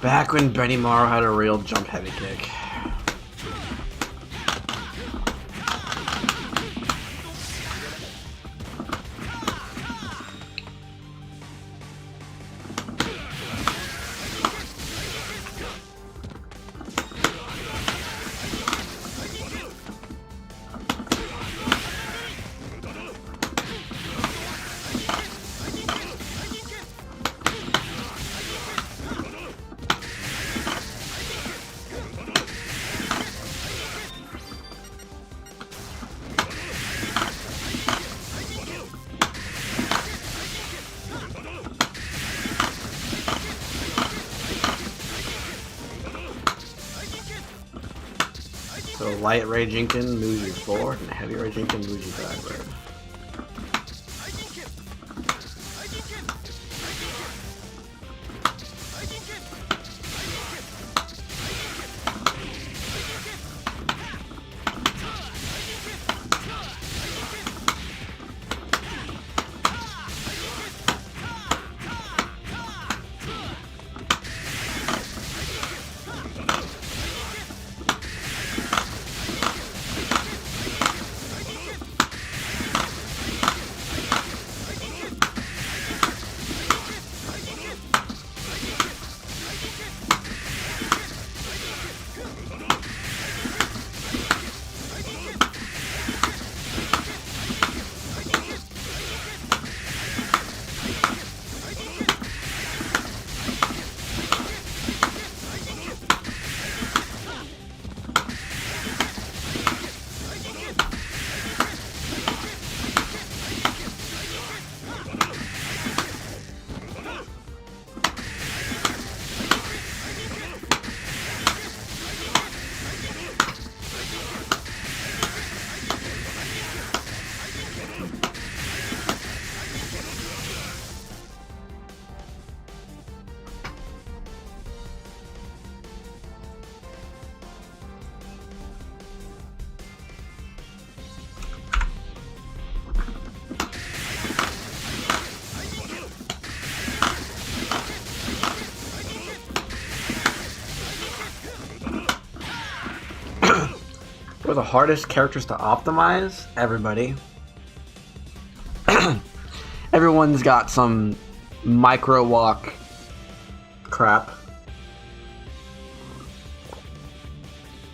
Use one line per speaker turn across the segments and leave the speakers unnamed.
Back when Benny Morrow had a real jump heavy kick. So light Ragingkin moves you forward, and heavy Ragingkin moves you backward. What are the hardest characters to optimize? Everybody. Everyone's got some micro walk crap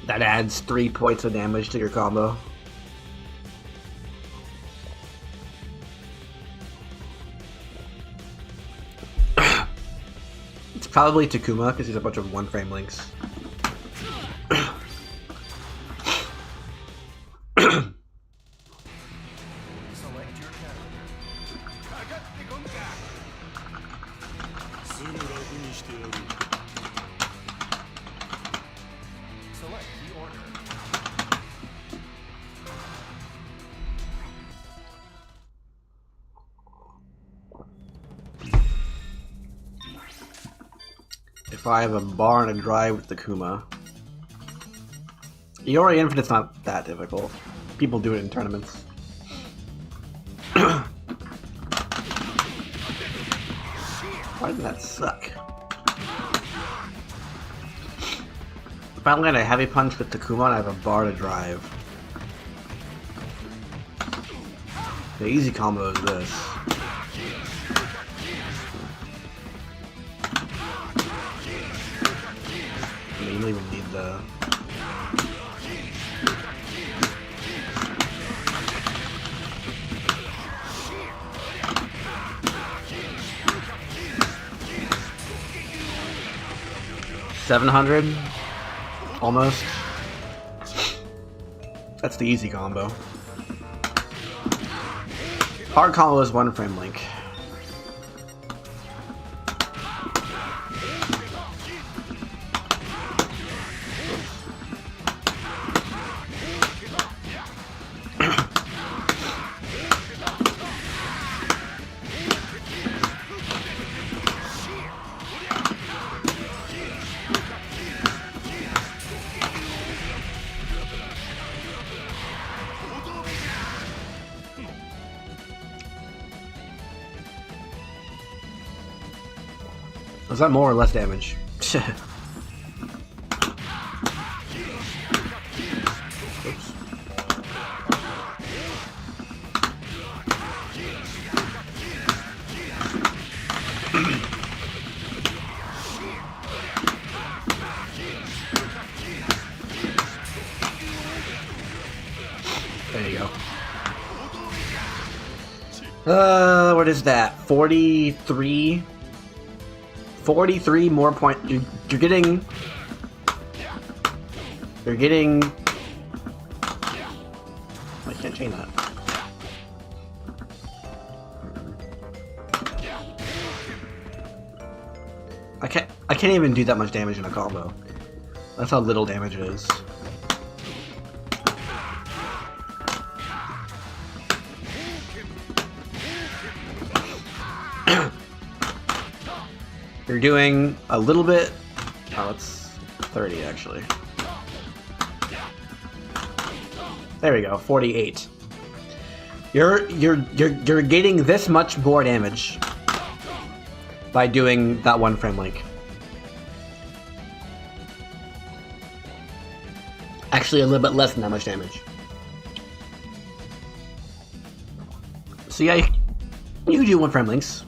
that adds 3 points of damage to your combo. It's probably Takuma because he's a bunch of one-frame links. If I have a bar and a drive with the Kuma, Iori Infinite's not that difficult. People do it in tournaments. Why did that suck? If I land a heavy punch with the Kuma and I have a bar to drive. The easy combo is this. You don't even need the... $700? Almost. That's the easy combo. Hard combo is one frame link. Is that more or less damage? There you go. What is that? 43? 43 more point. You're getting. You're getting. I can't change that. I can't even do that much damage in a combo. That's how little damage it is. You're doing a little bit. Oh, it's 30 actually. There we go, 48. You're getting this much more damage by doing that one frame link. Actually, a little bit less than that much damage. So yeah, you can do one frame links.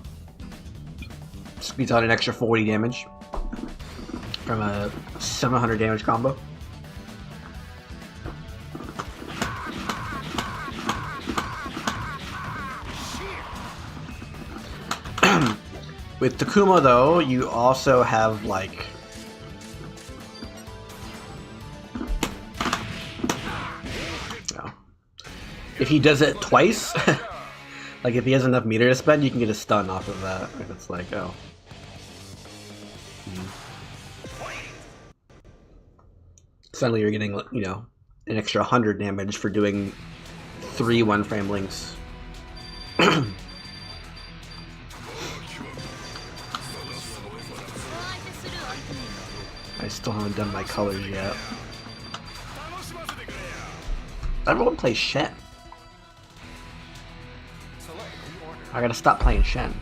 Squeeze out an extra 40 damage from a 700 damage combo. With Takuma though, you also have like if he does it twice, like if he has enough meter to spend, you can get a stun off of that. If it's like, oh. Suddenly you're getting, you know, an extra 100 damage for doing 3 one-frame links. I still haven't done my colors yet. Everyone plays Shen. I gotta stop playing Shen.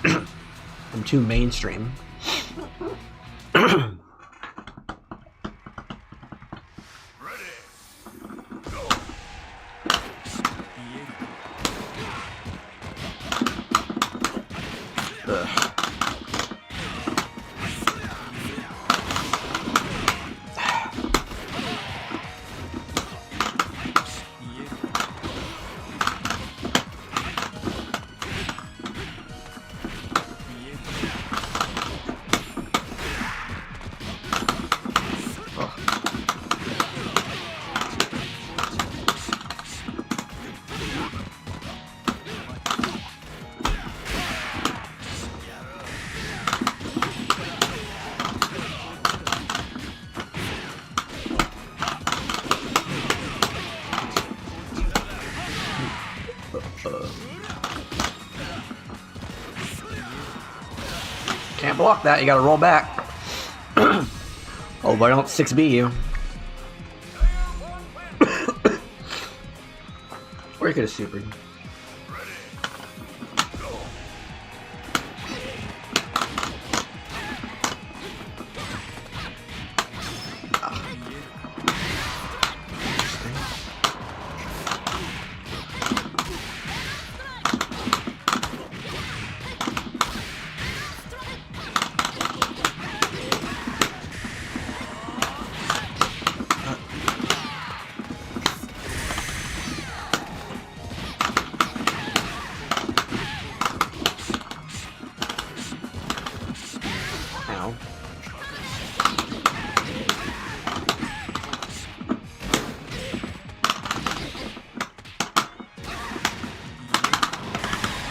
I'm too mainstream. Can't block that, you gotta roll back. Oh, but I don't 6B you. Or you could have supered.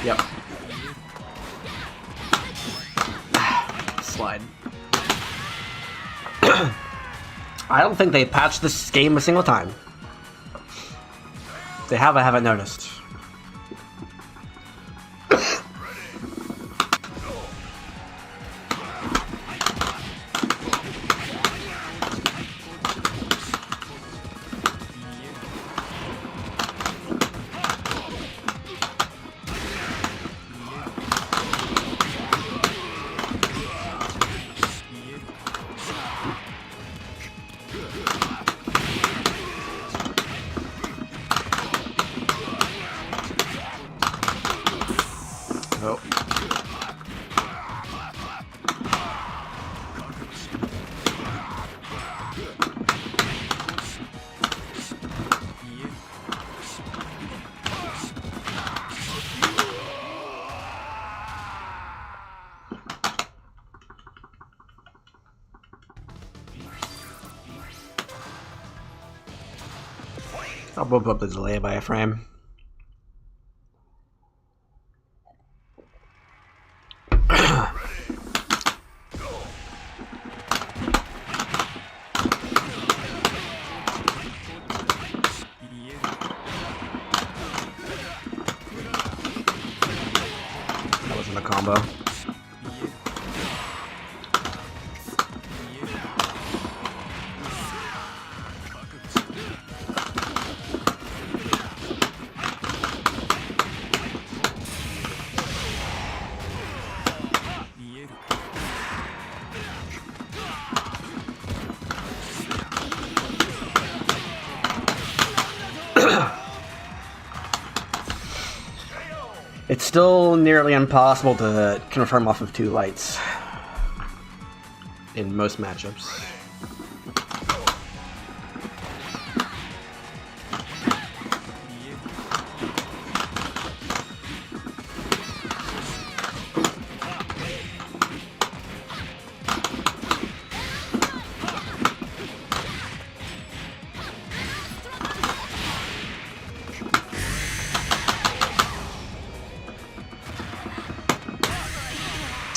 Yep. Slide. I don't think they patched this game a single time. If they have, I haven't noticed. Oh. I'll bump up the delay by a frame. That wasn't a combo. It's still nearly impossible to confirm off of 2 lights in most matchups.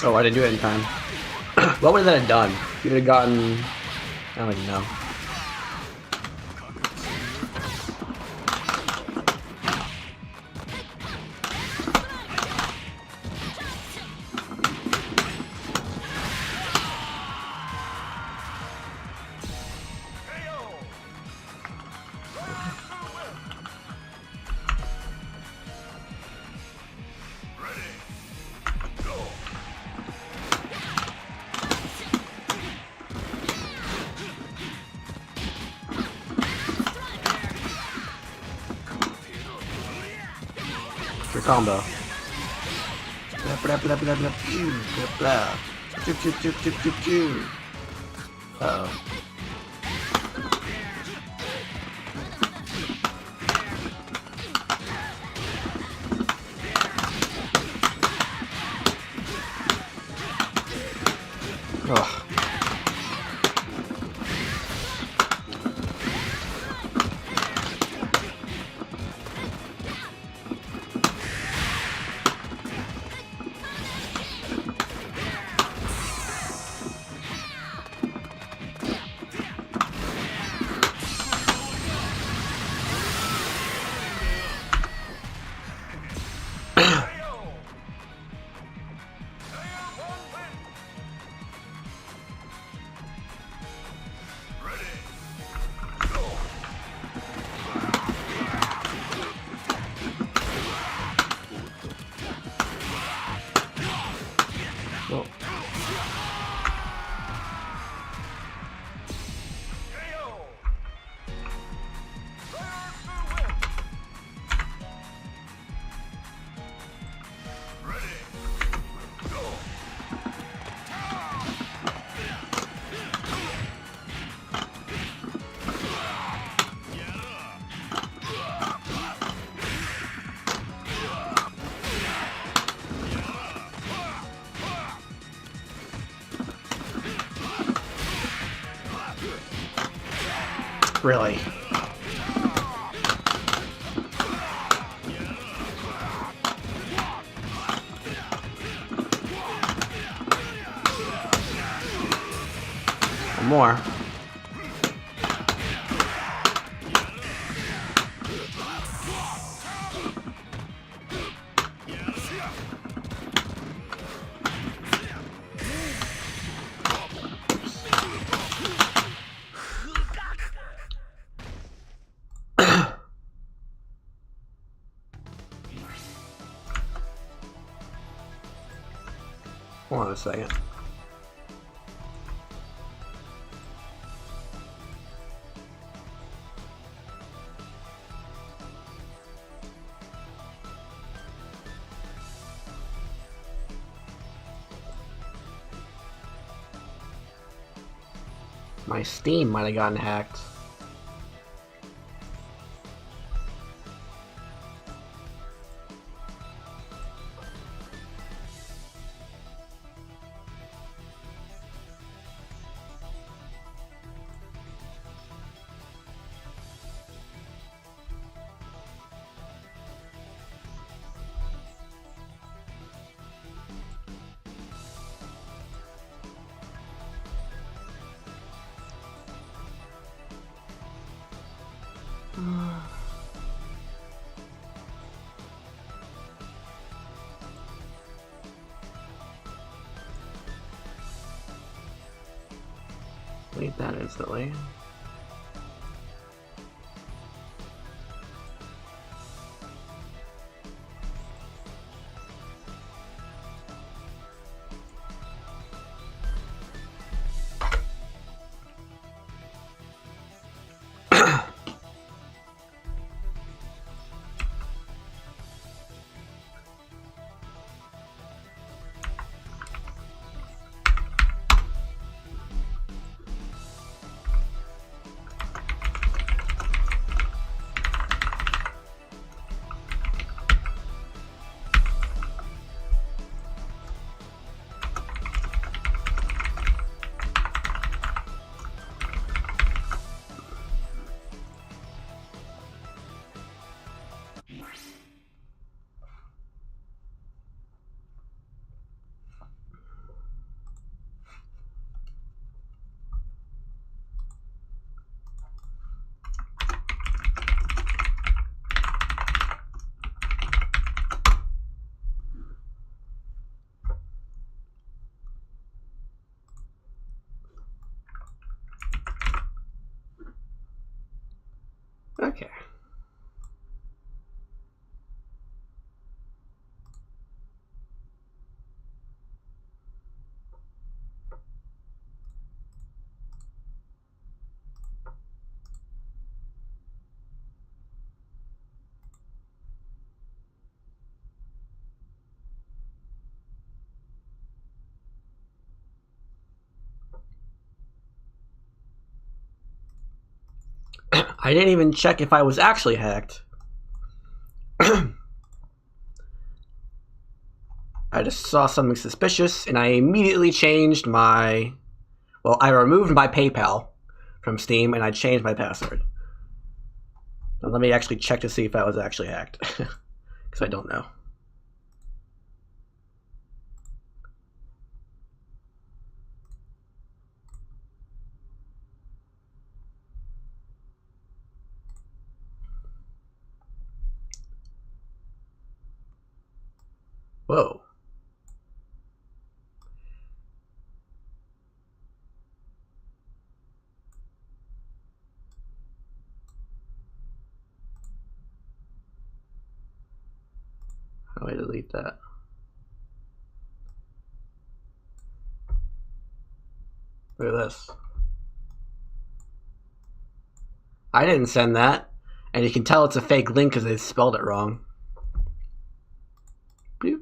Oh, I didn't do it in time. What would that have done? You would have gotten... I don't even know. Your combo. Uh-oh. Ugh. Well. Really? One more. Hold on a second. My Steam might have gotten hacked. Delete that instantly. Okay. I didn't even check if I was actually hacked. I just saw something suspicious, and I immediately changed my... Well, I removed my PayPal from Steam, and I changed my password. Now let me actually check to see if I was actually hacked, because I don't know. Whoa. How do I delete that? Look at this. I didn't send that, and you can tell it's a fake link because they spelled it wrong. Boop.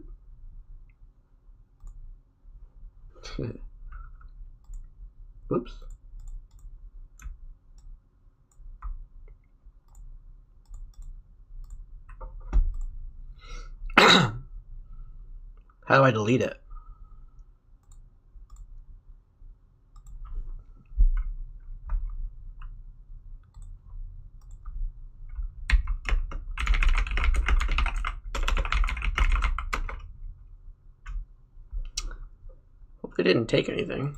Oops. How do I delete it? Hope they didn't take anything.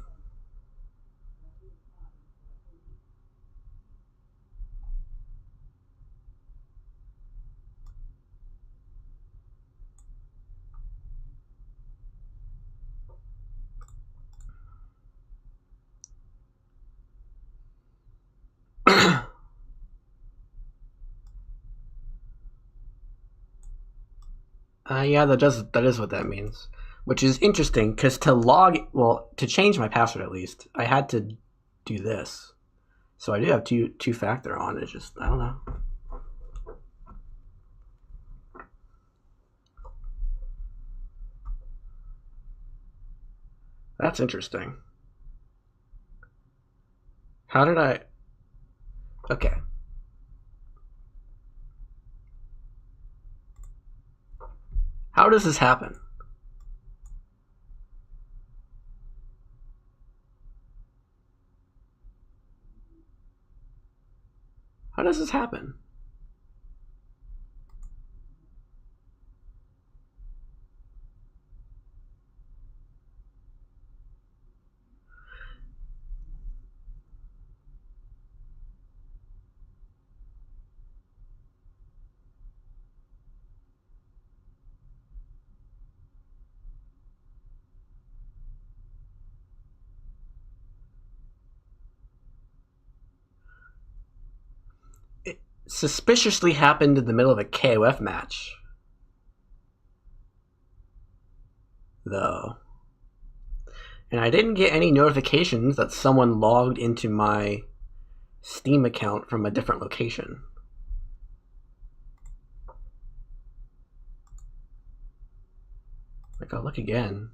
Yeah, that is what that means. Which is interesting, because to change my password at least, I had to do this. So I do have two-factor on. It's just, I don't know. That's interesting. How did I... Okay. How does this happen? How does this happen? It suspiciously happened in the middle of a KoF match, though. And I didn't get any notifications that someone logged into my Steam account from a different location. Like, I'll look again.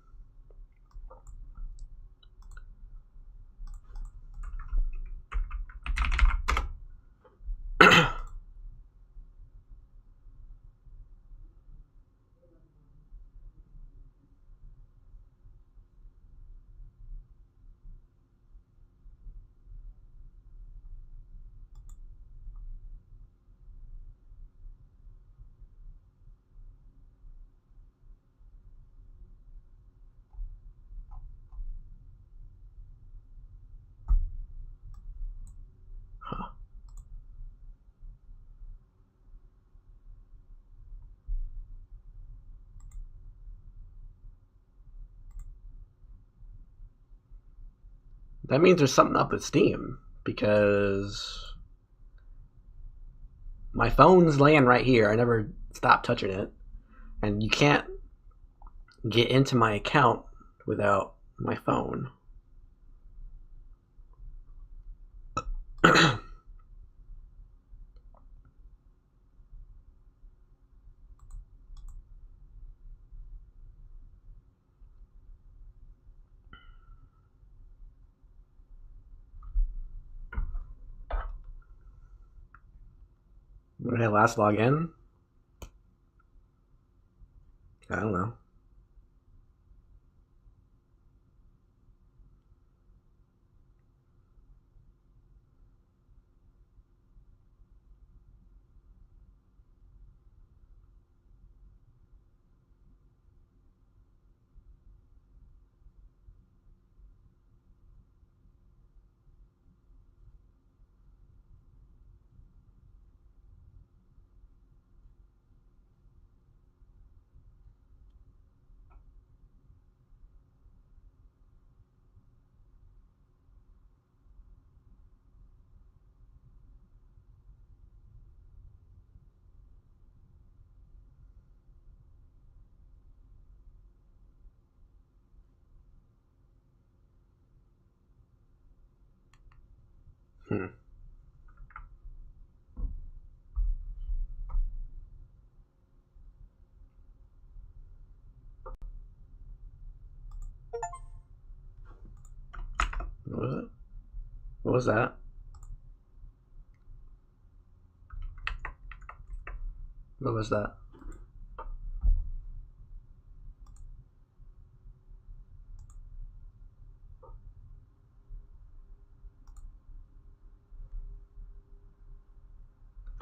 Huh. That means there's something up with Steam, because my phone's laying right here. I never stopped touching it. And you can't get into my account without my phone. When did I last log in? I don't know. Hmm. What was it? What was that? What was that?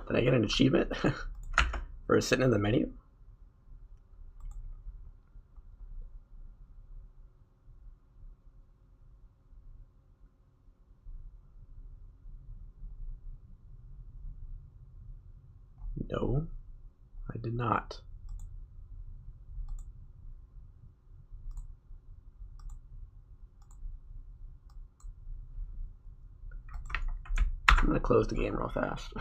Did I get an achievement for sitting in the menu? No, I did not. I'm gonna close the game real fast.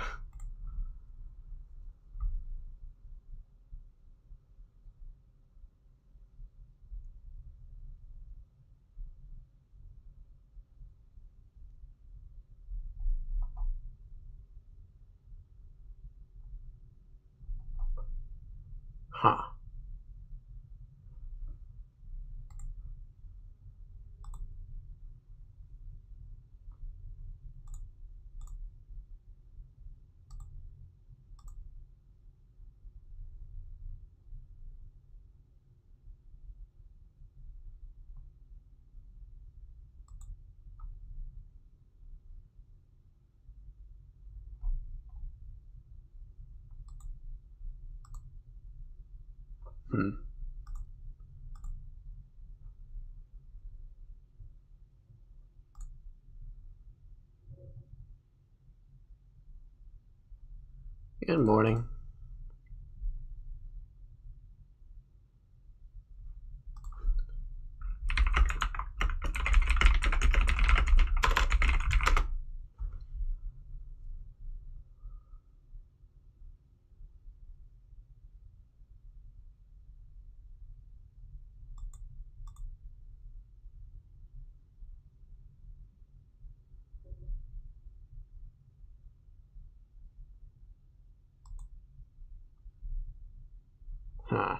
Huh. Hmm. Good morning. Huh.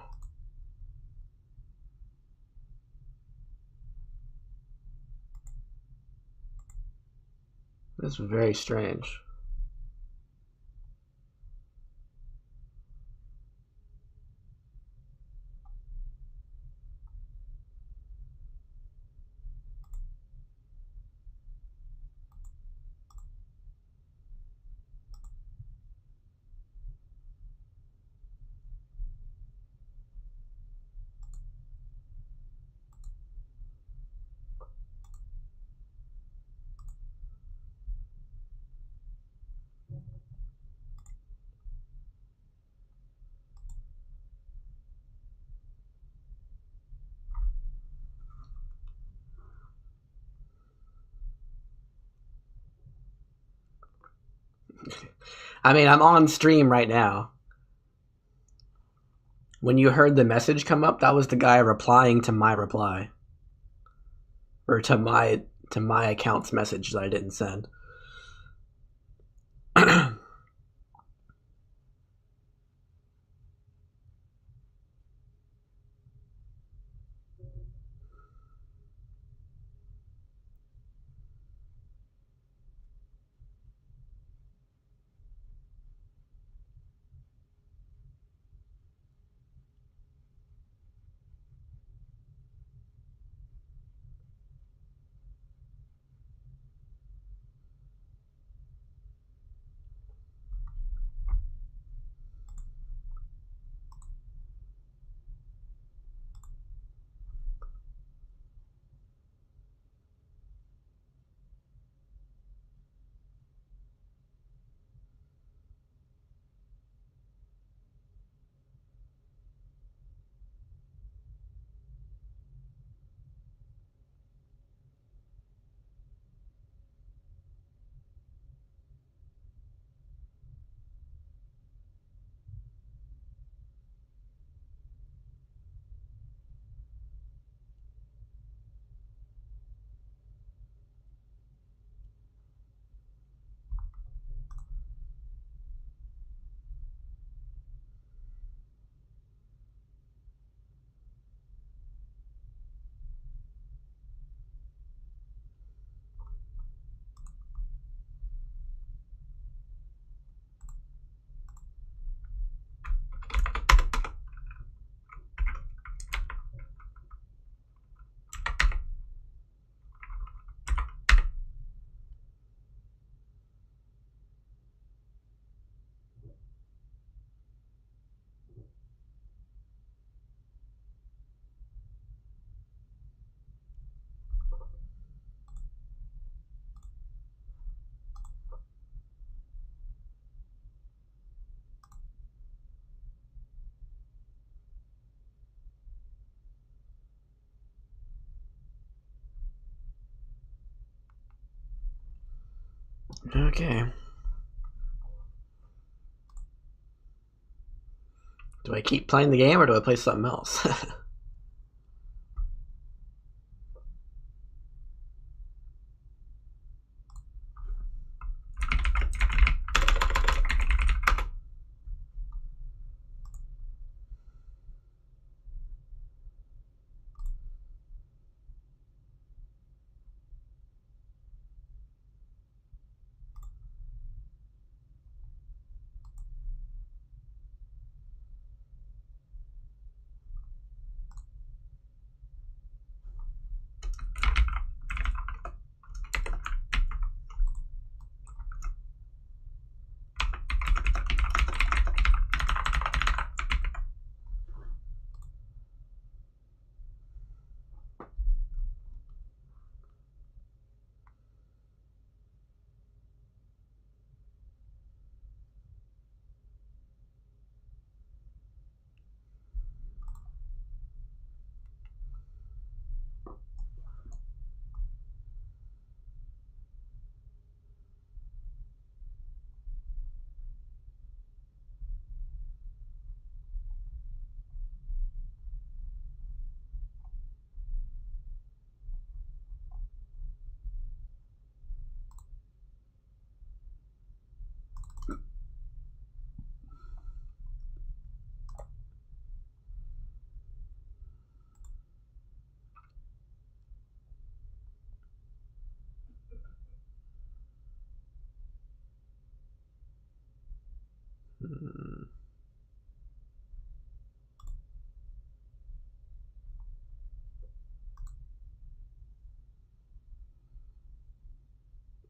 This is very strange. I mean, I'm on stream right now. When you heard the message come up, that was the guy replying to my reply. Or to my account's message that I didn't send. Okay. Do I keep playing the game or do I play something else?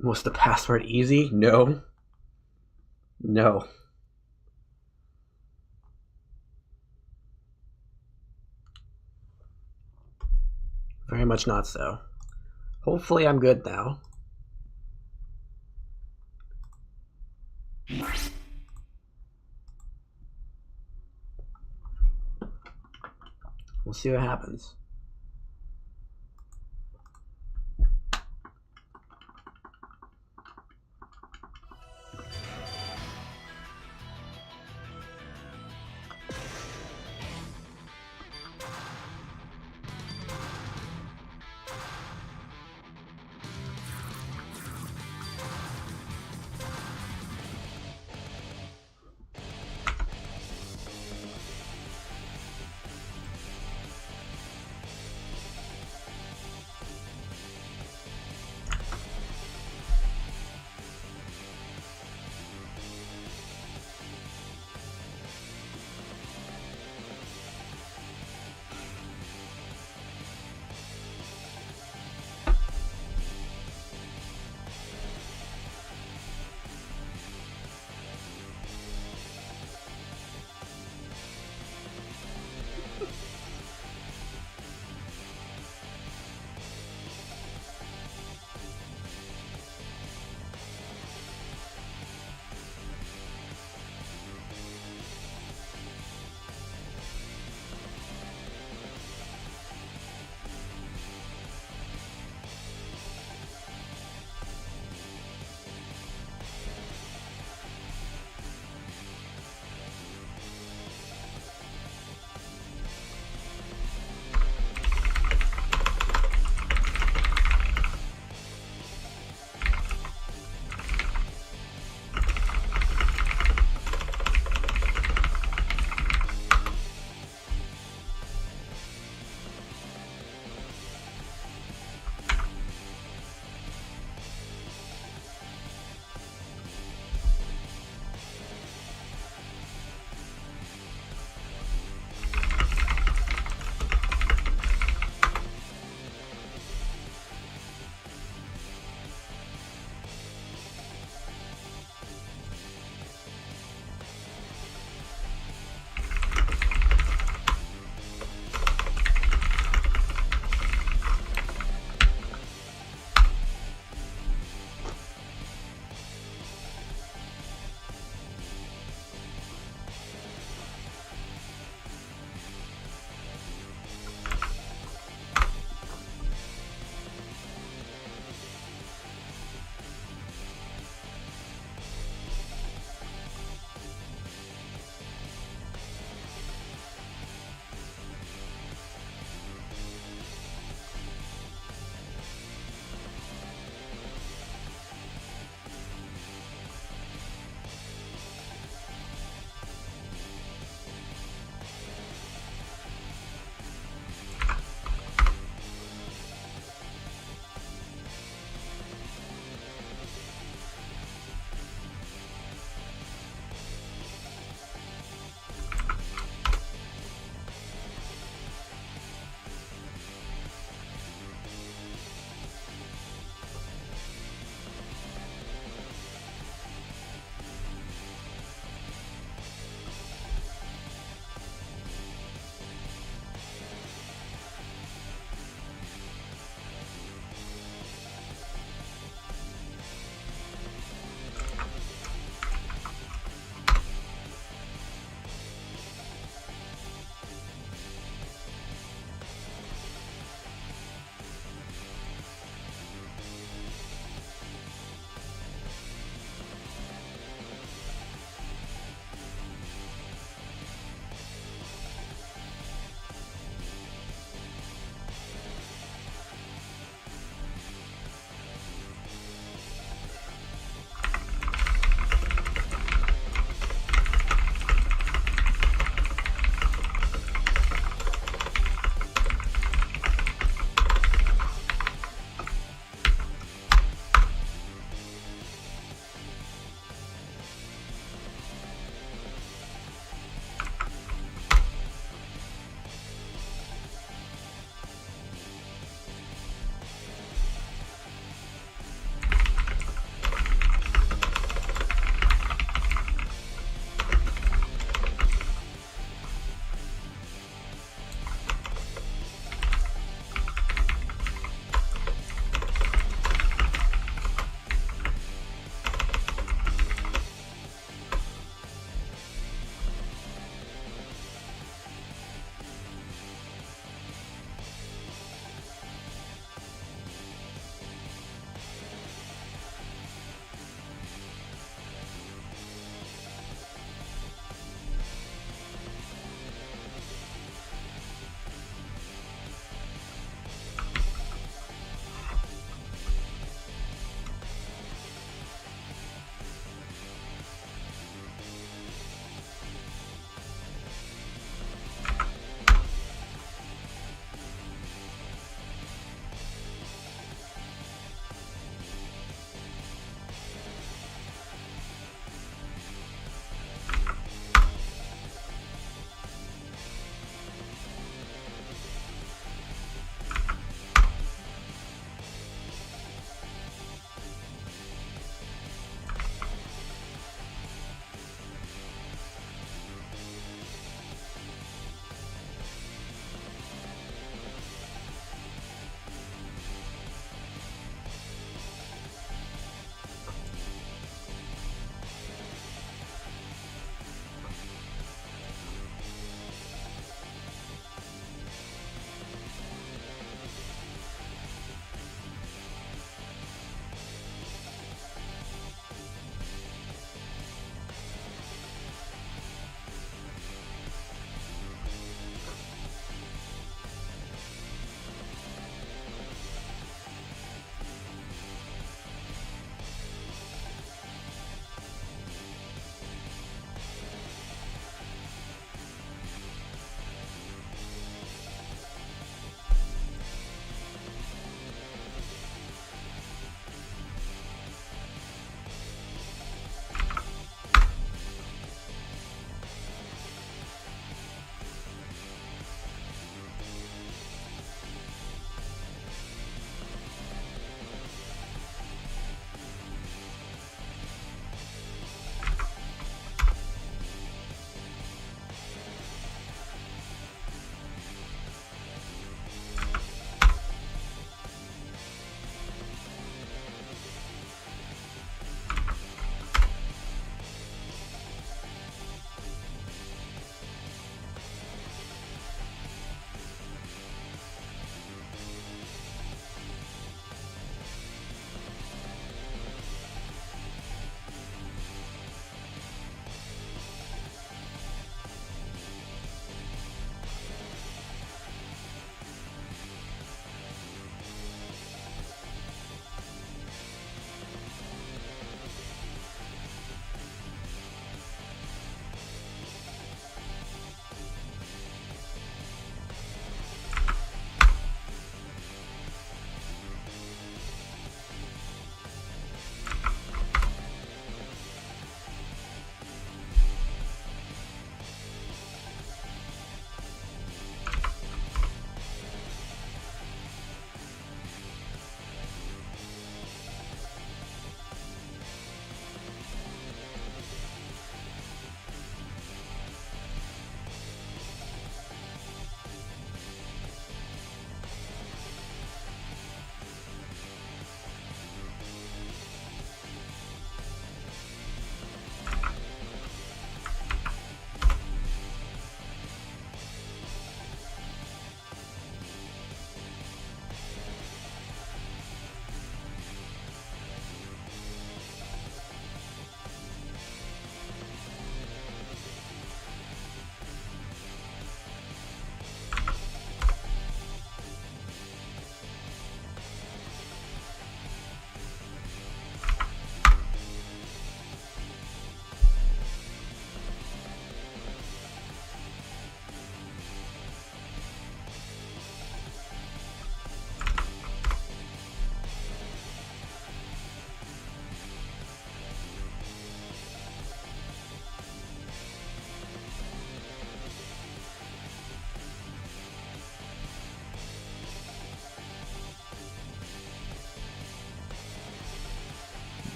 Was the password easy? No. No. Very much not so. Hopefully I'm good now. We'll see what happens.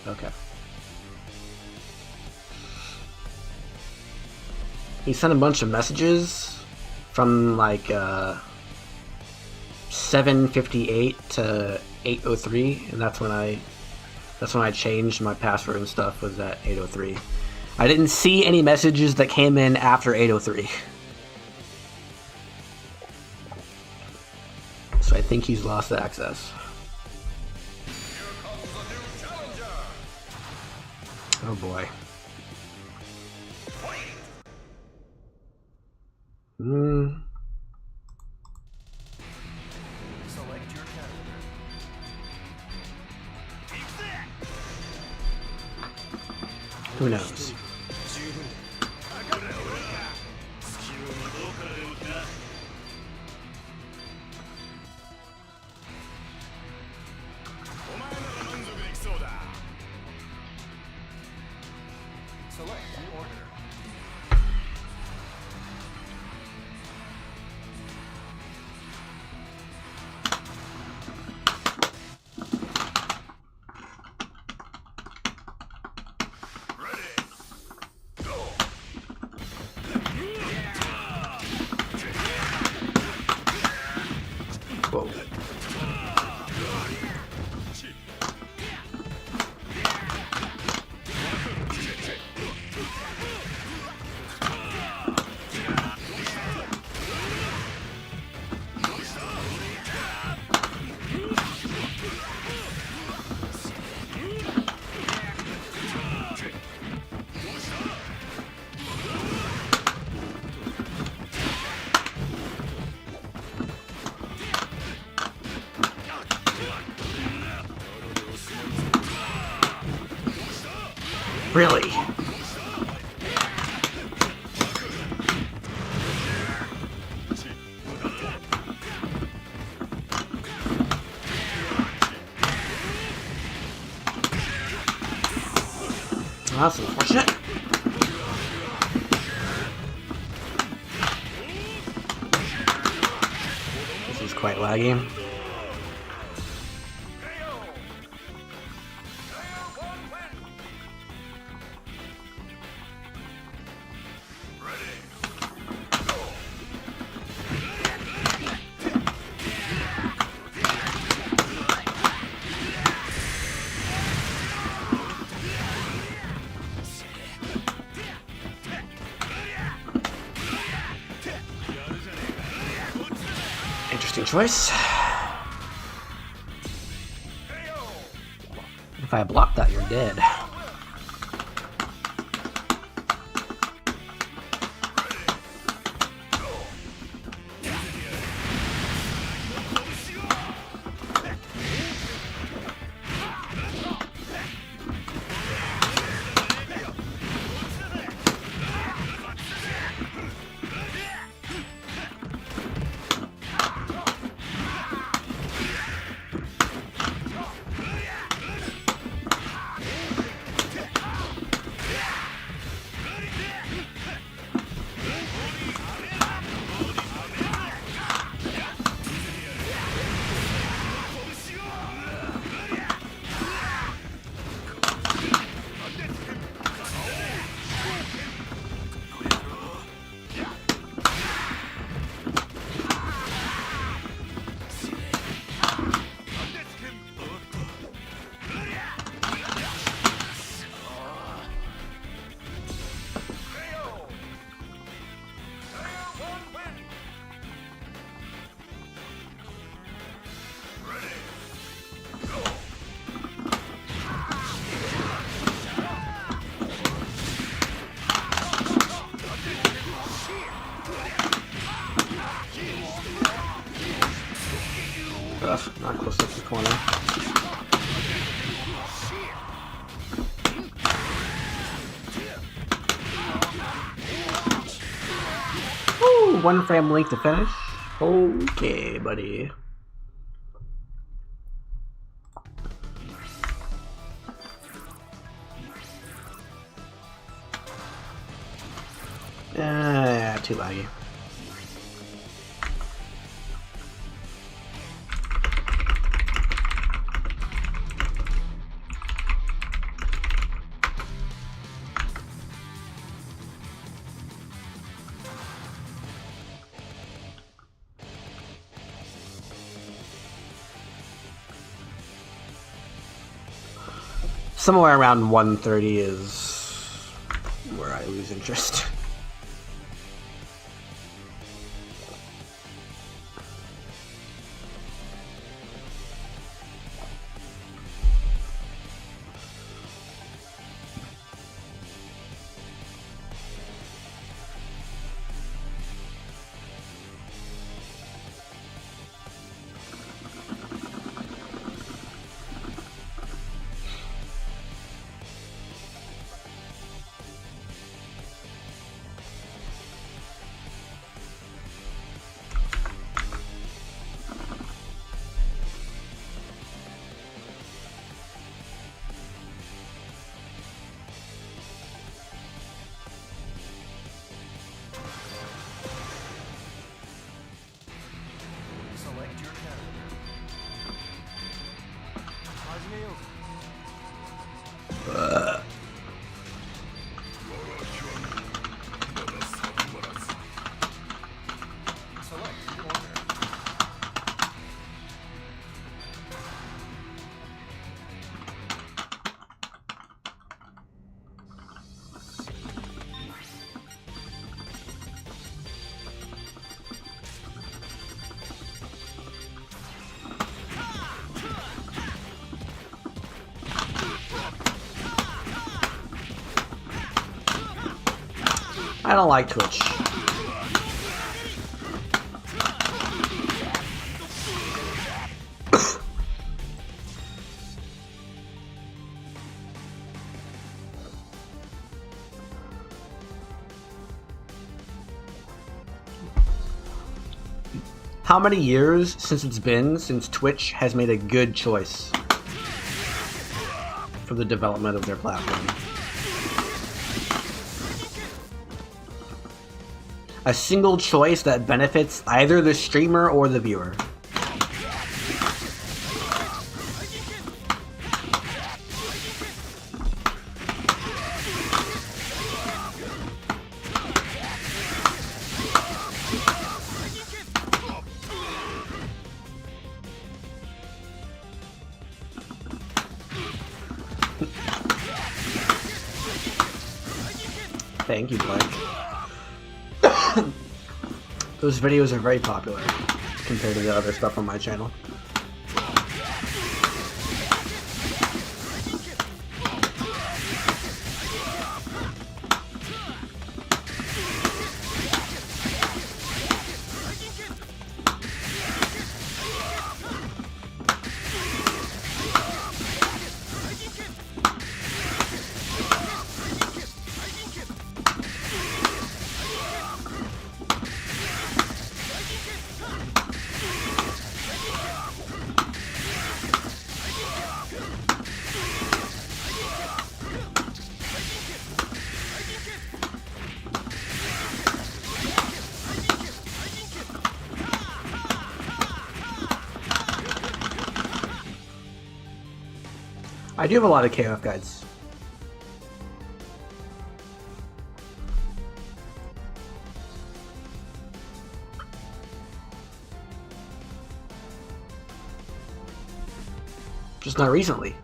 Okay. He sent a bunch of messages from like 7:58 to 8:03, and that's when I changed my password and stuff. Was at 8:03. I didn't see any messages that came in after 8:03. So I think he's lost access. Oh boy.
Select your character.
Who knows?
Select your order.
Whoa. Really? That's unfortunate. This is quite laggy. Interesting choice. If I block that, you're dead. Ugh, not close to the corner. Ooh, 1 frame length to finish. Okay, buddy. Too laggy. somewhere around 130 is where I lose interest.
Select your character. Select your order.
I don't like Twitch. How many years since it's been since Twitch has made a good choice for the development of their platform? A single choice that benefits either the streamer or the viewer. Thank you, Blake. Those videos are very popular compared to the other stuff on my channel. I do have a lot of KoF guides. Just not recently.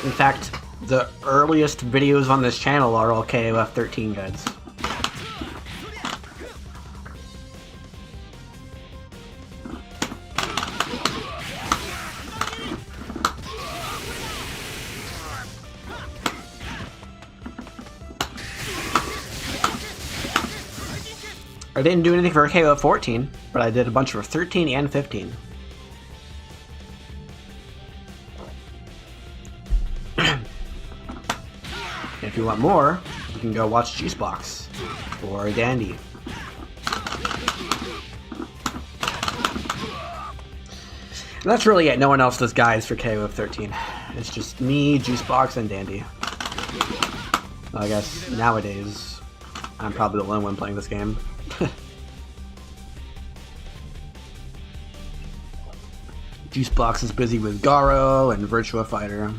In fact, the earliest videos on this channel are all KoF XIII guides. I didn't do anything for KoF XIV, but I did a bunch for 13 and 15. If you want more, you can go watch Juicebox or Dandy. And that's really it. No one else does guides for KoF XIII. It's just me, Juicebox, and Dandy. Well, I guess nowadays, I'm probably the only one playing this game. Juicebox is busy with Garo and Virtua Fighter.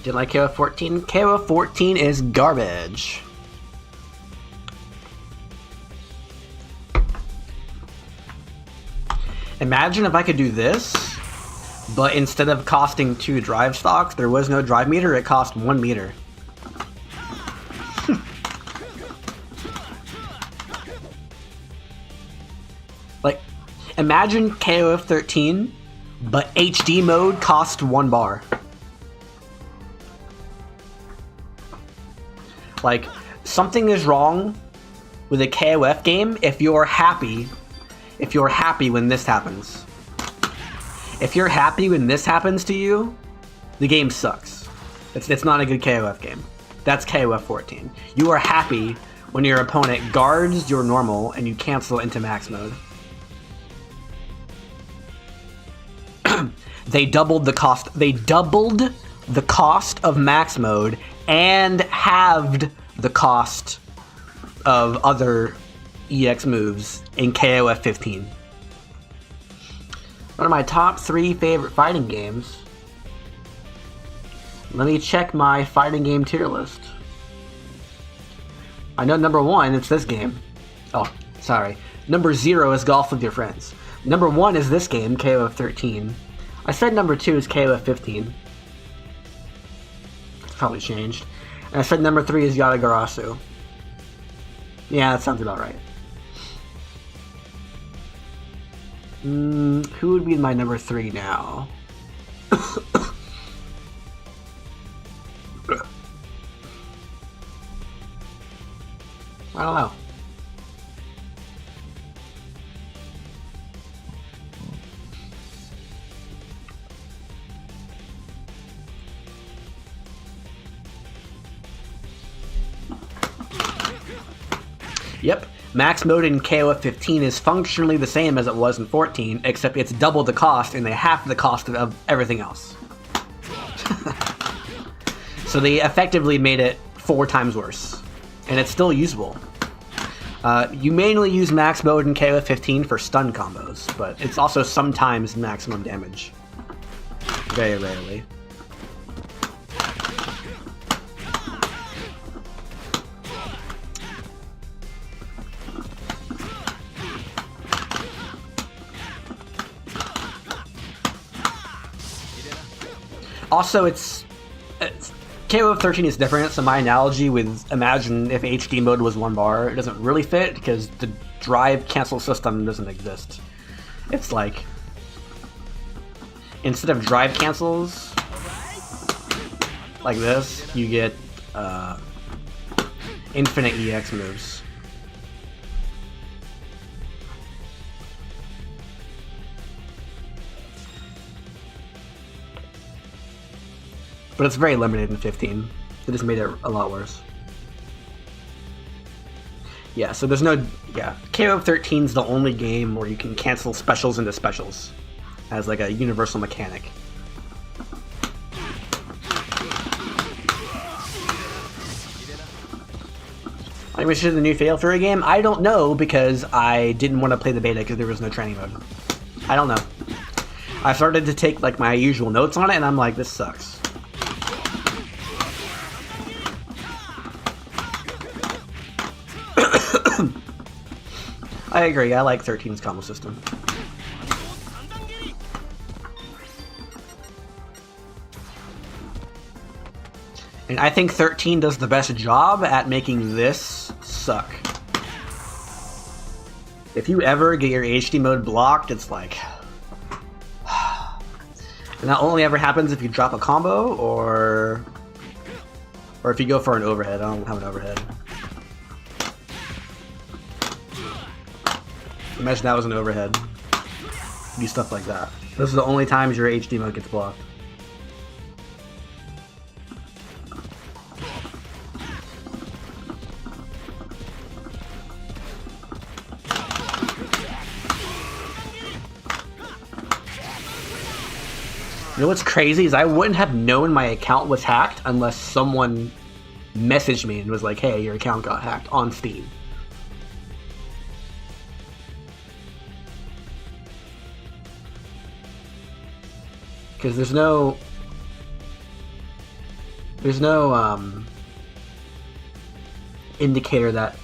Didn't like KoF 14? KoF 14 is garbage. Imagine if I could do this, but instead of costing 2 drive stocks, there was no drive meter, it cost 1 meter. Like, imagine KoF 13, but HD mode cost 1 bar. Like, something is wrong with a KoF game if you're happy when this happens. If you're happy when this happens to you, the game sucks. It's not a good KoF game. That's KoF 14. You are happy when your opponent guards your normal and you cancel into max mode. They doubled the cost. They doubled the cost of max mode and halved the cost of other EX moves in KoF 15. One of my top 3 favorite fighting games. Let me check my fighting game tier list. I know number 1, it's this game. Oh, sorry. Number 0 is Golf with Your Friends. Number 1 is this game, KoF 13. I said number 2 is KoF 15. It's probably changed. And I said number 3 is Yatagarasu. Yeah, that sounds about right. Who would be my number 3 now? I don't know. Yep, max mode in KoF 15 is functionally the same as it was in 14, except it's double the cost and they half the cost of everything else. So they effectively made it 4 times worse, and it's still usable. You mainly use max mode in KoF 15 for stun combos, but it's also sometimes maximum damage. Very rarely. Also, it's KoF 13 is different, so my analogy with imagine if HD mode was 1 bar, it doesn't really fit because the drive cancel system doesn't exist. It's like, instead of drive cancels, like this, you get infinite EX moves. But it's very limited in 15. They just made it a lot worse. Yeah, so there's no... Yeah, KoF 13 is the only game where you can cancel specials into specials as like a universal mechanic. I wish it was the new Fatal Fury game. I don't know because I didn't want to play the beta because there was no training mode. I don't know. I started to take like my usual notes on it and I'm like, this sucks. I agree, I like 13's combo system. And I think 13 does the best job at making this suck. If you ever get your HD mode blocked, it's like... And that only ever happens if you drop a combo, or if you go for an overhead. I don't have an overhead. Imagine that was an overhead. Do stuff like that. Those are the only times your HD mode gets blocked. You know what's crazy is I wouldn't have known my account was hacked unless someone messaged me and was like, hey, your account got hacked on Steam. Because there's no... There's no indicator that,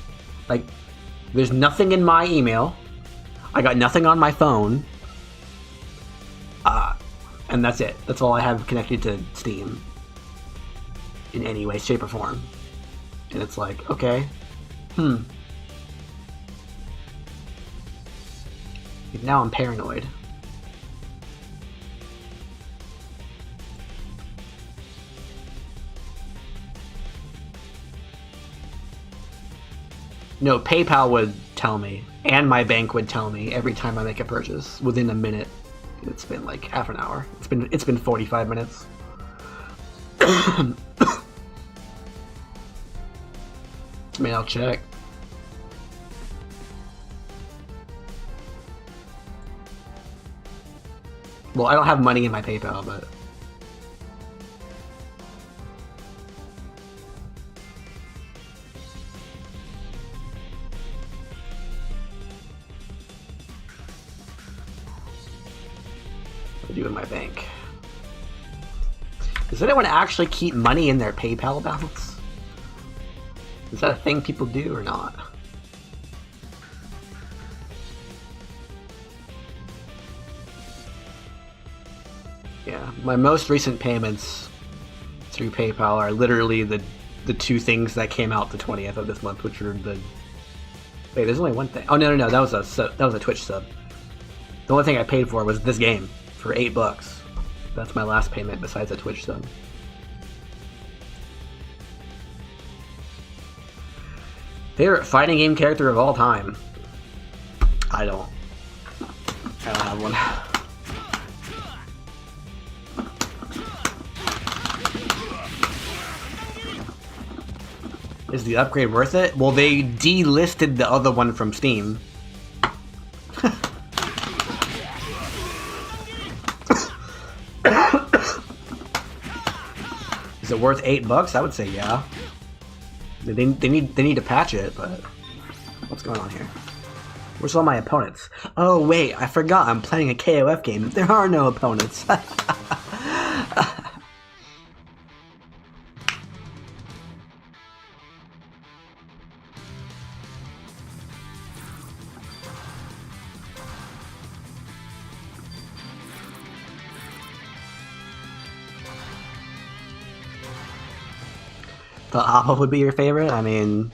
like, there's nothing in my email. I got nothing on my phone. And that's it. That's all I have connected to Steam in any way, shape, or form. And it's like, okay, now I'm paranoid. No, PayPal would tell me, and my bank would tell me every time I make a purchase within a minute. It's been like half an hour. It's been 45 minutes. I mean, I'll check. Well, I don't have money in my PayPal, but I do in my bank. Does anyone actually keep money in their PayPal balance? Is that a thing people do or not? Yeah, my most recent payments through PayPal are literally the two things that came out the 20th of this month, which are the... Wait, there's only one thing. Oh, no, that was a Twitch sub. The only thing I paid for was this game for $8. That's my last payment besides a Twitch sub. Favorite fighting game character of all time? I don't have one. Is the upgrade worth it? Well, they delisted the other one from Steam. Is it worth $8? I would say yeah. They need to patch it, but what's going on here? Where's all my opponents? Oh wait, I forgot I'm playing a KoF game. There are no opponents. The Appa would be your favorite? I mean,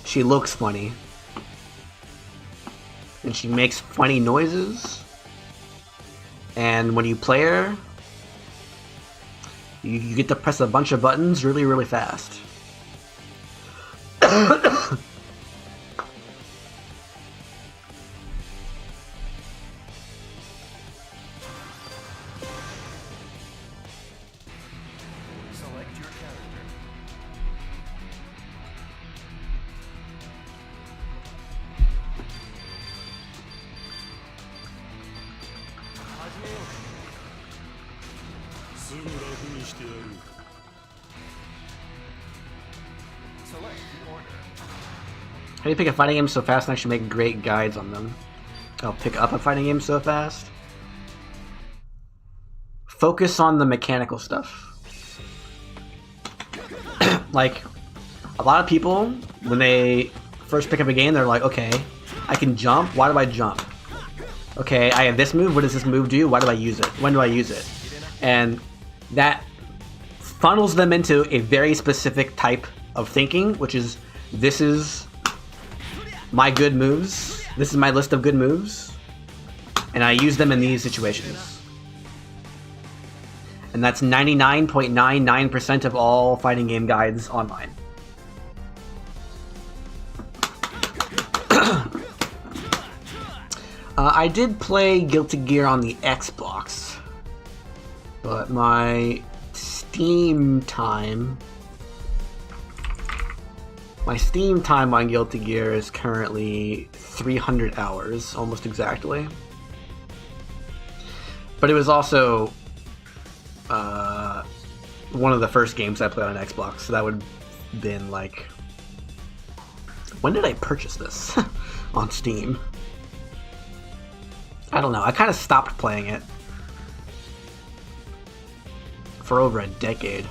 she looks funny. And she makes funny noises. And when you play her, you get to press a bunch of buttons really, really fast.
Select your character. Select the order.
How do you pick a fighting game so fast and actually make great guides on them? I'll pick up a fighting game so fast. Focus on the mechanical stuff. Like, a lot of people, when they first pick up a game, they're like, okay, I can jump, why do I jump? Okay, I have this move, what does this move do? Why do I use it? When do I use it? And that funnels them into a very specific type of thinking, which is, this is my good moves, this is my list of good moves, and I use them in these situations. And that's 99.99% of all fighting game guides online. I did play Guilty Gear on the Xbox, but my Steam time on Guilty Gear is currently 300 hours, almost exactly. But it was also one of the first games I played on Xbox, so that would have been like... When did I purchase this on Steam? I don't know, I kind of stopped playing it for over a decade.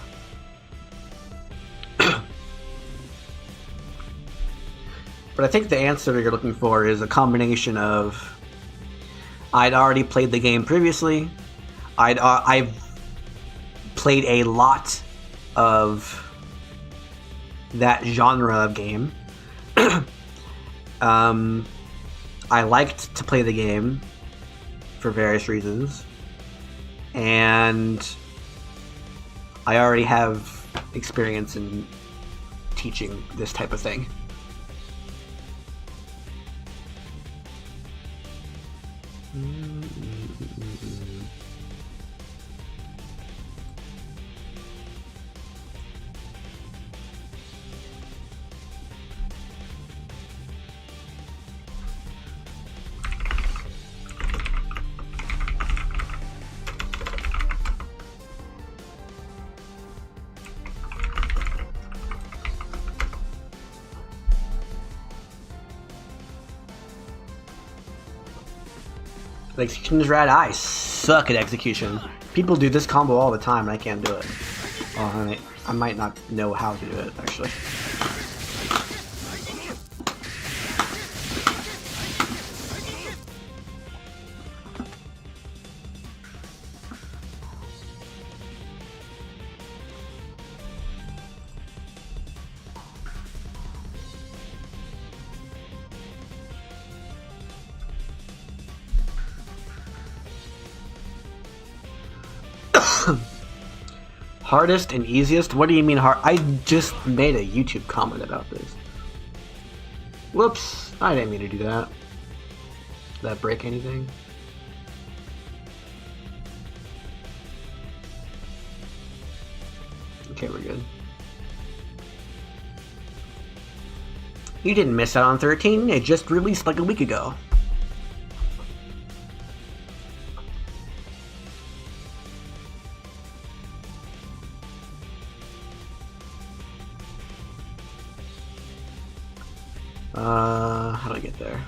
But I think the answer you're looking for is a combination of I'd already played the game previously. I've played a lot of that genre of game. I liked to play the game for various reasons, and I already have experience in teaching this type of thing. Execution is rad. I suck at execution. People do this combo all the time and I can't do it. Oh, I might not know how to do it, actually. Hardest and easiest? What do you mean hard? I just made a YouTube comment about this. Whoops, I didn't mean to do that. Did that break anything? Okay, we're good. You didn't miss out on 13, it just released like a week ago. How do I get there?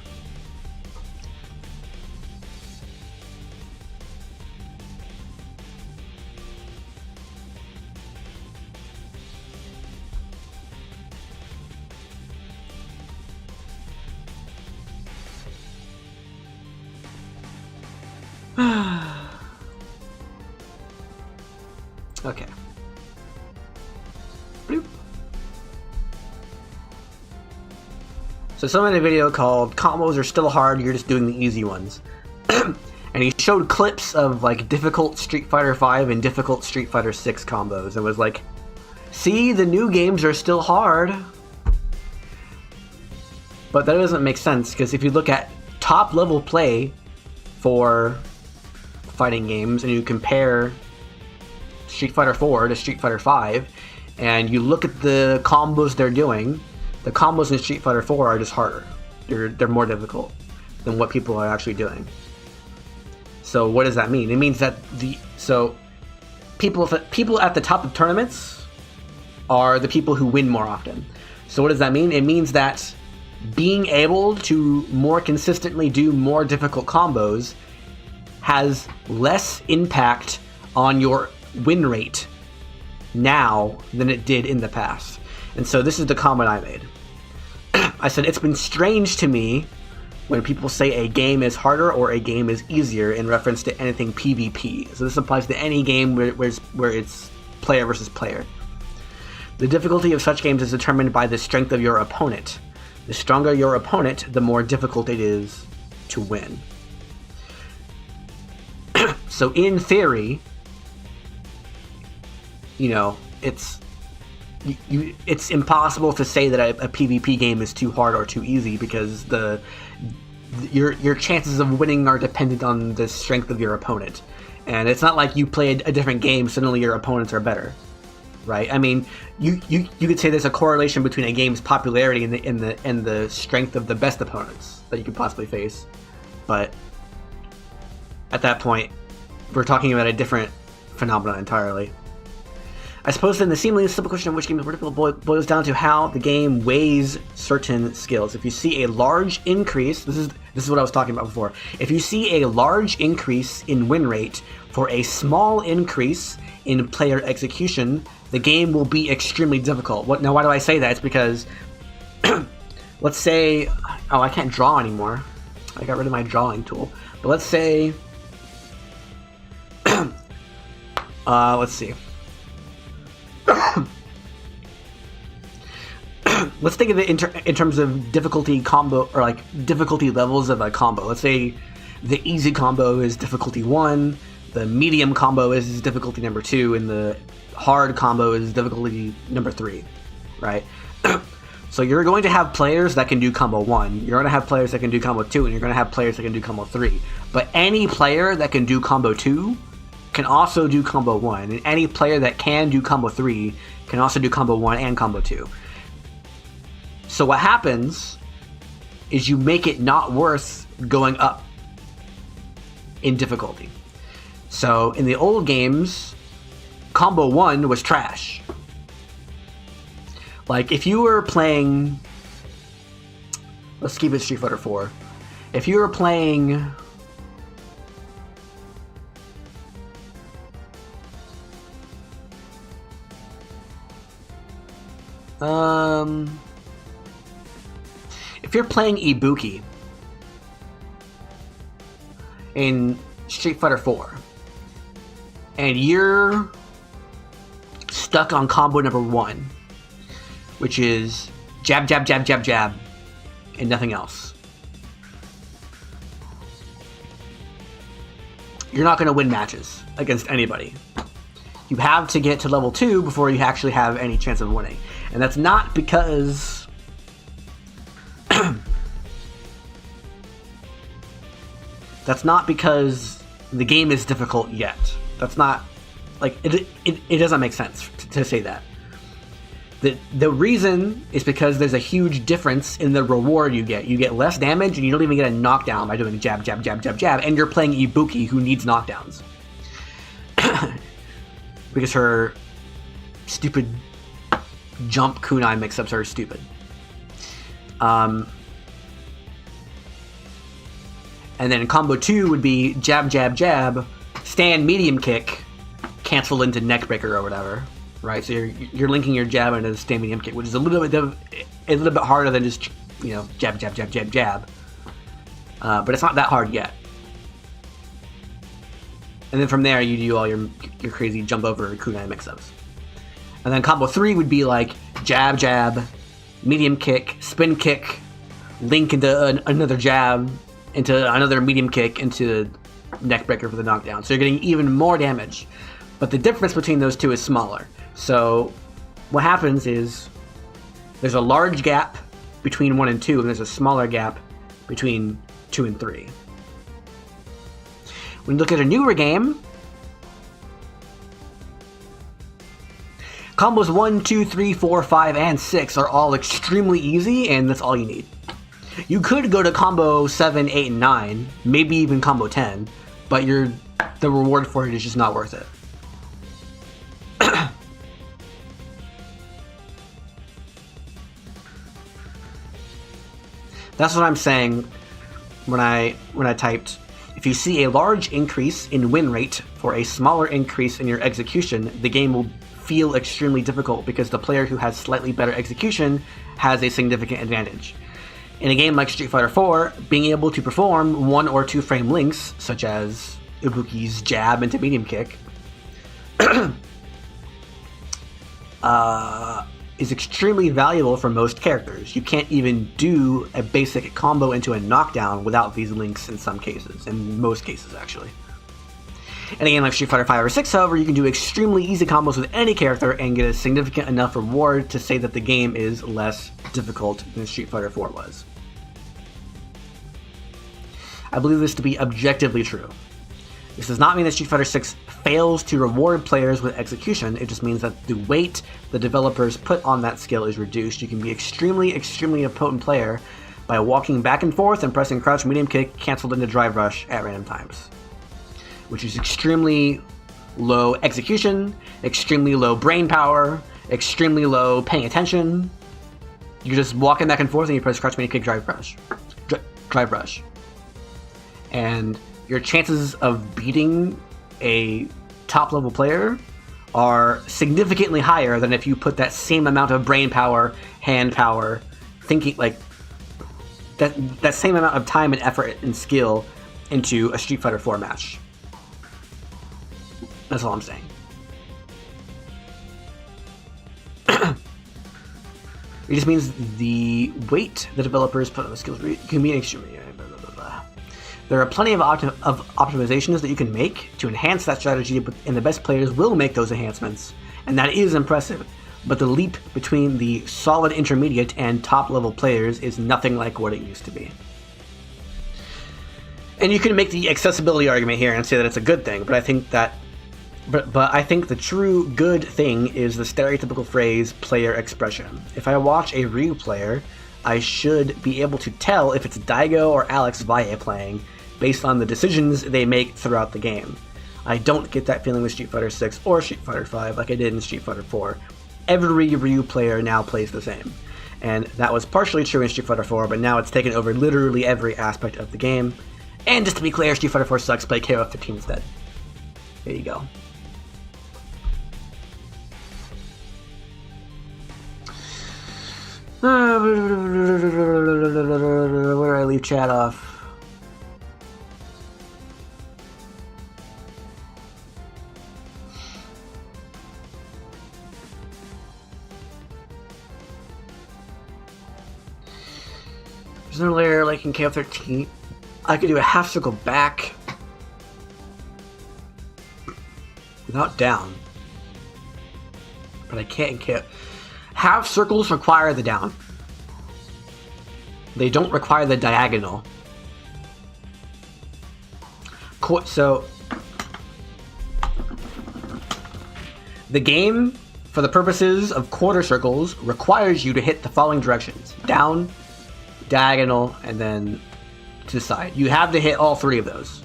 Okay. Bloop. So someone in a video called "Combos Are Still Hard, You're Just Doing the Easy Ones." And he showed clips of like difficult Street Fighter V and difficult Street Fighter VI combos and was like, see, the new games are still hard. But that doesn't make sense, because if you look at top level play for fighting games and you compare Street Fighter 4 to Street Fighter 5 and you look at the combos they're doing, the combos in Street Fighter 4 are just harder. They're more difficult than what people are actually doing. So what does that mean? It means that people at the top of tournaments are the people who win more often. So what does that mean? It means that being able to more consistently do more difficult combos has less impact on your win rate now than it did in the past. And so this is the comment I made. I said, it's been strange to me when people say a game is harder or a game is easier in reference to anything PvP. So this applies to any game where it's player versus player. The difficulty of such games is determined by the strength of your opponent. The stronger your opponent, the more difficult it is to win. So in theory, you know, it's impossible to say that a PvP game is too hard or too easy, because your chances of winning are dependent on the strength of your opponent. And it's not like you played a different game, suddenly your opponents are better, right? I mean, you could say there's a correlation between a game's popularity and the strength of the best opponents that you could possibly face, but at that point, we're talking about a different phenomenon entirely. I suppose then the seemingly simple question of which game is more difficult boils down to how the game weighs certain skills. If you see a large increase, this is what I was talking about before. If you see a large increase in win rate for a small increase in player execution, the game will be extremely difficult. Now, why do I say that? It's because let's say, oh, I can't draw anymore. I got rid of my drawing tool. But let's say, let's see. Let's think of it in terms of difficulty combo, or like difficulty levels of a combo. Let's say the easy combo is difficulty 1, the medium combo is difficulty number 2, and the hard combo is difficulty number 3, right? So you're going to have players that can do combo 1, you're going to have players that can do combo 2, and you're going to have players that can do combo 3. But any player that can do combo 2 can also do combo 1, and any player that can do combo 3 can also do combo 1 and combo 2. So what happens is you make it not worth going up in difficulty. So in the old games, combo 1 was trash. Like if you were playing, let's keep it Street Fighter 4. If you were playing if you're playing Ibuki in Street Fighter 4 and you're stuck on combo number 1, which is jab, jab, jab, jab, jab, and nothing else, you're not going to win matches against anybody. You have to get to level 2 before you actually have any chance of winning. And that's not because that's not because the game is difficult yet. That's not, like, it doesn't make sense to say that. The reason is because there's a huge difference in the reward you get. You get less damage and you don't even get a knockdown by doing jab, jab, jab, jab, jab, and you're playing Ibuki, who needs knockdowns. Because her stupid jump kunai mix-ups are stupid. And then combo 2 would be jab, jab, jab, stand medium kick, cancel into neck breaker or whatever, right? So you're linking your jab into the stand medium kick, which is a little bit harder than just, you know, jab, jab, jab, jab, jab. But it's not that hard yet. And then from there you do all your crazy jump over kunai mix-ups. And then combo 3 would be like jab, jab, medium kick, spin kick, link into another jab, into another medium kick, into neck breaker for the knockdown. So you're getting even more damage. But the difference between those two is smaller. So what happens is there's a large gap between 1 and 2, and there's a smaller gap between 2 and 3. When you look at a newer game, combos 1, 2, 3, 4, 5, and 6 are all extremely easy, and that's all you need. You could go to combo 7, 8, and 9, maybe even combo 10, but the reward for it is just not worth it. That's what I'm saying when I typed, if you see a large increase in win rate for a smaller increase in your execution, the game will feel extremely difficult because the player who has slightly better execution has a significant advantage. In a game like Street Fighter 4, being able to perform 1 or 2 frame links, such as Ibuki's jab into medium kick, is extremely valuable for most characters. You can't even do a basic combo into a knockdown without these links in some cases, in most cases actually. In a game like Street Fighter 5 or 6, however, you can do extremely easy combos with any character and get a significant enough reward to say that the game is less difficult than Street Fighter 4 was. I believe this to be objectively true. This does not mean that Street Fighter 6 fails to reward players with execution, it just means that the weight the developers put on that skill is reduced. You can be extremely a potent player by walking back and forth and pressing crouch medium kick cancelled into drive rush at random times, which is extremely low execution, extremely low brain power, extremely low paying attention. You're just walking back and forth and you press crouch medium kick drive rush. And your chances of beating a top level player are significantly higher than if you put that same amount of brain power, hand power, thinking, like that same amount of time and effort and skill into a Street Fighter 4 match. That's all I'm saying. It just means the weight the developers put on the skills can be extremely. Blah, blah, blah, blah. There are plenty of optimizations that you can make to enhance that strategy, and the best players will make those enhancements, and that is impressive. But the leap between the solid intermediate and top level players is nothing like what it used to be. And you can make the accessibility argument here and say that it's a good thing, but I think that But I think the true good thing is the stereotypical phrase player expression. If I watch a Ryu player, I should be able to tell if it's Daigo or Alex Valle playing based on the decisions they make throughout the game. I don't get that feeling with Street Fighter 6 or Street Fighter 5 like I did in Street Fighter 4. Every Ryu player now plays the same. And that was partially true in Street Fighter 4, but now it's taken over literally every aspect of the game. And just to be clear, Street Fighter 4 sucks, play KoF XIII instead. There you go. Where do I leave chat off? There's no layer like in KoF XIII. I could do a half circle back without down, but I can't in KoF. Half circles require the down. They don't require the diagonal. So, the game, for the purposes of quarter circles, requires you to hit the following directions. Down, diagonal, and then to the side. You have to hit all three of those.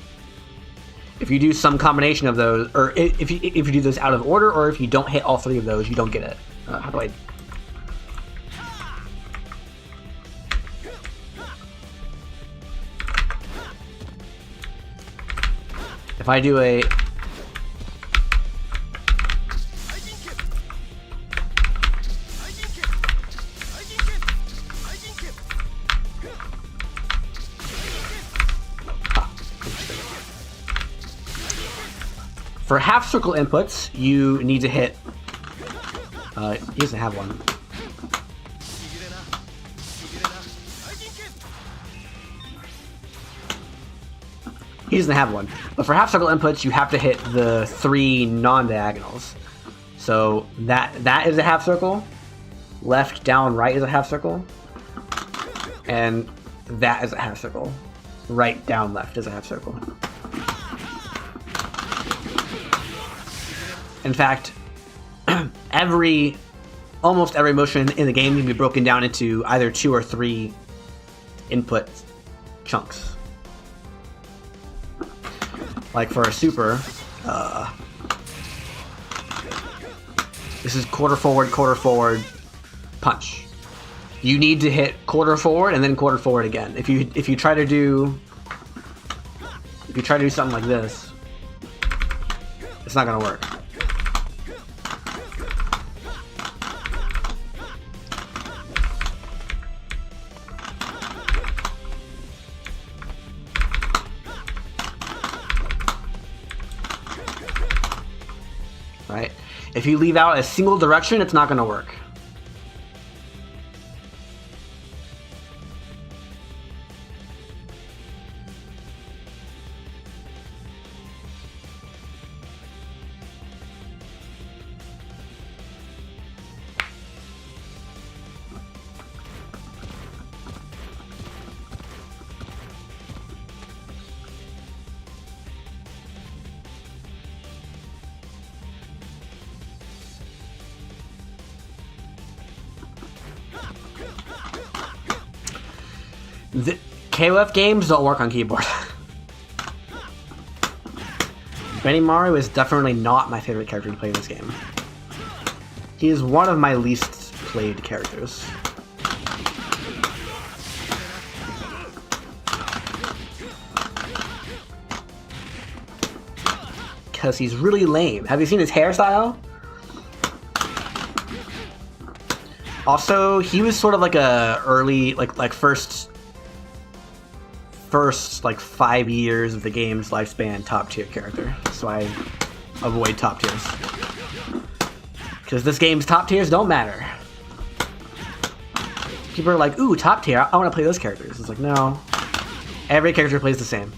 If you do some combination of those, or if you do this out of order, or if you don't hit all three of those, you don't get it. How do I... If I do a... For half circle inputs, you need to hit... he doesn't have one. He doesn't have one. But for half circle inputs, you have to hit the 3 non-diagonals. So that is a half circle. Left, down, right is a half circle. And that is a half circle. Right, down, left is a half circle. In fact, almost every motion in the game can be broken down into either 2 or 3 input chunks. Like for a super, this is quarter forward, punch. You need to hit quarter forward and then quarter forward again. If you try to do something like this, it's not gonna work. Right? If you leave out a single direction, it's not going to work. The KoF games don't work on keyboard. Benimaru is definitely not my favorite character to play in this game. He is one of my least played characters. Because he's really lame. Have you seen his hairstyle? Also, he was sort of like a early, like first first like 5 years of the game's lifespan top tier character, so I avoid top tiers. Because this game's top tiers don't matter. People are like, ooh, top tier, I want to play those characters. It's like, no. Every character plays the same.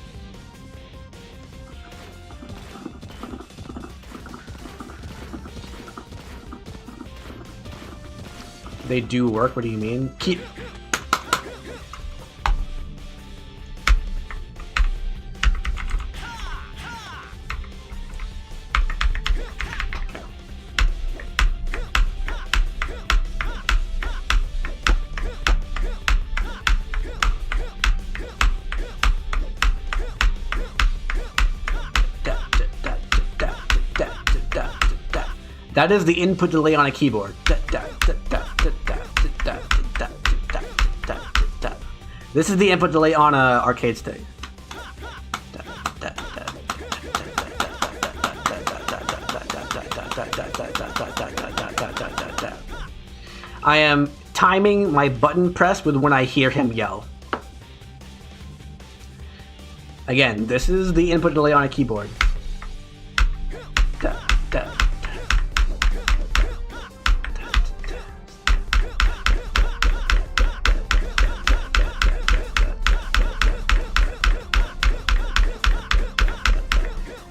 They do work? What do you mean? Keep... That is the input delay on a keyboard. This is the input delay on an arcade stick. I am timing my button press with when I hear him yell. Again, this is the input delay on a keyboard.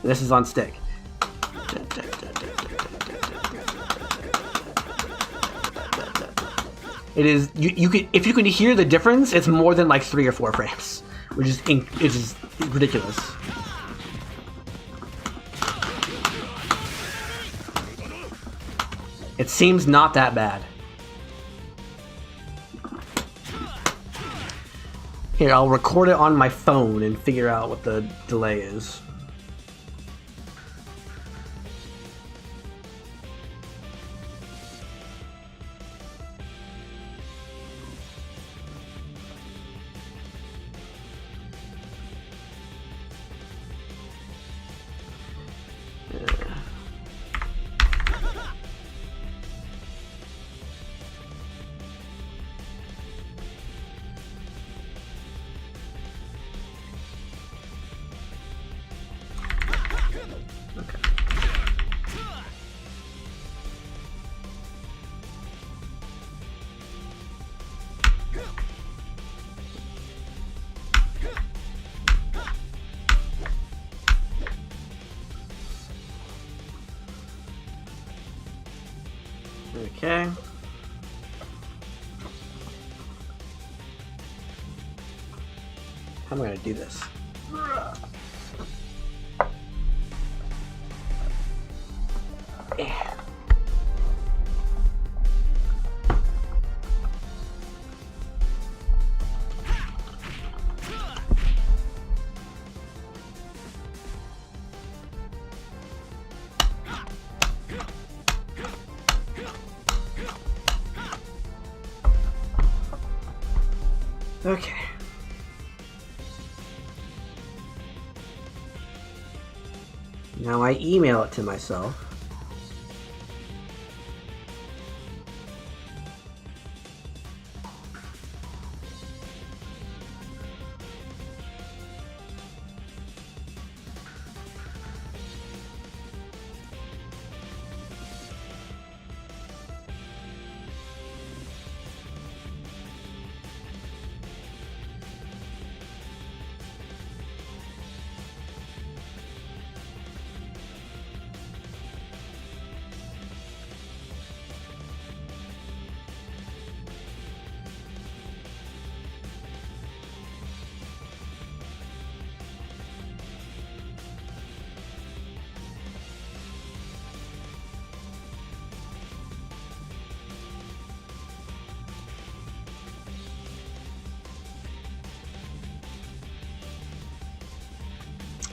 This is on stick. It is you could, if you can hear the difference, it's more than like 3 or 4 frames, which is ridiculous. It seems not that bad. Here, I'll record it on my phone and figure out what the delay is. Okay. How am I going to do this? Okay. Now I email it to myself.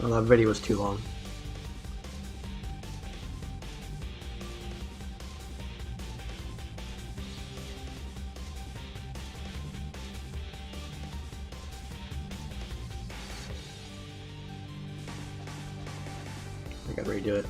Well, that video was too long. I gotta redo it.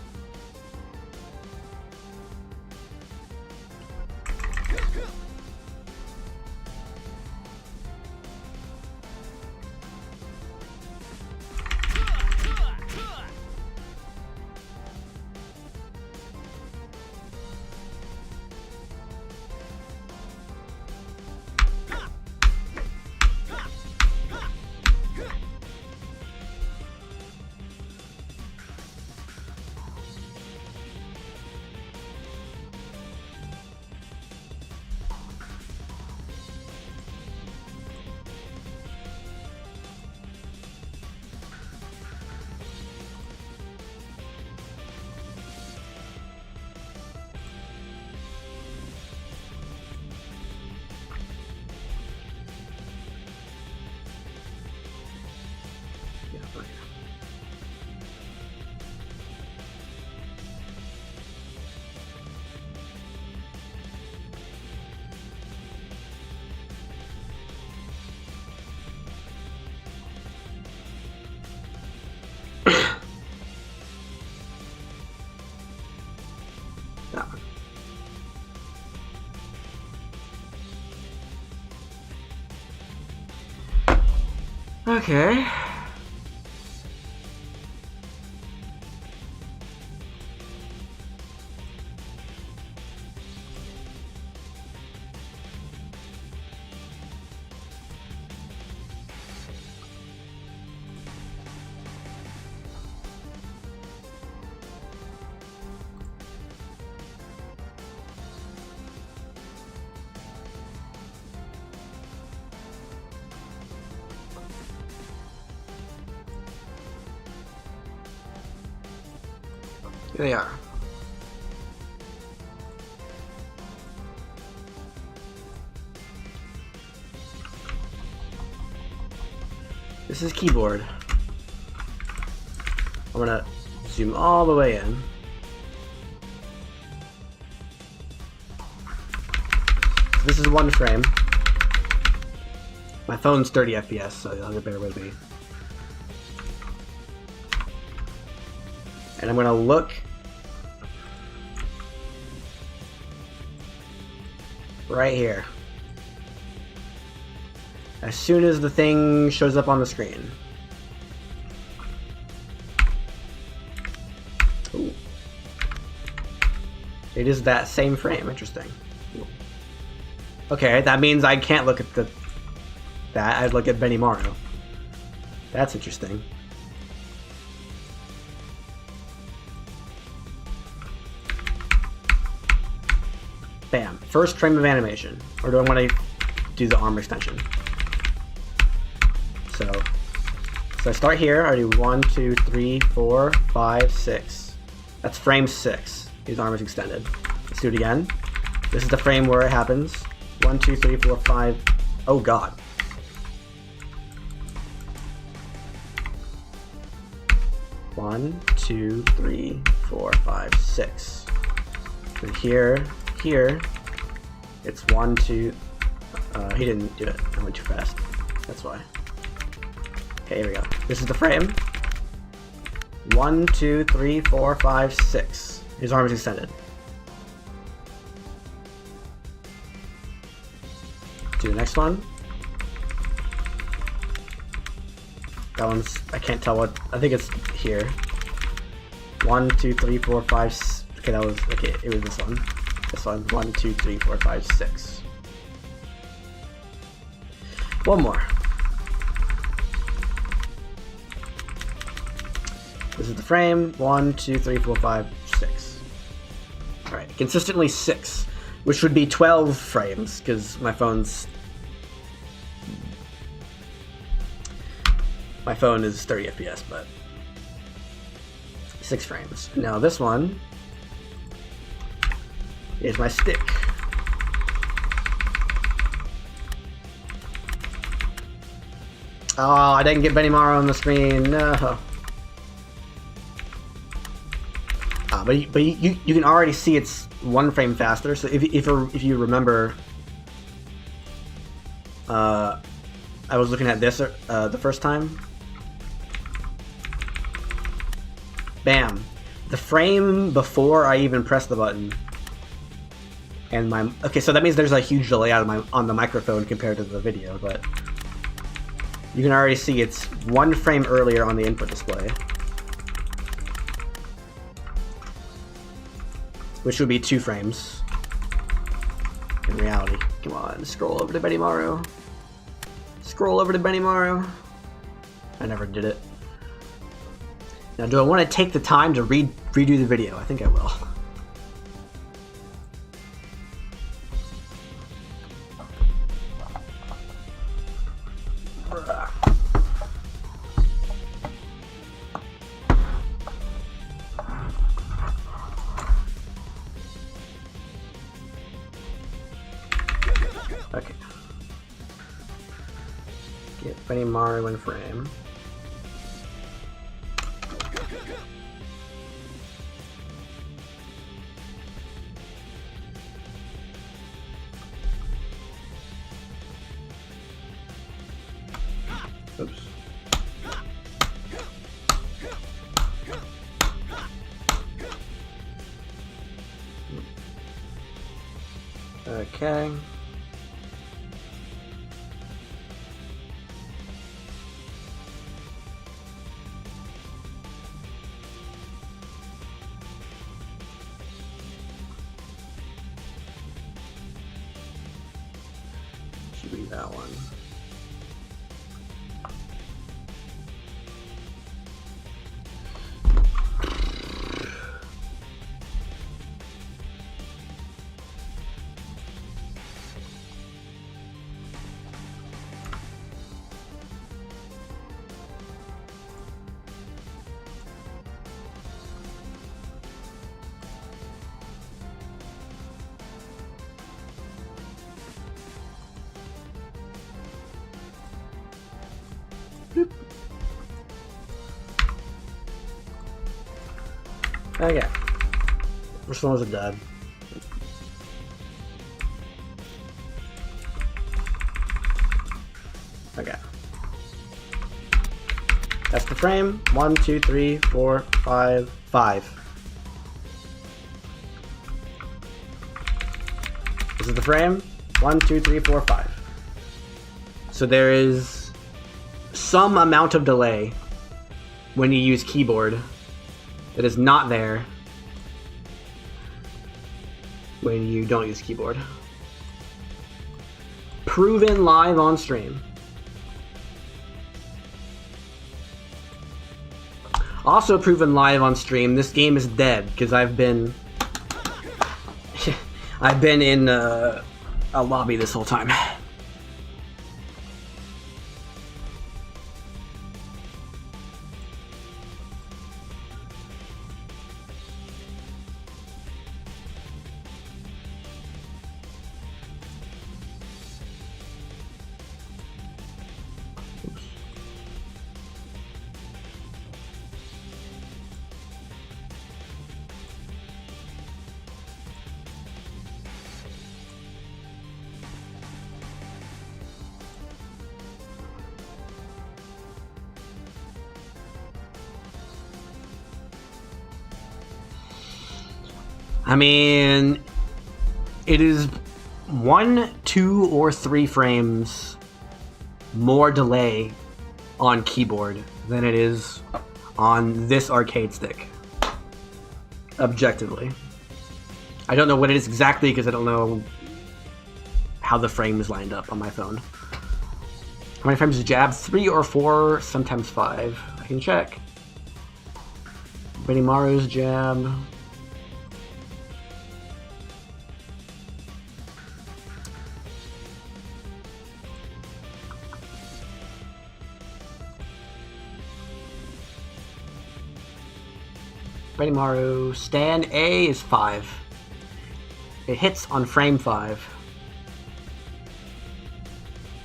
Okay. Here they are. This is keyboard. I'm gonna zoom all the way in. So this is one frame. My phone's 30 FPS, so you'll have to bear with me. And I'm gonna look right here as soon as the thing shows up on the screen. Ooh. It is that same frame. Interesting. Okay, that means I can't look at that. I'd look at Benny Mario. That's interesting. Bam. First frame of animation. Or do I want to do the arm extension? So I start here. I do 1, 2, 3, 4, 5, 6. That's frame 6. His arm is extended. Let's do it again. This is the frame where it happens. 1, 2, 3, 4, 5. Oh god. One, 2, 3, 4, 5, 6. And here, it's 1, 2. He didn't do it. I went too fast. That's why. Okay, here we go. This is the frame. 1, 2, 3, 4, 5, 6. His arm is extended. Do the next one. That one's, I can't tell what, I think it's here. 1, 2, 3, 4, 5, okay, that was, okay, it was this one. This one, 1, 2, 3, 4, 5, 6. One more. This is the frame. 1, 2, 3, 4, 5, 6. Alright, consistently 6, which would be 12 frames, because my phone is 30 FPS, but 6 frames. Now this one is my stick. Oh, I didn't get Benny Mario on the screen. No. But you can already see it's 1 frame faster. So if you remember, I was looking at this the first time. Bam! The frame before I even pressed the button, and okay, so that means there's a huge delay on the microphone compared to the video, but you can already see it's 1 frame earlier on the input display, which would be 2 frames in reality. Come on, scroll over to Benny Mario. Scroll over to Benny Mario. I never did it. Now, do I want to take the time to redo the video? I think I will. Okay. Get Benny Mario in frame. Oops. Okay. one. Okay. First one was a dud. Okay. That's the frame. 1, 2, 3, 4, 5, 5. This is the frame. 1, 2, 3, 4, 5. So there is some amount of delay when you use keyboard that is not there when you don't use keyboard. Proven live on stream. Also proven live on stream, this game is dead because I've been in a lobby this whole time. I mean, it is 1, 2, or 3 frames more delay on keyboard than it is on this arcade stick. Objectively. I don't know what it is exactly because I don't know how the frames lined up on my phone. How many frames is jab? 3 or 4, sometimes 5. I can check. Benimaru's jab. Benimaru, stand A is 5. It hits on frame 5.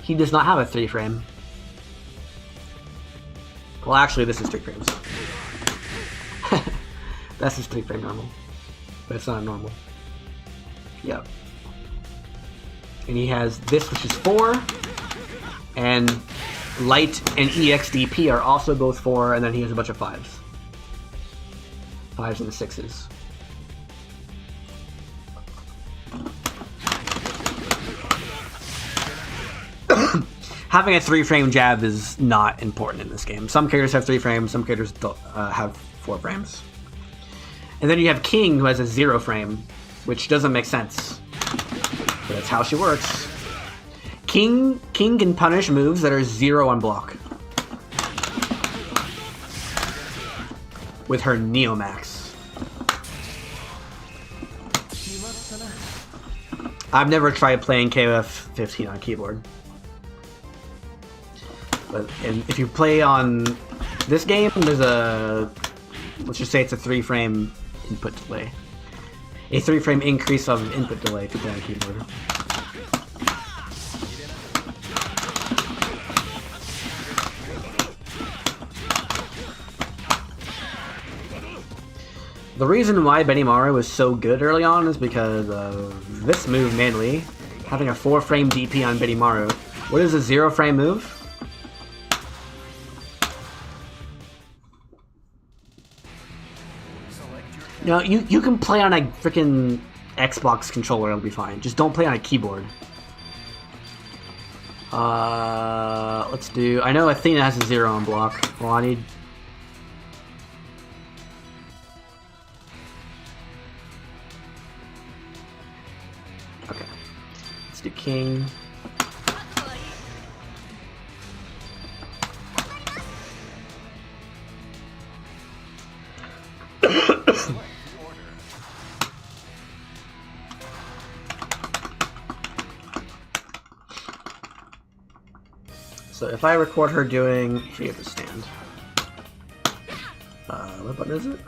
He does not have a 3 frame. Well, actually, this is 3 frames. That's his 3 frame normal. But it's not normal. Yep. And he has this, which is 4. And Light and EXDP are also both 4, and then he has a bunch of 5s. 5s and 6s. Having a 3 frame jab is not important in this game. Some characters have 3 frames, some characters have 4 frames. And then you have King, who has a 0 frame, which doesn't make sense. But that's how she works. King can punish moves that are 0 on block. With her Neomax. I've never tried playing KoF 15 on keyboard. But if you play on this game, there's a, let's just say it's a 3 frame input delay. A 3 frame increase of input delay if you play on keyboard. The reason why Benimaru was so good early on is because of this move mainly. Having a 4 frame DP on Benimaru. What is a 0 frame move? No, you can play on a freaking Xbox controller, it'll be fine. Just don't play on a keyboard. Let's do... I know Athena has a 0 on block. Well, I need... Okay. Let's do King. So if I record her doing... She have to stand. What button is it?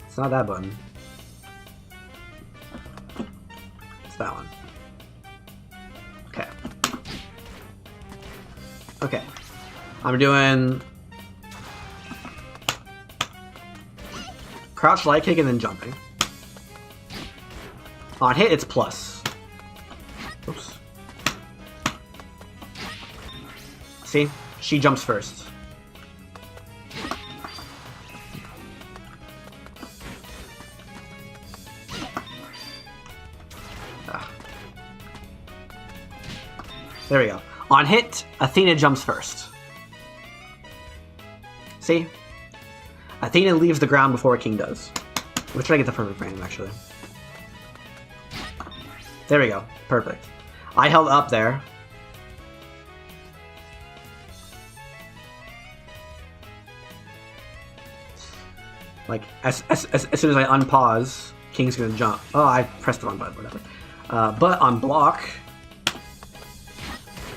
It's not that button. It's that one. Okay. Okay. I'm doing... Crouch, light kick, and then jumping. On hit, it's plus. Oops. See? She jumps first. There we go. On hit, Athena jumps first. See? Athena leaves the ground before King does. We're trying to get the perfect frame, actually. There we go. Perfect. I held up there. Like, as soon as I unpause, King's gonna jump. Oh, I pressed the wrong button, whatever. But on block,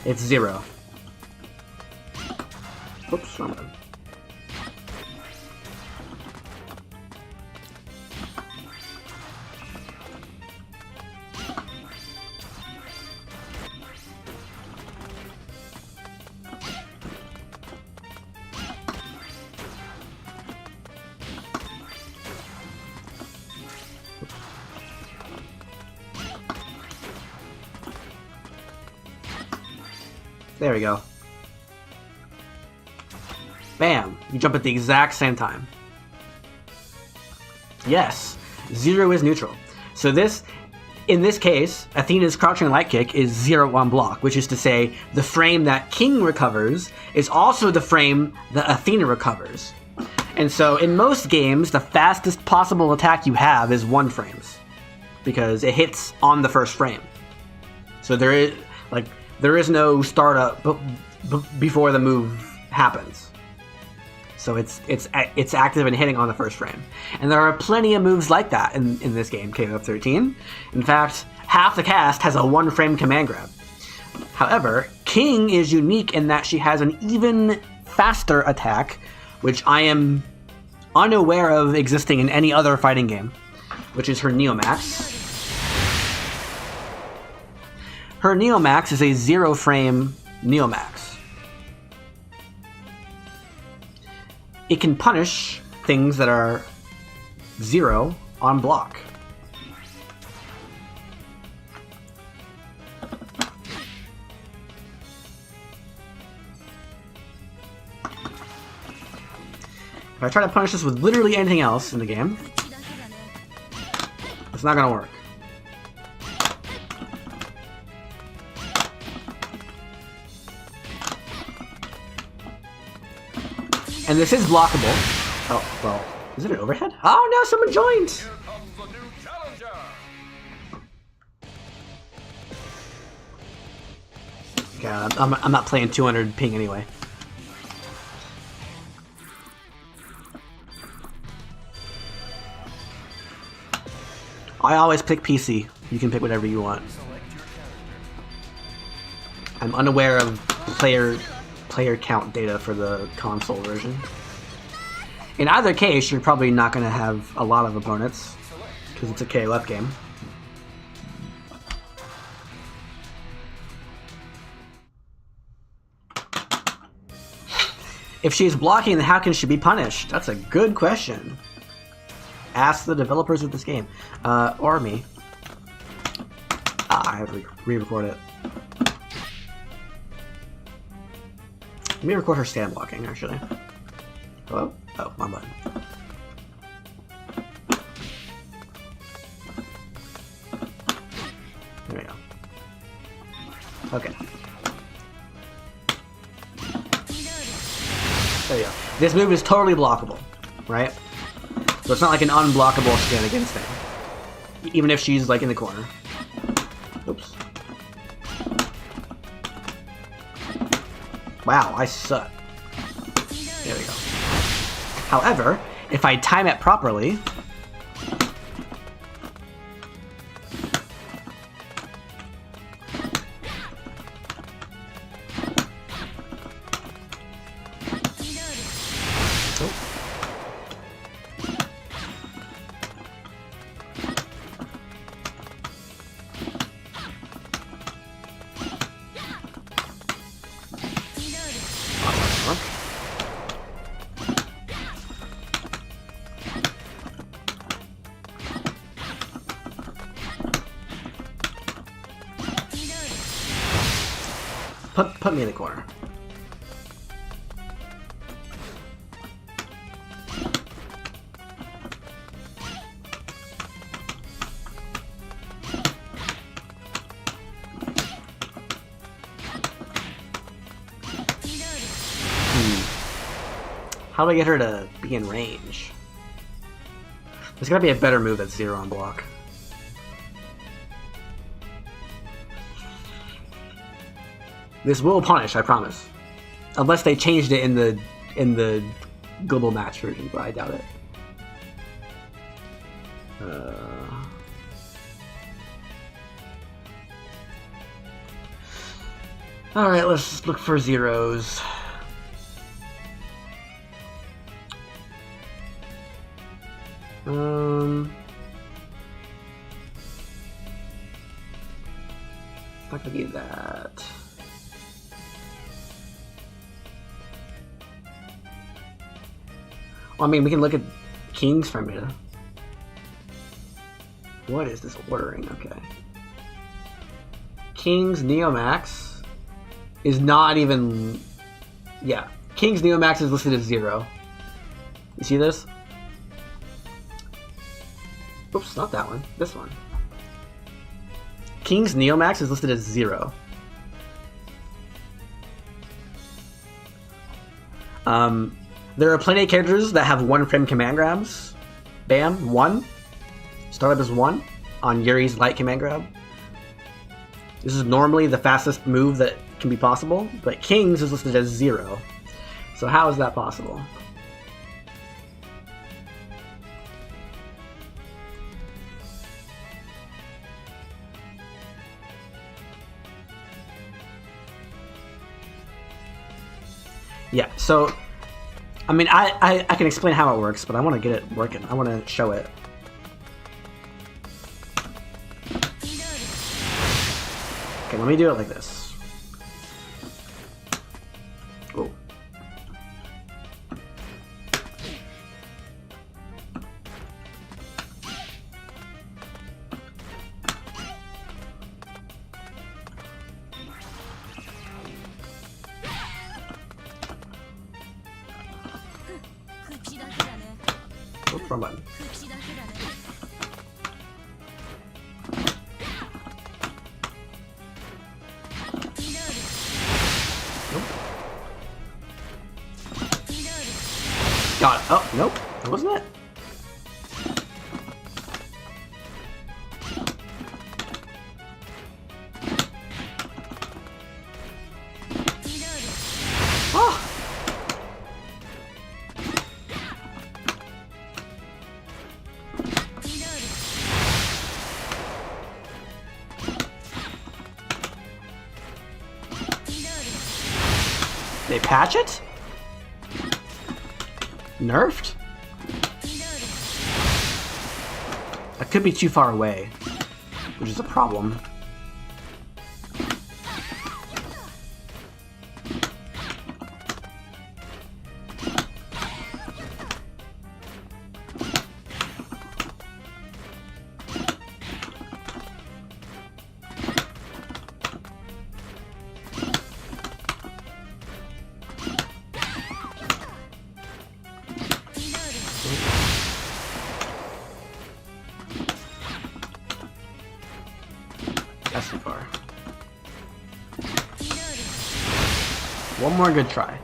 it's 0. Oops, wrong button. There we go. Bam! You jump at the exact same time. Yes, 0 is neutral. So this, in this case, Athena's crouching light kick is 0 on block, which is to say the frame that King recovers is also the frame that Athena recovers. And so in most games, the fastest possible attack you have is 1 frames, because it hits on the first frame. So there is no startup before the move happens. So it's active and hitting on the first frame. And there are plenty of moves like that in this game, KoF XIII. In fact, half the cast has a 1-frame command grab. However, King is unique in that she has an even faster attack, which I am unaware of existing in any other fighting game, which is her Neomax. Her Neomax is a 0-frame Neomax. It can punish things that are 0 on block. If I try to punish this with literally anything else in the game, it's not gonna work. And this is blockable. Oh, well, is it an overhead? Oh no, someone joined!
Here comes the new challenger.
Okay, I'm not playing 200 ping anyway. I always pick PC. You can pick whatever you want.
Select your character.
I'm unaware of player count data for the console version. In either case, you're probably not going to have a lot of opponents, because it's a KoF game. If she's blocking, then how can she be punished? That's a good question. Ask the developers of this game. Or me. I have to re-record it. Let me record her stand blocking, actually. Hello? Oh, wrong button. There we go. Okay. There you go. This move is totally blockable, right? So it's not like an unblockable shenanigans thing. Even if she's like in the corner. Oops. Wow, I suck. There we go. However, if I time it properly, Put me in the corner. How do I get her to be in range? There's gotta be a better move that's 0 on block. This will punish, I promise. Unless they changed it in the global match version, but I doubt it. Alright, let's look for zeros. It's not gonna be that. Well, I mean, we can look at Kings from here. What is this ordering? Okay. King's Neomax is not even... Yeah. King's Neomax is listed as 0. You see this? Oops, not that one. This one. King's Neomax is listed as 0. There are plenty of characters that have 1 frame command grabs. Bam, 1. Start up as 1 on Yuri's light command grab. This is normally the fastest move that can be possible, but King's is listed as 0. So how is that possible? Yeah, so, I mean, I can explain how it works, but I want to get it working. I want to show it. Okay, let me do it like this. Oh. Oops, wrong button. Nope. Got it. Oh, nope. That wasn't it. Oh. They patch it? Nerfed? I could be too far away, which is a problem. That's too far. One more good try.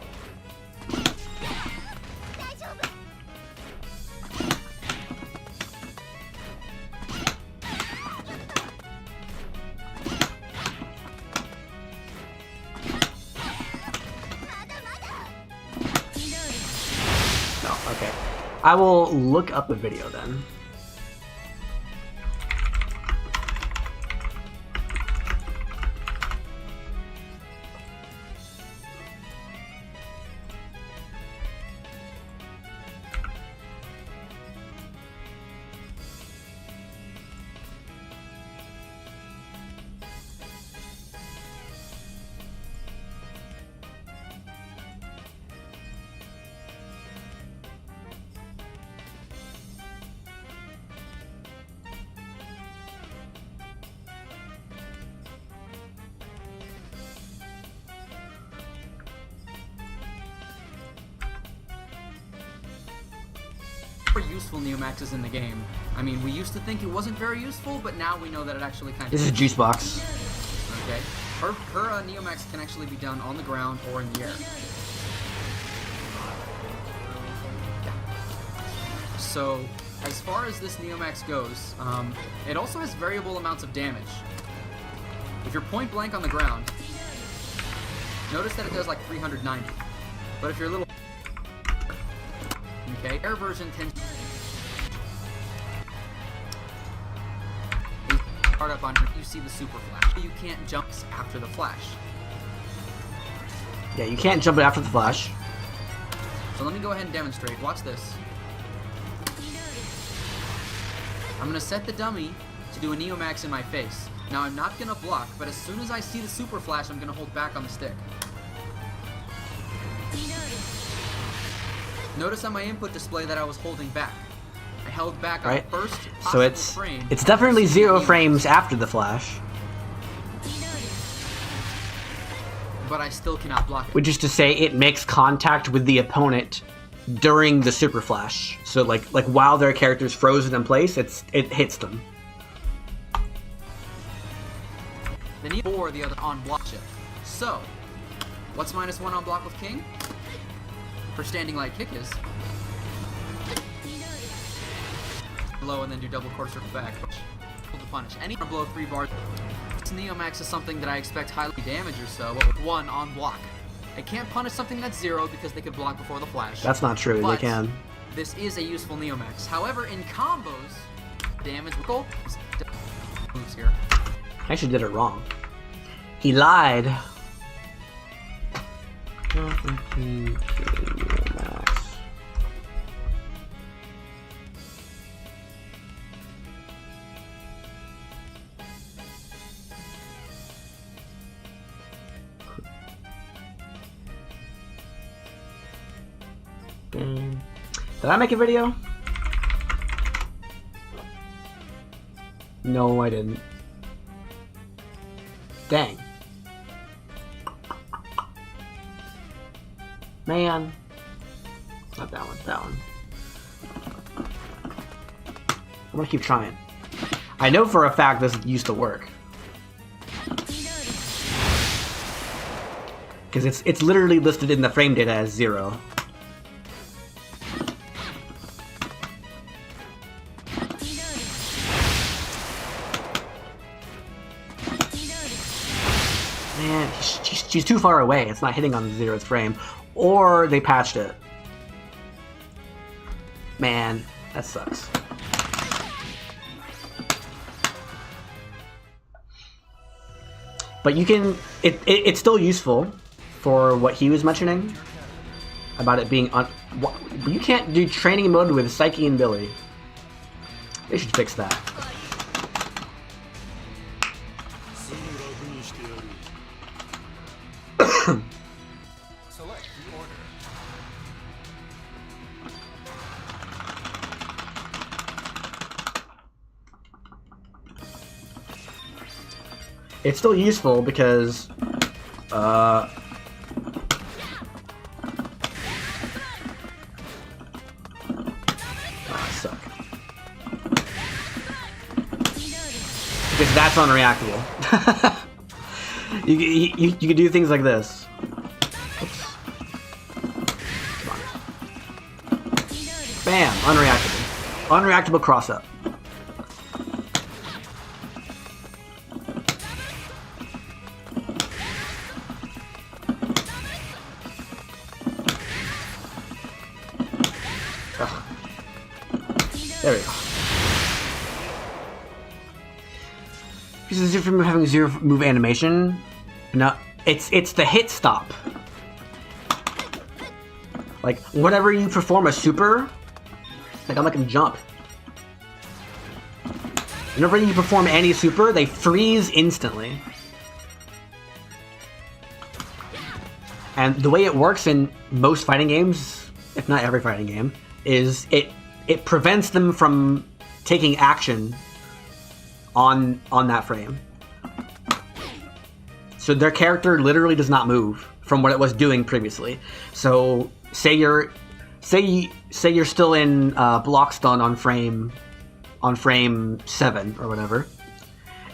No, okay. I will look up a video then.
useful Neomaxes in the game. I mean, we used to think it wasn't very useful, but now we know that it actually kind of
This is Juice Box.
Okay. Her Neomax can actually be done on the ground or in the air. So, as far as this Neomax goes, it also has variable amounts of damage. If you're point blank on the ground, notice that it does like 390. But if you're a little... Okay, air version tends to start up on you see the super flash. You can't jump after the flash.
Yeah, you can't jump it after the flash.
So let me go ahead and demonstrate. Watch this. I'm gonna set the dummy to do a Neomax in my face. Now I'm not gonna block, but as soon as I see the super flash, I'm gonna hold back on the stick. Notice on my input display that I was holding back. I held back on the first possible frame.
It's definitely 0 frames after the flash.
But I still cannot block it.
Which is to say, it makes contact with the opponent during the super flash. So like while their character's frozen in place, it hits them.
Then or the other on block shift. So, what's -1 on block with King? For standing light kick is low and then do double quarter circle back. To punish any below 3 bars. This Neomax is something that I expect highly damage or so, but with 1 on block. I can't punish something that's 0 because they could block before the flash.
That's not true.
But
they can.
This is a useful Neomax. However, in combos, damage moves here.
I actually did it wrong. He lied. Did I make a video? No, I didn't. Dang. Man. Not that one, that one. I'm gonna keep trying. I know for a fact this used to work. Because it's literally listed in the frame data as 0. Man, she's too far away. It's not hitting on the 0th frame. Or they patched it. Man, that sucks. But you can... It's still useful for what he was mentioning. About it being... You can't do training mode with Psyche and Billy. They should fix that.
Select the order.
It's still useful because, I suck. Because that's unreactable. you can do things like this. Oops. Come on. Bam! Unreactable. Unreactable cross-up. There we go. This is different from having 0 move animation. No, it's the hit stop. Like whenever you perform a super, like I'm not gonna jump. Whenever you perform any super, they freeze instantly. And the way it works in most fighting games, if not every fighting game, is it prevents them from taking action on that frame. So their character literally does not move from what it was doing previously. So say say you're still in block stun on frame 7 or whatever,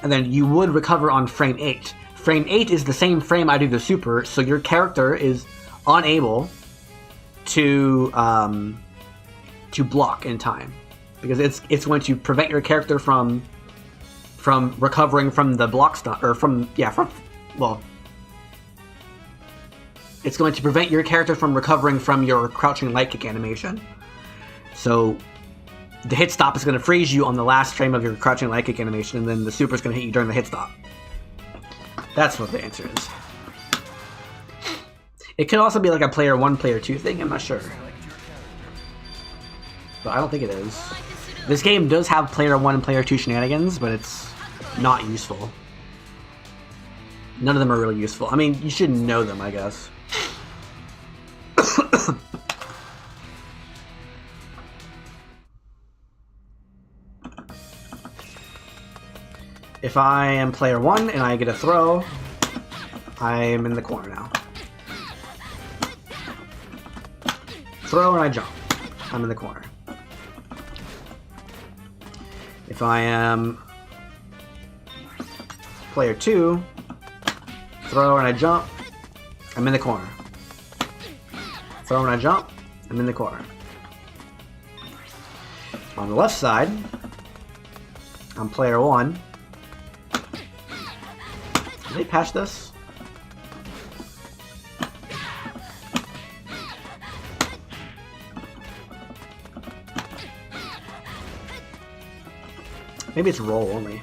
and then you would recover on frame 8. Frame 8 is the same frame I do the super, so your character is unable to block in time, because it's going to prevent your character from recovering from the block stun, or it's going to prevent your character from recovering from your crouching light kick animation. So the hit stop is going to freeze you on the last frame of your crouching light kick animation, and then the super is going to hit you during the hit stop. That's what the answer is. It could also be like a player 1, player 2 thing, I'm not sure. But I don't think it is. This game does have player 1 and player 2 shenanigans, but it's not useful. None of them are really useful. I mean, you should know them, I guess. If I am player 1 and I get a throw, I'm in the corner now. Throw and I jump. I'm in the corner. If I am player 2, throw and I jump, I'm in the corner. Throw and I jump, I'm in the corner. On the left side, I'm player 1. Did they patch this? Maybe it's roll only.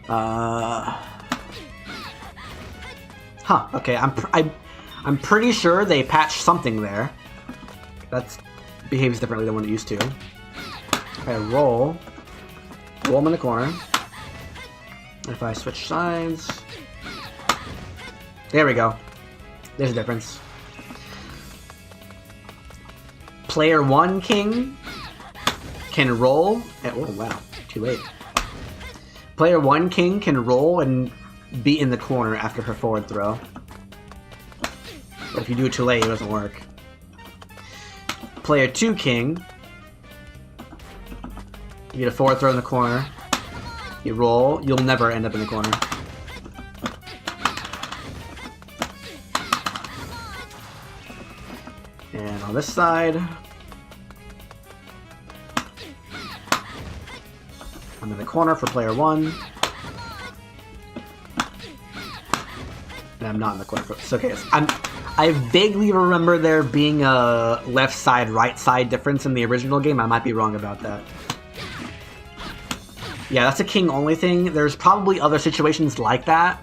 Huh. Okay. I'm pretty sure they patched something there. That behaves differently than what it used to. Okay. Roll them in the corner. If I switch sides, there we go. There's a difference. Player 1 king can roll. Oh wow. Too late. Player 1 king can roll and be in the corner after her forward throw. But if you do it too late, it doesn't work. Player 2 king, you get a forward throw in the corner. You roll, you'll never end up in the corner. And on this side, I'm in the corner for player 1. And I'm not in the corner for... It's okay. I vaguely remember there being a left side, right side difference in the original game. I might be wrong about that. Yeah, that's a king only thing. There's probably other situations like that,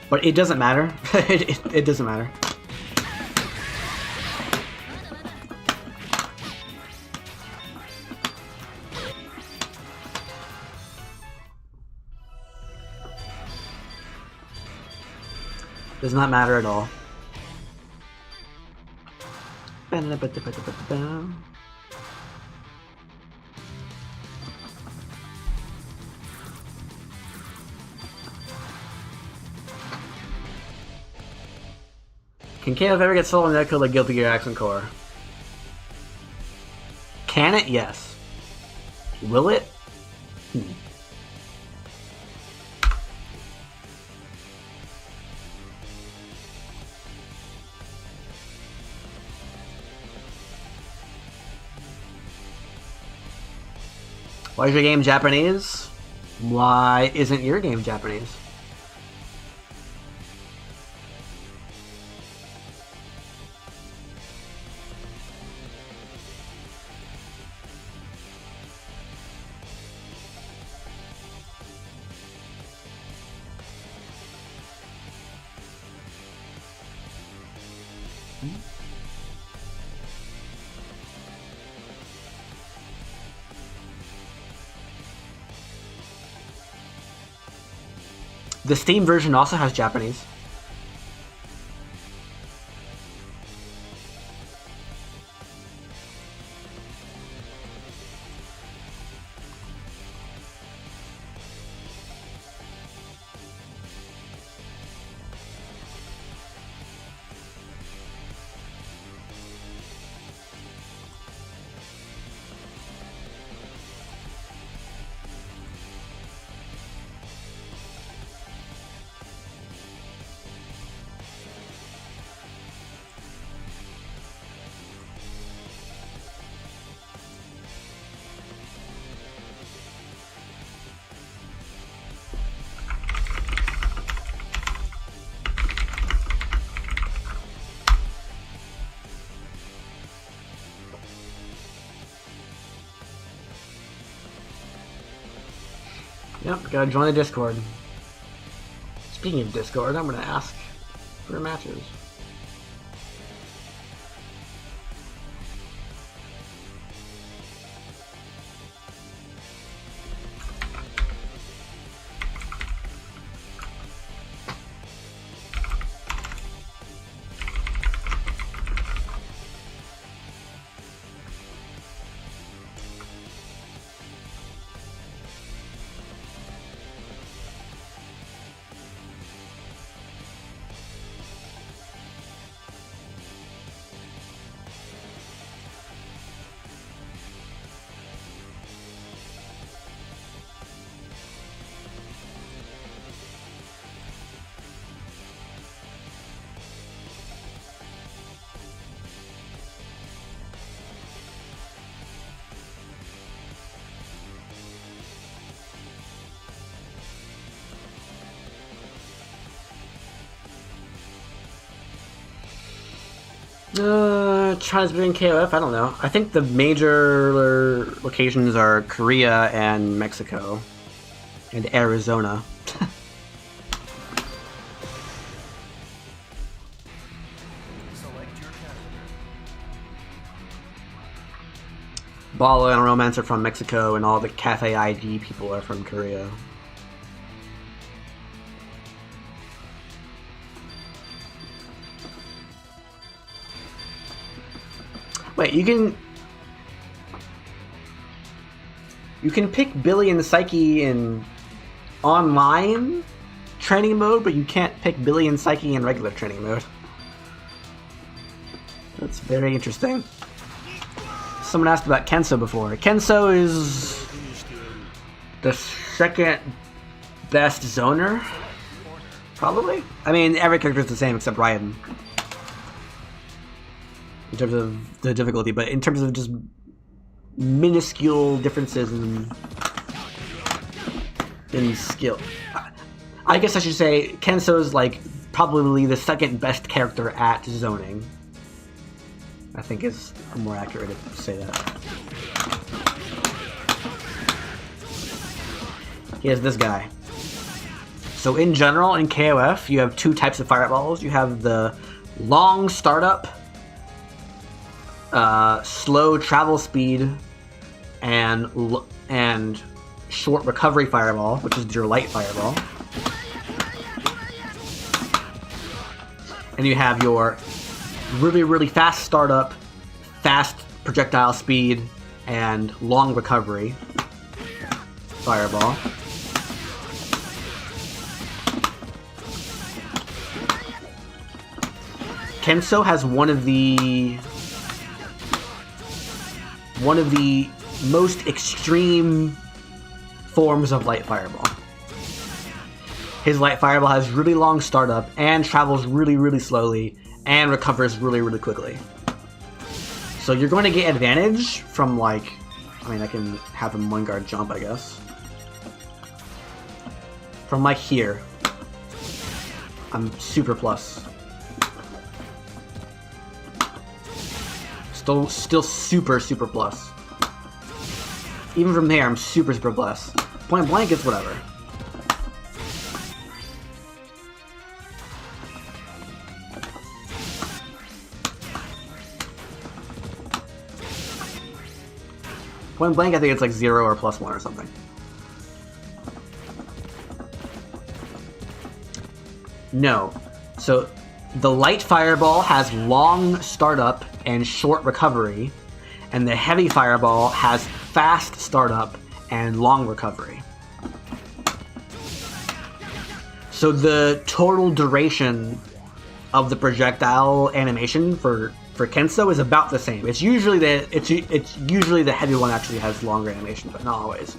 but it doesn't matter. it doesn't matter. Does not matter at all. Can KoF ever get sold in that code like Guilty Gear X and Core? Can it? Yes. Will it? Why is your game Japanese? Why isn't your game Japanese? The Steam version also has Japanese. Yep, gotta join the Discord. Speaking of Discord, I'm gonna ask for matches. China's been in KoF? I don't know. I think the major locations are Korea and Mexico. And Arizona.
Select your character.
Bala and Romance are from Mexico, and all the Cafe ID people are from Korea. Wait, you can pick Billy and Psyche in online training mode, but you can't pick Billy and Psyche in regular training mode. That's very interesting. Someone asked about Kenso before. Kenso is the second best zoner, probably. I mean, every character is the same except Ryan. In terms of the difficulty, but in terms of just minuscule differences in skill. I guess I should say Kenso is like probably the second best character at zoning. I think is more accurate to say that. He has this guy. So in general, in KoF, you have two types of fireballs. You have the long startup, slow travel speed, and short recovery fireball, which is your light fireball. And you have your really, really fast startup, fast projectile speed, and long recovery fireball. Kenso has one of the most extreme forms of light fireball. His light fireball has really long startup and travels really, really slowly and recovers really, really quickly. So you're going to get advantage from, like, I mean, I can have him one guard jump, I guess. From, like, here. I'm super plus. Still super, super plus. Even from there, I'm super, super plus. Point blank, it's whatever. Point blank, I think it's like 0 or +1 or something. No. So, the light fireball has long startup and short recovery, and the heavy fireball has fast startup and long recovery. So the total duration of the projectile animation for Kenso is about the same. It's usually the heavy one actually has longer animation, but not always.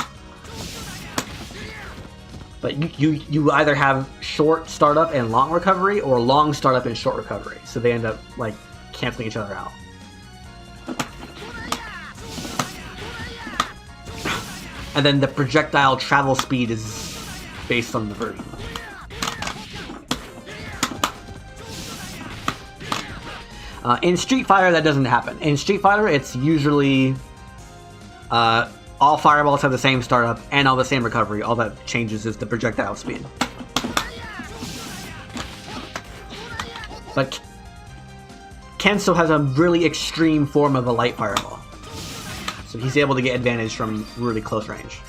But you either have short startup and long recovery, or long startup and short recovery. So they end up like canceling each other out. And then the projectile travel speed is based on the version. In Street Fighter, that doesn't happen. In Street Fighter, it's usually all fireballs have the same startup and all the same recovery. All that changes is the projectile speed. But Kenso has a really extreme form of a light fireball. So he's able to get advantage from really close range.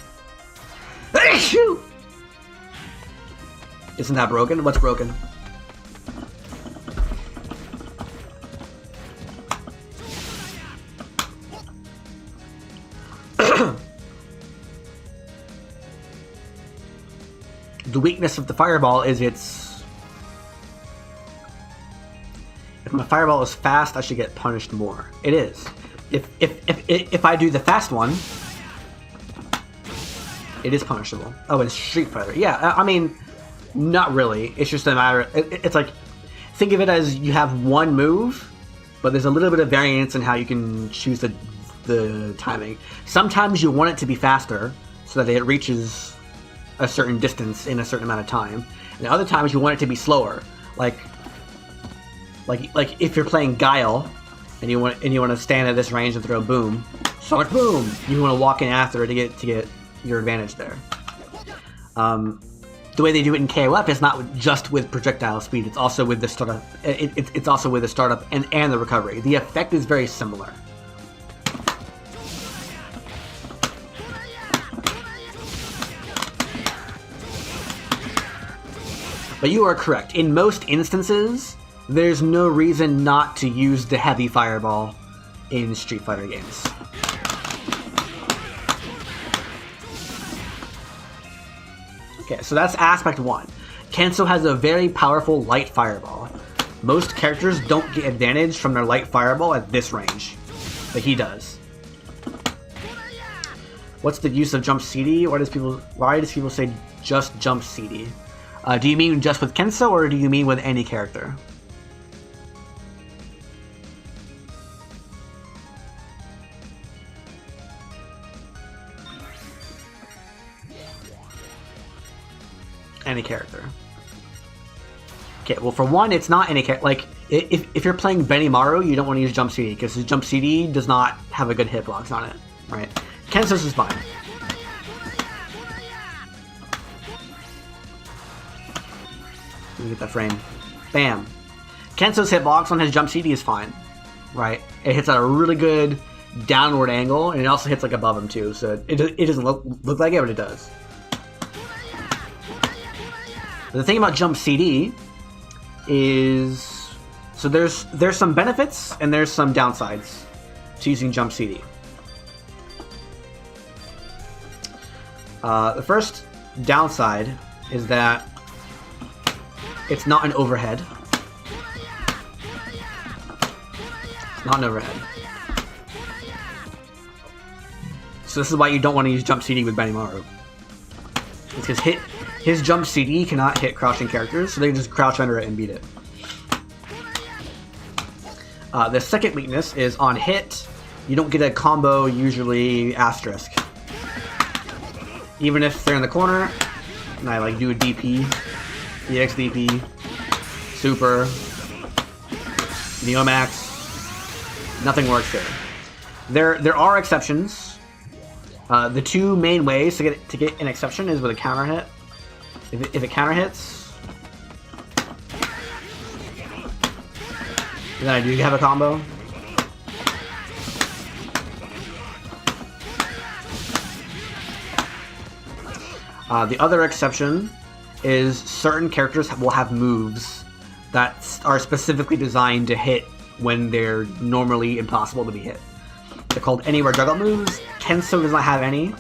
Isn't that broken? What's broken? The weakness of the fireball is its... If my fireball is fast, I should get punished more. It is. If I do the fast one, it is punishable. Oh, it's Street Fighter. Yeah, I mean, not really. It's just a matter... It's like... Think of it as you have one move, but there's a little bit of variance in how you can choose the timing. Sometimes you want it to be faster, so that it reaches a certain distance in a certain amount of time. And other times you want it to be slower. Like if you're playing Guile and you want to stand at this range and throw boom, Sonic Boom. You want to walk in after it to get your advantage there. The way they do it in KoF is not just with projectile speed. It's also with the startup. It's also with the startup and the recovery. The effect is very similar. But you are correct. In most instances, there's no reason not to use the heavy fireball in Street Fighter games. Okay, so that's aspect one. Kenso has a very powerful light fireball. Most characters don't get advantage from their light fireball at this range, but he does. What's the use of jump CD? Why does people say just jump CD? Do you mean just with Kenso, or do you mean with any character? Any character. Okay, well for one, it's not any character. Like, if you're playing Benimaru, you don't want to use jump CD, because his jump CD does not have a good hitbox on it, right? Kenso's is fine. Let me get that frame. Bam. Kenso's hitbox on his jump CD is fine, right? It hits at a really good downward angle, and it also hits like above him too, so it doesn't look like it, but it does. But the thing about jump CD is, so there's some benefits and there's some downsides to using jump CD. The first downside is that it's not an overhead. It's not an overhead. So this is why you don't want to use jump CD with Benimaru. It's because his jump CD cannot hit crouching characters, so they can just crouch under it and beat it. The second weakness is on hit, you don't get a combo, usually asterisk. Even if they're in the corner, and I like do a DP, EX DP, Super, Neomax, nothing works there. There are exceptions. The two main ways to get an exception is with a counter hit. If it counter hits, then I do have a combo. The other exception is certain characters will have moves that are specifically designed to hit when they're normally impossible to be hit. They're called anywhere juggle moves. Kenso does not have any,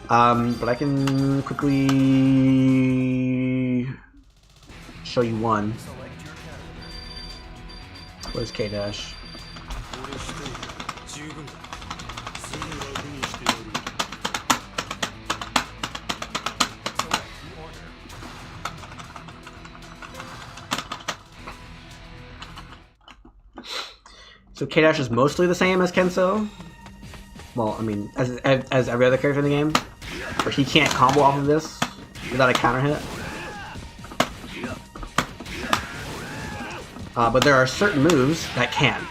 but I can quickly show you one. Where's K-Dash? So K-Dash is mostly the same as Kenso. Well, I mean, as every other character in the game. But he can't combo off of this without a counter hit. But there are certain moves that can.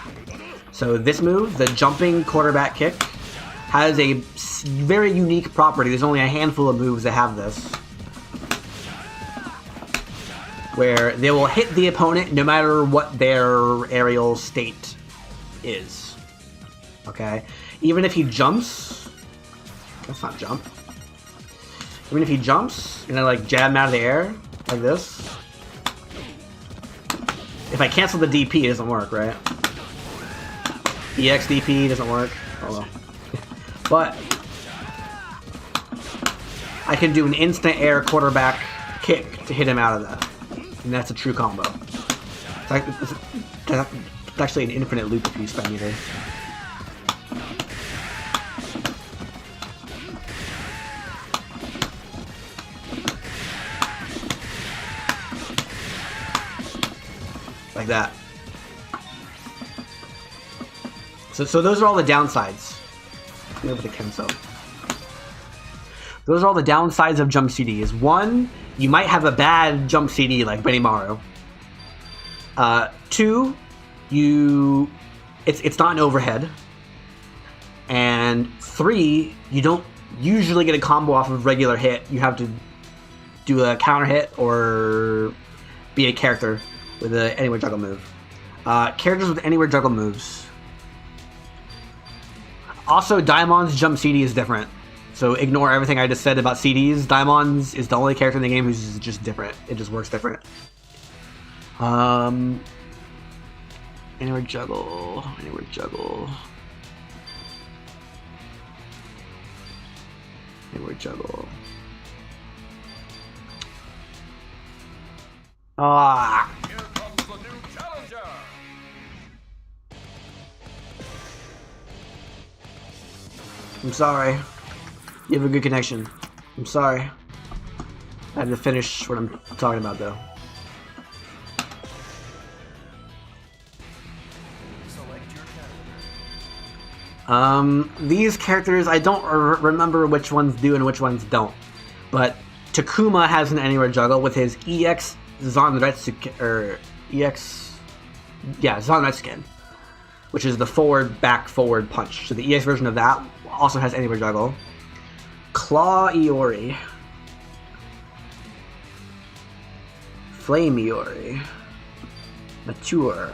So this move, the jumping quarterback kick, has a very unique property. There's only a handful of moves that have this, where they will hit the opponent no matter what their aerial state is. Okay? Even if he jumps... That's not jump. Even if he jumps, and I like jab him out of the air, like this. If I cancel the DP, it doesn't work, right? EX DP doesn't work. Oh well. But I can do an instant air quarterback kick to hit him out of that. And that's a true combo. It's actually an infinite loop if you spend meter. Like that. So those are all the downsides. Maybe the Kenso. Those are all the downsides of jump CDs. One, you might have a bad jump CD like Benimaru. Two, it's not an overhead. And three, you don't usually get a combo off of regular hit. You have to do a counter hit or be a character with an anywhere juggle move. Characters with anywhere juggle moves. Also, Daimon's jump CD is different. So ignore everything I just said about CDs. Daimon's is the only character in the game who's just different. It just works different. Anywhere juggle. Anywhere juggle. Anywhere juggle. Ah.
Here comes the new challenger.
I'm sorry. You have a good connection. I'm sorry. I have to finish what I'm talking about, though.
Select your character.
These characters, I don't remember which ones do and which ones don't. But Takuma has an anywhere juggle with his EX Zanretsuken, or EX... Yeah, Zanretsuken, which is the back forward punch. So the EX version of that also has anywhere juggle. Claw Iori. Flame Iori. Mature.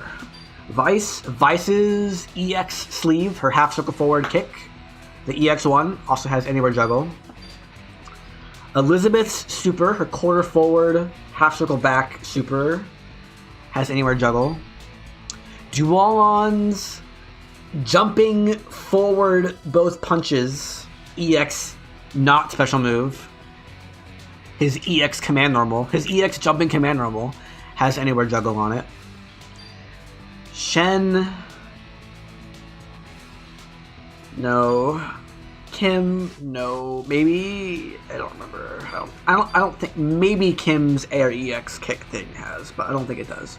Vice's EX sleeve, her half circle forward kick. The EX1 also has anywhere juggle. Elizabeth's super, her quarter forward, half circle back super, has anywhere juggle. Dualon's jumping forward both punches, EX not special move. His EX command normal, his EX jumping command normal has anywhere juggle on it. Shen, no. Kim, no. Maybe, I don't remember. I don't think, maybe Kim's air EX kick thing has, but I don't think it does.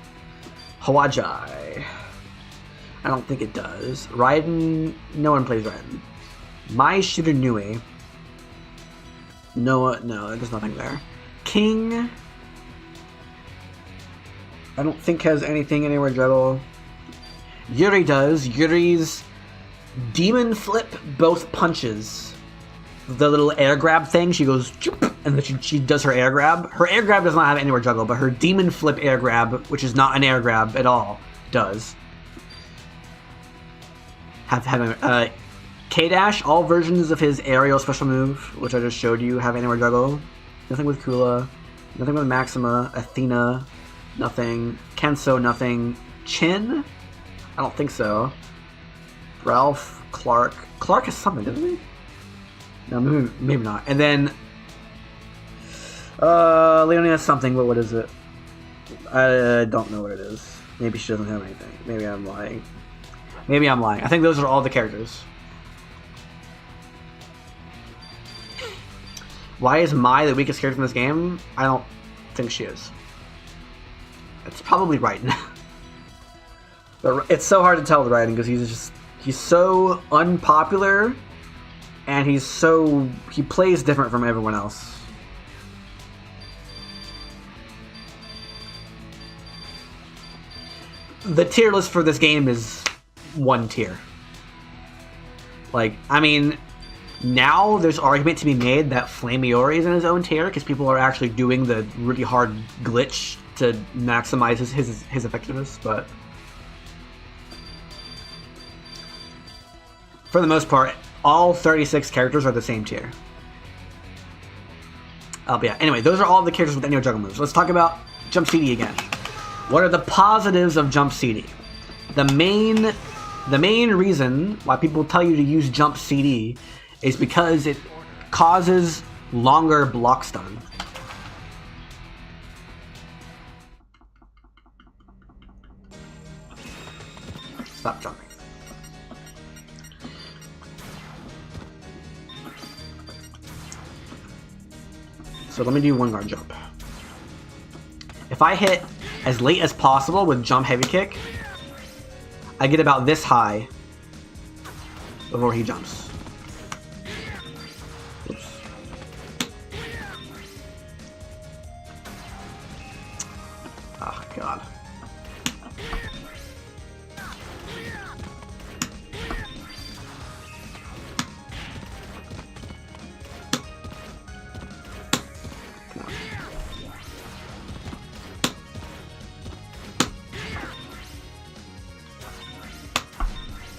Hawajai, I don't think it does. Raiden, no one plays Raiden. Mai Shiranui, no, there's nothing there. King, I don't think has anything anywhere juggle. Yuri does. Yuri's demon flip both punches. The little air grab thing, she goes, and then she does her air grab. Her air grab does not have anywhere juggle, but her demon flip air grab, which is not an air grab at all, does. K-Dash, all versions of his aerial special move, which I just showed you, have anywhere juggle. Nothing with Kula. Nothing with Maxima. Athena. Nothing. Kenso, nothing. Chin? I don't think so. Ralph, Clark. Clark has something, doesn't he? No, maybe not. And then Leonie has something, but what is it? I don't know what it is. Maybe she doesn't have anything. Maybe I'm lying. I think those are all the characters. Why is Mai the weakest character in this game? I don't think she is. It's probably Raiden. But it's so hard to tell with Raiden because he's so unpopular, and he plays different from everyone else. The tier list for this game is one tier. Like, I mean, Now there's argument to be made that Flamiori is in his own tier because people are actually doing the really hard glitch to maximize his effectiveness, but for the most part, all 36 characters are the same tier. But yeah, anyway, those are all the characters with any juggle moves. Let's talk about Jump CD again. What are the positives of Jump CD? The main reason why people tell you to use Jump CD is because it causes longer block stun. Stop jumping. So let me do one guard jump. If I hit as late as possible with jump heavy kick, I get about this high before he jumps. Oops. Oh god.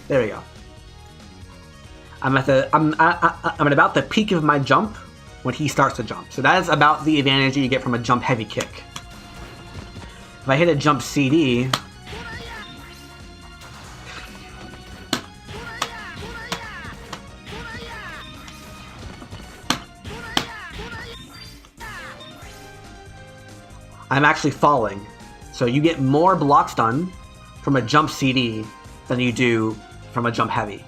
There we go. I'm at about the peak of my jump when he starts to jump. So that is about the advantage you get from a jump heavy kick. If I hit a jump CD, I'm actually falling. So you get more block stun from a jump CD than you do from a jump heavy.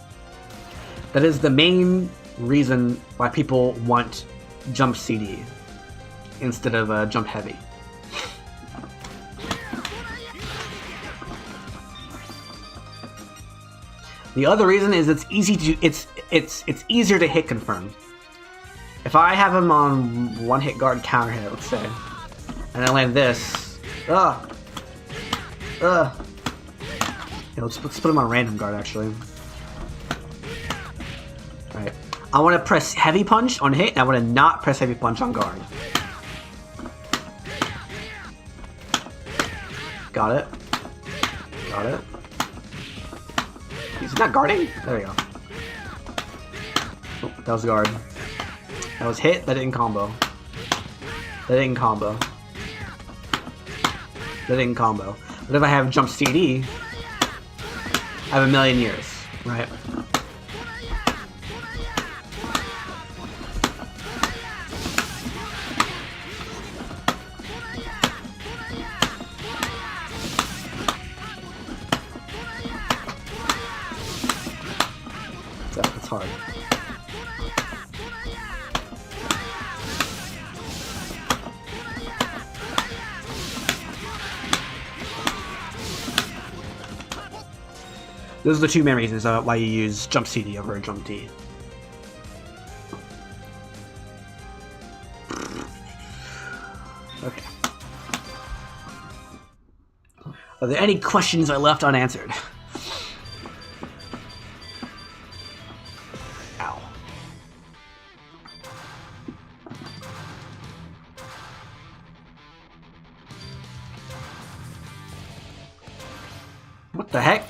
That is the main reason why people want jump CD instead of jump heavy. The other reason is it's easier to hit confirm. If I have him on one hit guard counter hit, let's say, and I land this, yeah, let's put him on random guard, actually. Alright. I want to press heavy punch on hit, and I want to not press heavy punch on guard. Got it. Got it. He's not guarding? There we go. Oh, that was guard. That was hit, that didn't combo. That didn't combo. That didn't combo. But if I have jump CD, I have a million years, right? That's hard. Those are the two main reasons why you use jump CD over jump D. Okay. Are there any questions I left unanswered? Ow. What the heck?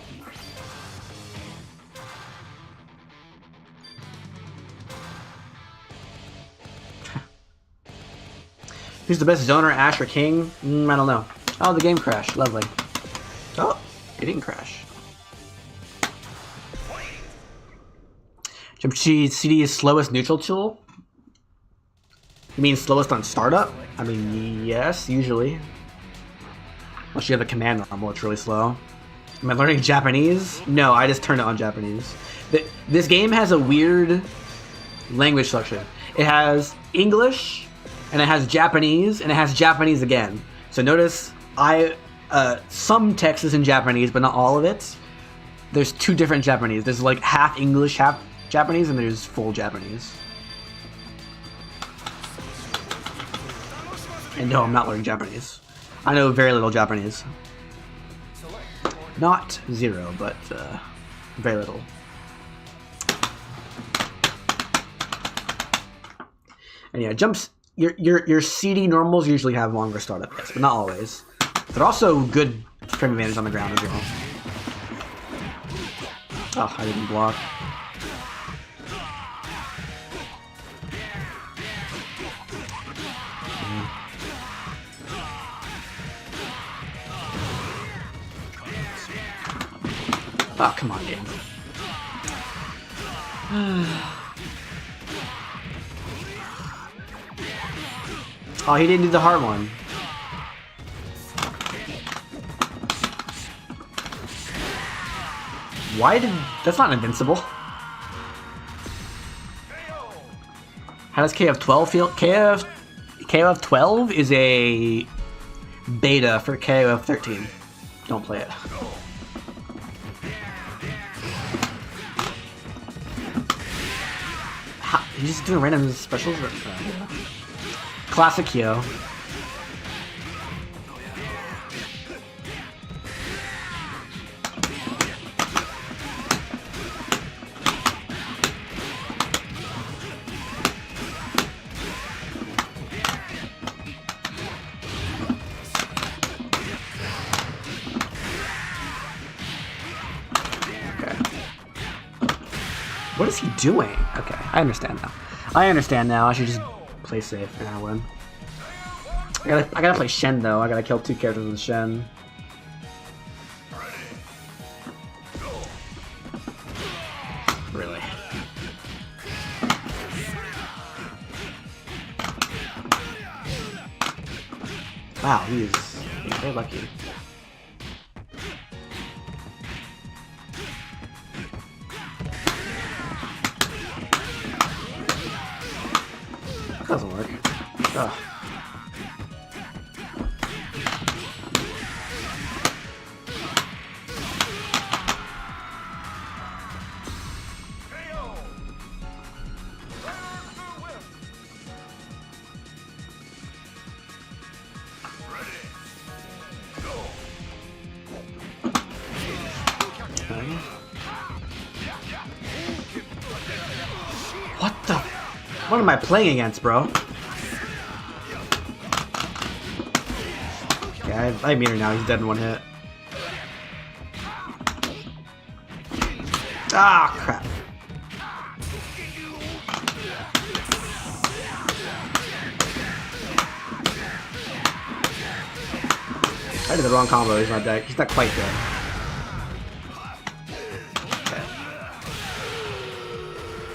Who's the best zoner, Ash or King? I don't know. Oh, the game crashed. Lovely. Oh, it didn't crash. Jump CD is slowest neutral tool? You mean slowest on startup? I mean, yes, usually. Unless you have a command normal, it's really slow. Am I learning Japanese? No, I just turned it on Japanese. This game has a weird language selection. It has English, and it has Japanese, and it has Japanese again. So notice some text is in Japanese, but not all of it. There's two different Japanese. There's like half English, half Japanese, and there's full Japanese. And no, I'm not learning Japanese. I know very little Japanese. Not zero, but very little. And yeah, jumps. Your CD normals usually have longer startup, yes, but not always. They're also good frame advantage on the ground as well. Oh, I didn't block. Oh, come on, game. Oh, he didn't do the hard one. Why did... That's not invincible. How does KoF XII feel? KoF XII is a beta for KoF XIII. Don't play it. He's just doing random specials. Classic Kyo. What is he doing? Okay, I understand now. I should just play safe and I win. I gotta play Shen though. I gotta kill 2 characters with Shen. Really? Wow, he's very lucky. Doesn't work. Ugh. Okay. What the? What am I playing against, bro? Okay, I mean her now. He's dead in 1 hit. Ah, crap. I did the wrong combo. He's not dead. He's not quite dead.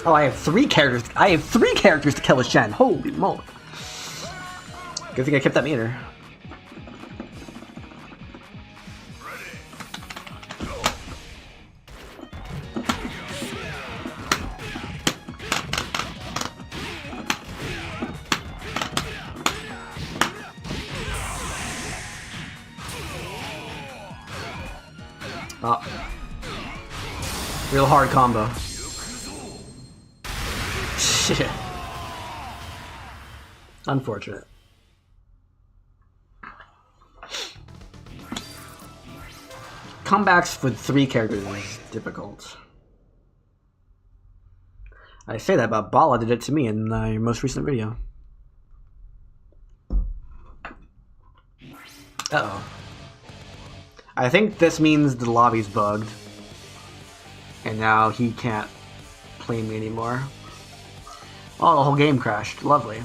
Oh, I have 3 characters. I have 3 characters to kill with Shen. Holy moly! Good thing I kept that meter. Oh. Real hard combo. Shit. Unfortunate. Comebacks with 3 characters is difficult. I say that, but Bala did it to me in your most recent video. Uh-oh. I think this means the lobby's bugged. And now he can't play me anymore. Oh, the whole game crashed. Lovely.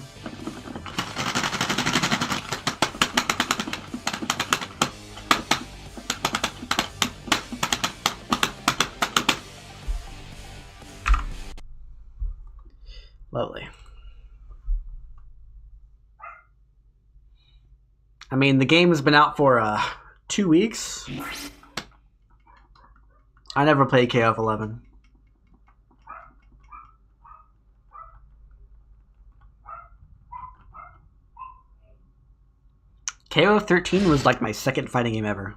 Lovely. I mean, the game has been out for 2 weeks. I never played KoF XII. KoF XIII was like my second fighting game ever.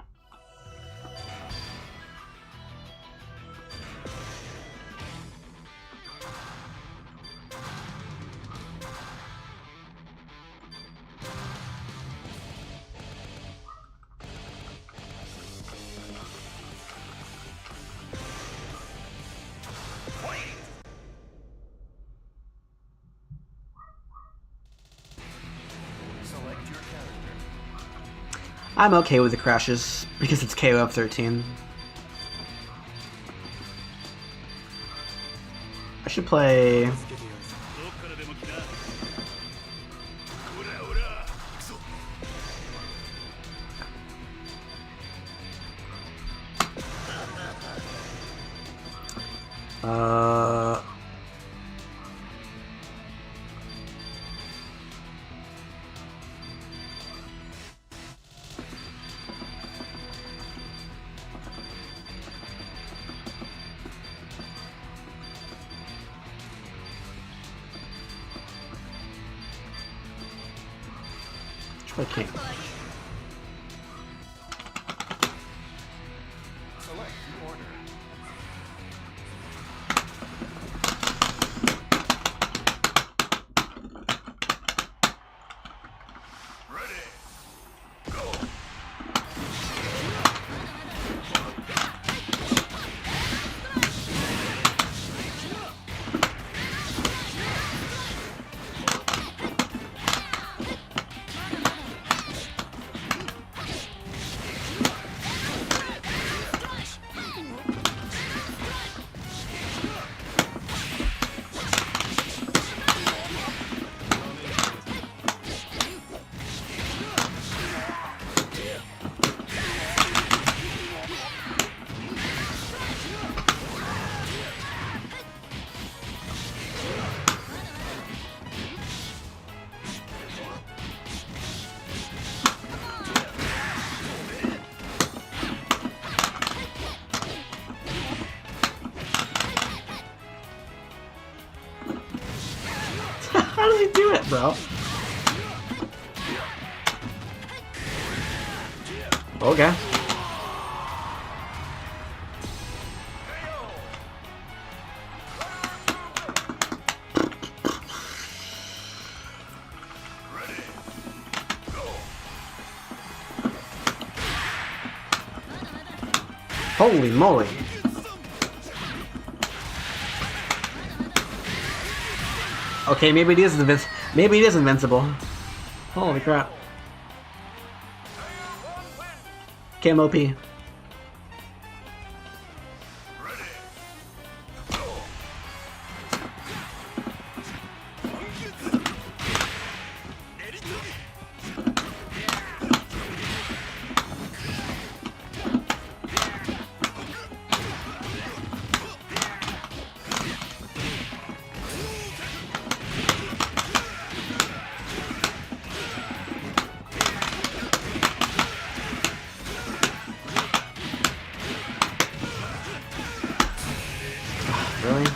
I'm okay with the crashes because it's KoF XIII. I should play. I can't.
Select your order. Ready. Go.
How does he do it, bro? Okay. Holy moly. Okay, maybe it is invincible. Holy crap. KMOP. Really?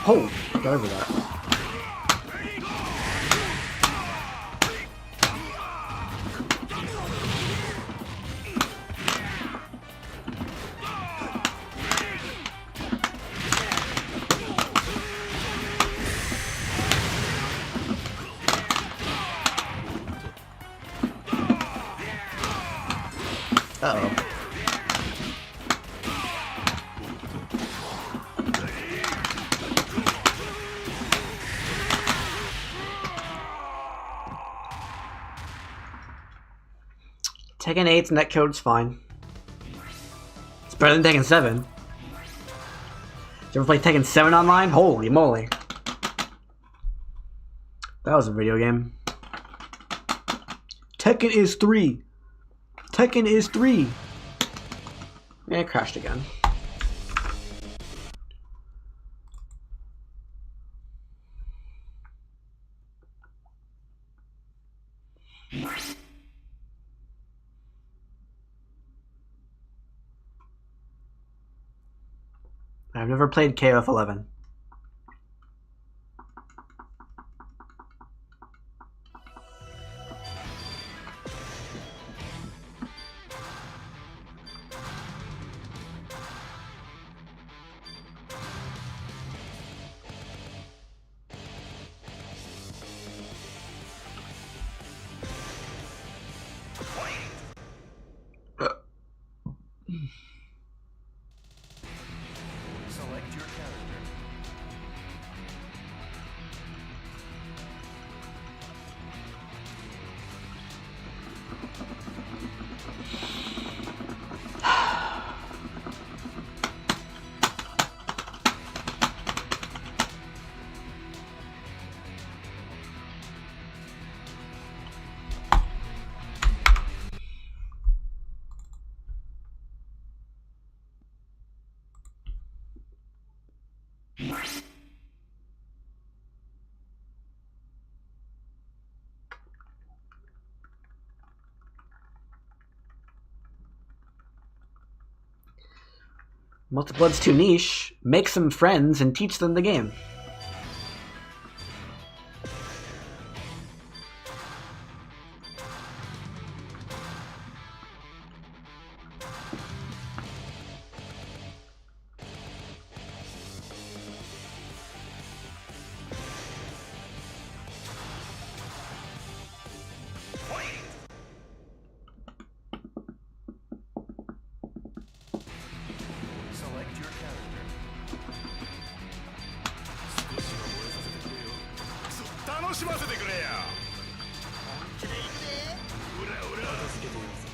Oh, got over that. Uh-oh. Tekken 8's netcode's fine. It's better than Tekken 7. Did you ever play Tekken 7 online? Holy moly. That was a video game. Tekken is 3. Tekken is 3. And it crashed again. I've never played KoF XII.
Select your character.
Multi-blood's too niche. Make some friends and teach them the game.
Select your character. 楽しませてくれよ。うらうら助けてやるぞ。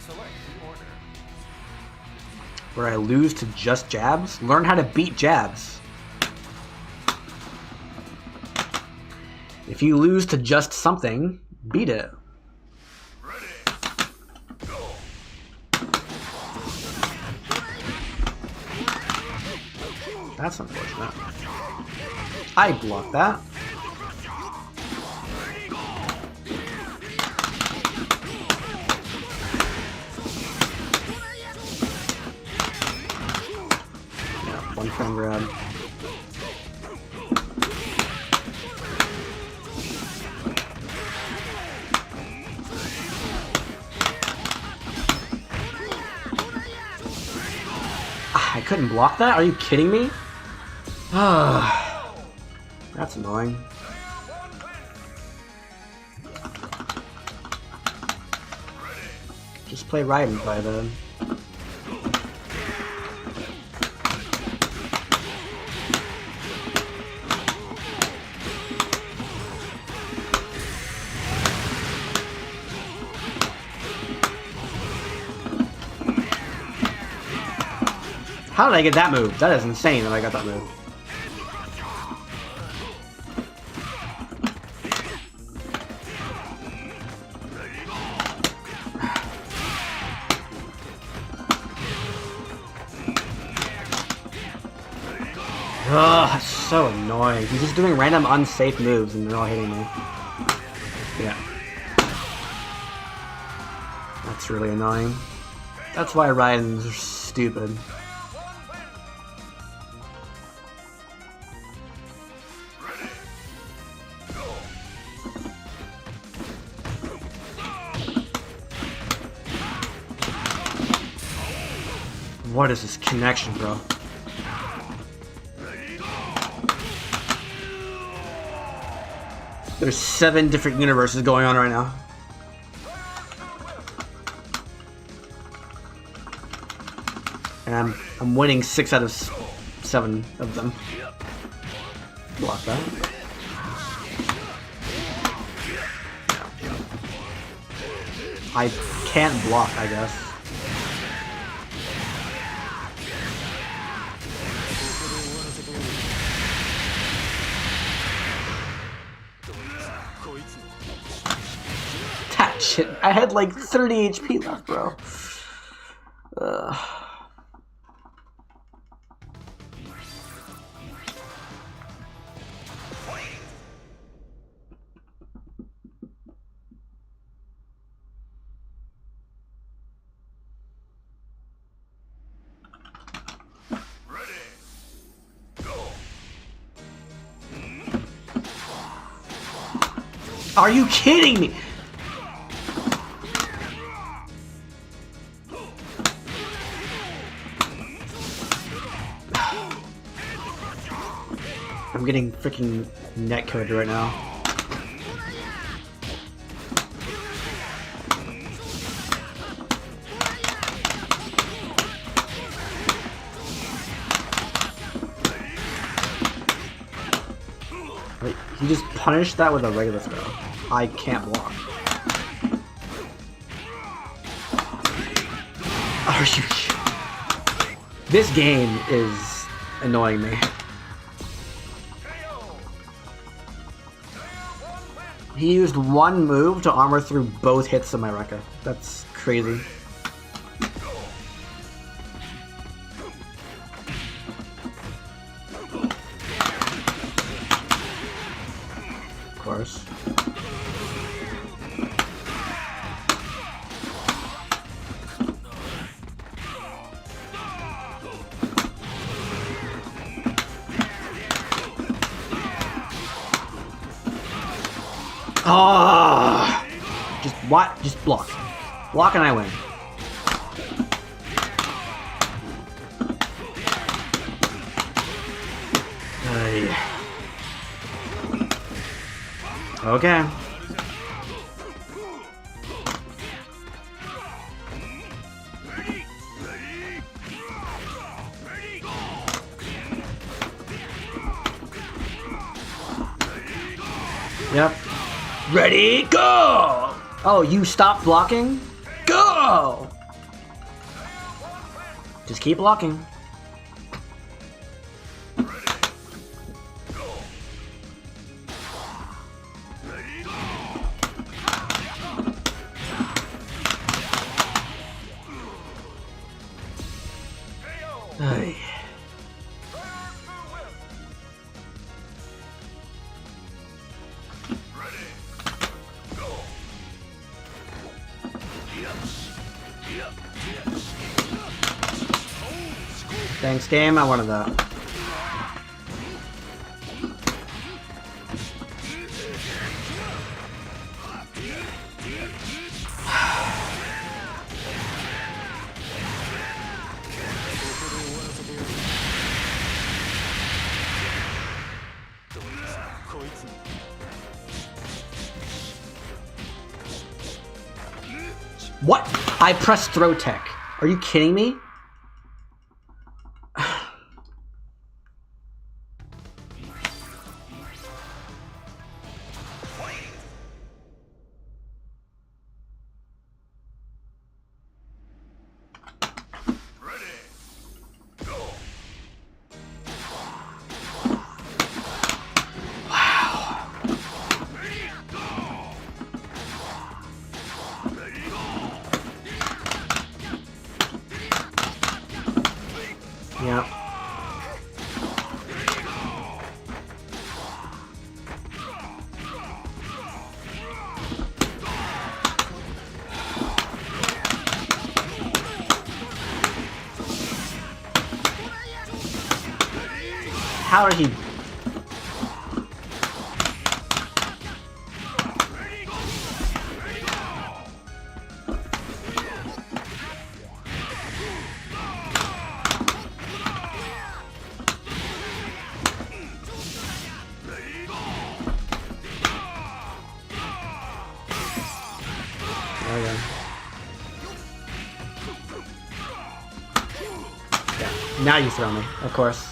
Select the order.
Where I lose to just jabs? Learn how to beat jabs. If you lose to just something, beat it. That's unfortunate. I blocked that. Yeah, one frame grab. I couldn't block that? Are you kidding me? That's annoying. Just play Raiden by then. How did I get that move? That is insane that I got that move. Ugh, that's so annoying. He's just doing random unsafe moves and they're all hitting me. Yeah. That's really annoying. That's why Raidens are stupid. What is this connection, bro? There's 7 different universes going on right now. And I'm winning 6 out of 7 of them. Block that. I can't block, I guess. That shit. I had like 30 HP left, bro. Are you kidding me? I'm getting freaking netcoded right now. Wait, he just punished that with a regular throw. I can't block. Are you? This game is annoying me. He used one move to armor through both hits of my Rekka. That's crazy. Of course. Ah! Just what? Just block. Block and I win. Okay. Yep. Ready, go! Oh, you stopped blocking? Go! Just keep blocking. Ay. Thanks, game. I wanted that. What? I pressed throw tech. Are you kidding me? Yep. How did he? Okay. Yeah. Now you throw me, of course.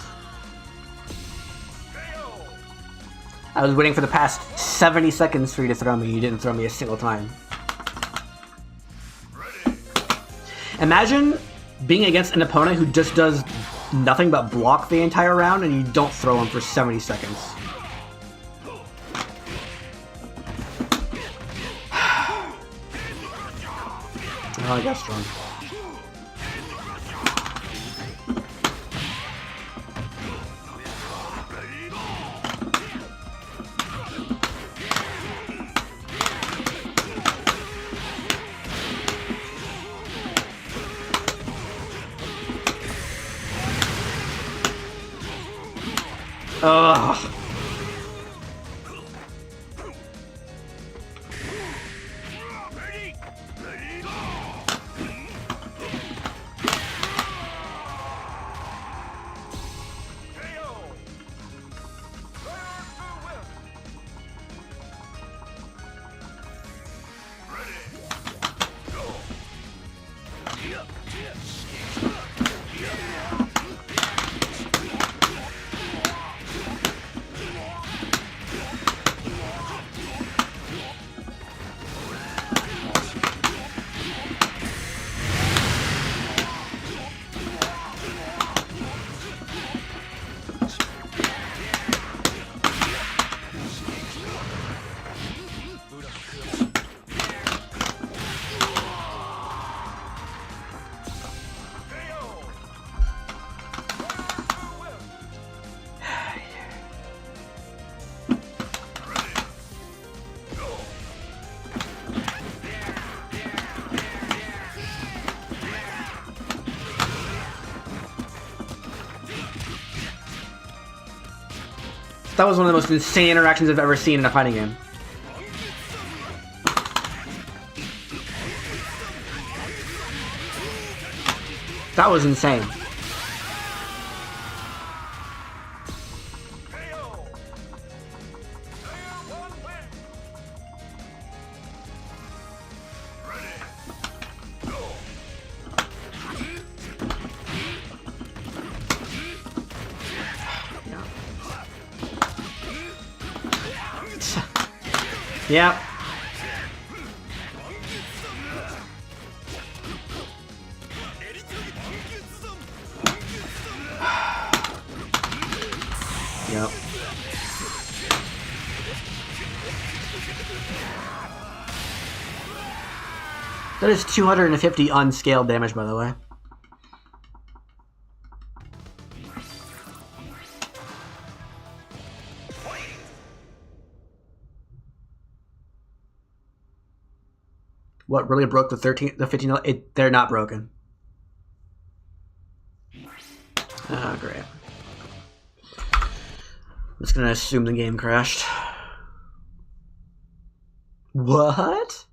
I was waiting for the past 70 seconds for you to throw me. You didn't throw me a single time. Imagine being against an opponent who just does nothing but block the entire round and you don't throw him for 70 seconds. Oh, I got strong. Ugh. That was one of the most insane interactions I've ever seen in a fighting game. That was insane. Yep. Yep. That is 250 unscaled damage, by the way. What really broke the 15? They're not broken. Oh, great. I'm just gonna assume the game crashed. What?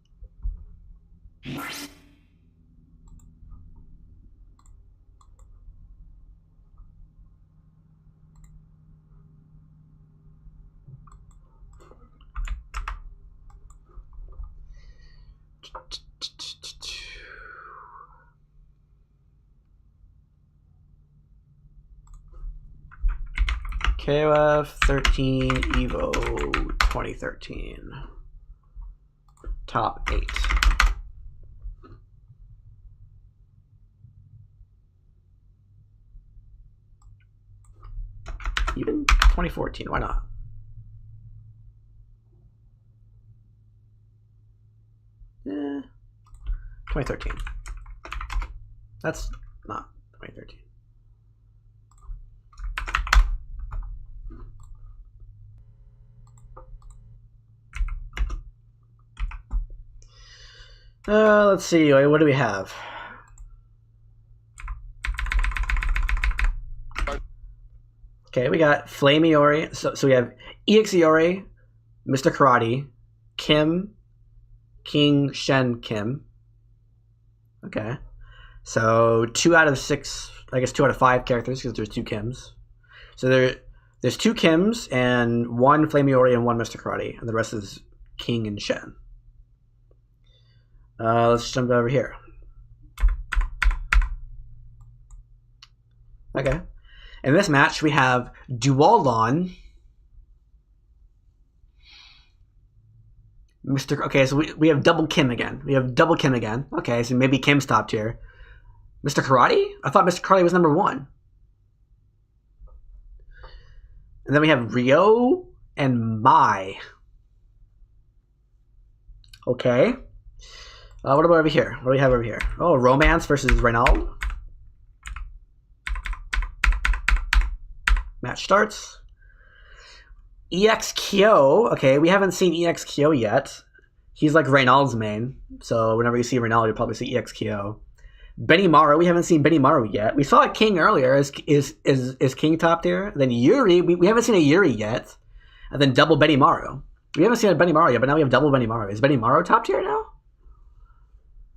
KoF XIII Evo 2013. Top 8. Even 2014, why not? Eh, 2013. That's not 2013. Let's see, what do we have? Okay, we got Flame Iori. So we have EX Iori, Mr. Karate, Kim, King Shen Kim. Okay. So 2 out of 6, I guess 2 out of 5 characters because there's 2 Kims. So there's 2 Kims and 1 Flame Iori and 1 Mr. Karate, and the rest is King and Shen. Let's jump over here. Okay. In this match, we have Duolon. Okay, so we have double Kim again. Okay, so maybe Kim's top tier. Mr. Karate? I thought Mr. Karate was number 1. And then we have Ryo and Mai. Okay. What about over here? What do we have over here? Oh, Romance versus Reynald. Match starts. EX Kyo. Okay, we haven't seen EX Kyo yet. He's like Reynald's main. So whenever you see Reynald, you'll probably see EX Kyo. Benimaru. We haven't seen Benimaru yet. We saw a King earlier. Is King top tier? Then Yuri. We haven't seen a Yuri yet. And then double Benimaru. We haven't seen a Benimaru yet, but now we have double Benimaru. Is Benimaru top tier now?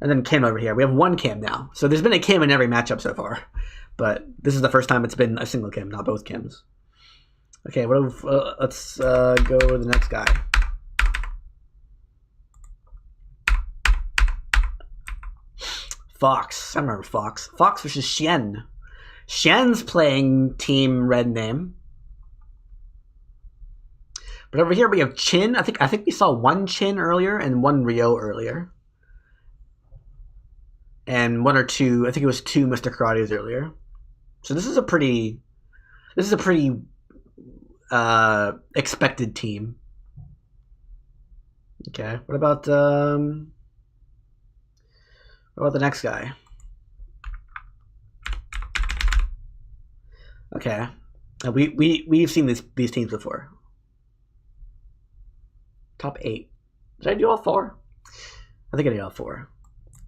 And then Kim over here. We have 1 Kim now. So there's been a Kim in every matchup so far. But this is the first time it's been a single Kim, not both Kims. Okay, let's go to the next guy. Fox. I remember Fox. Fox versus Shen. Shen's playing Team Red Name. But over here we have Chin. I think we saw 1 Chin earlier and 1 Ryo earlier. And 1 or 2, I think it was 2 Mr. Karates earlier. So this is a pretty expected team. Okay, what about the next guy? Okay, we've seen these teams before. Top 8. Did I do all 4? I think I did all 4.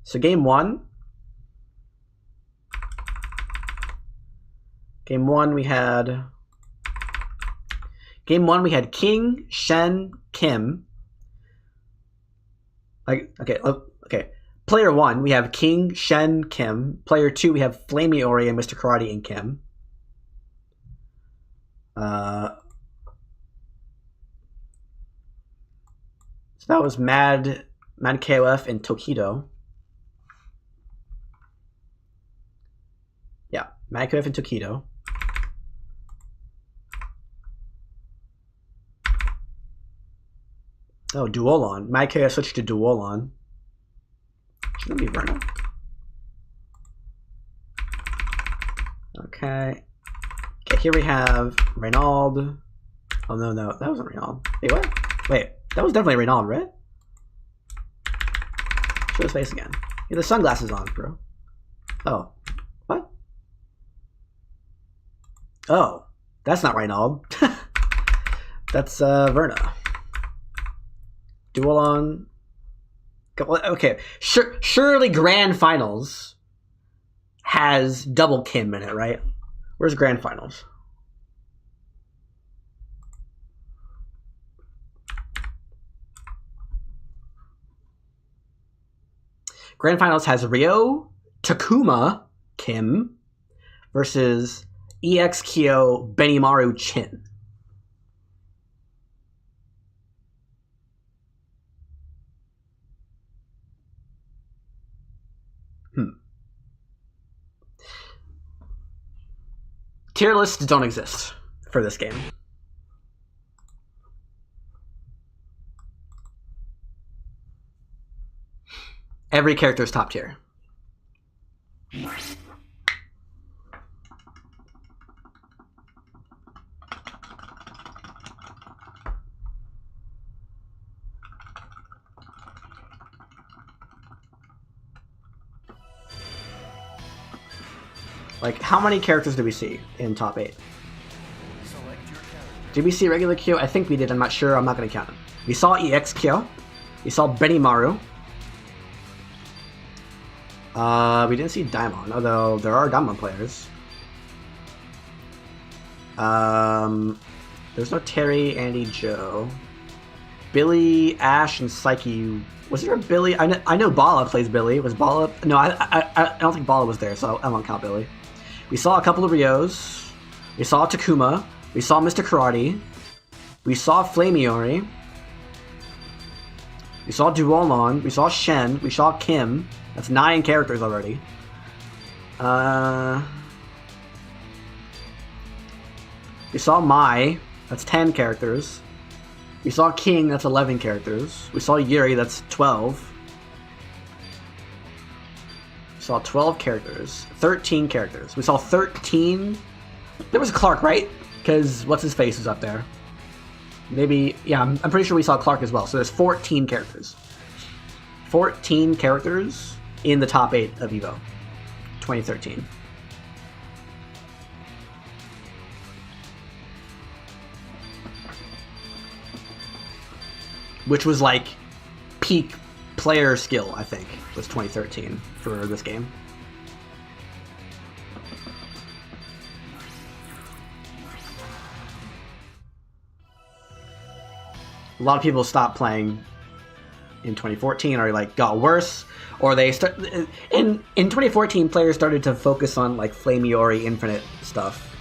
So game 1. Game 1 we had Game 1, we had King, Shen, Kim. Okay. Player 1, we have King, Shen, Kim. Player 2, we have Flamey Ori and Mr. Karate and Kim. So that was Mad KoF and Tokido. Yeah, Mad KoF and Tokido. Oh, Duolon. Mad KoF switched to Duolon. Shouldn't that be Verna? Okay. Okay, here we have Reynald. Oh, no, that wasn't Reynald. Wait, what? Wait, that was definitely Reynald, right? Show his face again. He had the sunglasses on, bro. Oh. What? Oh. That's not Reynald. That's, Verna. Duolon. Okay, surely Grand Finals has double Kim in it, right? Where's Grand Finals? Grand Finals has Ryo, Takuma, Kim versus EX-Kyo, Benimaru, Chin. Tier lists don't exist for this game. Every character is top tier. Like, how many characters do we see in top 8? Did we see regular Kyo? I think we did. I'm not sure. I'm not going to count them. We saw EX-Kyo. We saw Benimaru. We didn't see Daimon, although there are Daimon players. There's no Terry, Andy, Joe. Billy, Ash, and Psyche. Was there a Billy? I know Bala plays Billy. Was Bala? No, I don't think Bala was there, so I won't count Billy. We saw a couple of Ryos. We saw Takuma. We saw Mr. Karate. We saw Flamey. We saw Duolon. We saw Shen. We saw Kim. That's 9 characters already. We saw Mai. That's 10 characters. We saw King. That's 11 characters. We saw Yuri. That's 12. We saw 12 characters. 13 characters. We saw 13. There was Clark, right? Because what's his face is up there. Maybe, yeah, I'm pretty sure we saw Clark as well. So there's 14 characters. 14 characters in the top 8 of EVO 2013. Which was like peak player skill, I think, was 2013 for this game. A lot of people stopped playing in 2014, or like got worse, or they start in 2014. Players started to focus on like Flamey Infinite stuff,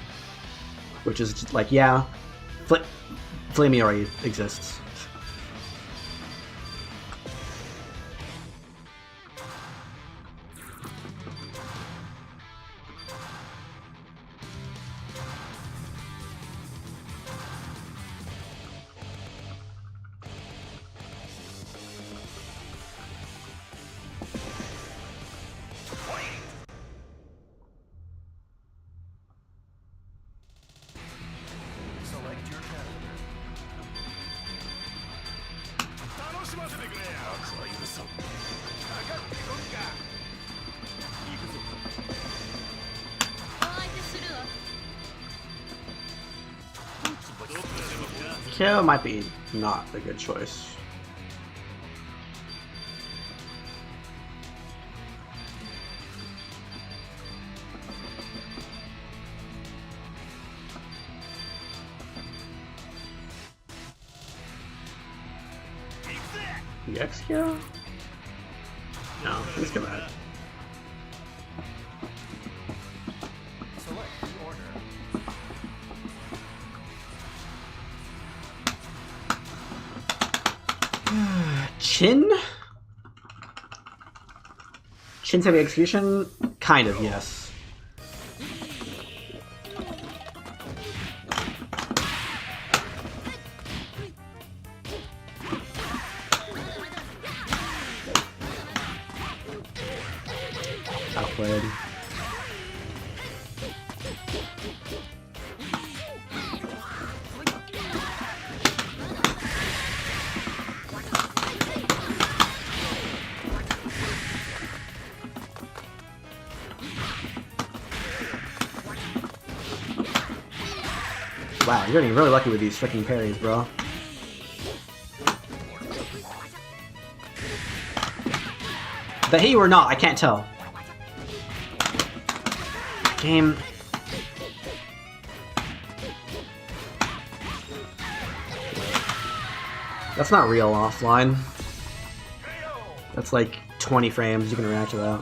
which is just like, yeah, Flamey exists. Kyo might be not a good choice. EX here? No, let's go back.
Select the order.
Chin? Chin's heavy execution? Kind of, yes. Outplayed. Wow, you're getting really lucky with these freaking parries, bro. The hit you or not, I can't tell. Game. That's not real offline. That's like 20 frames, you can react to that.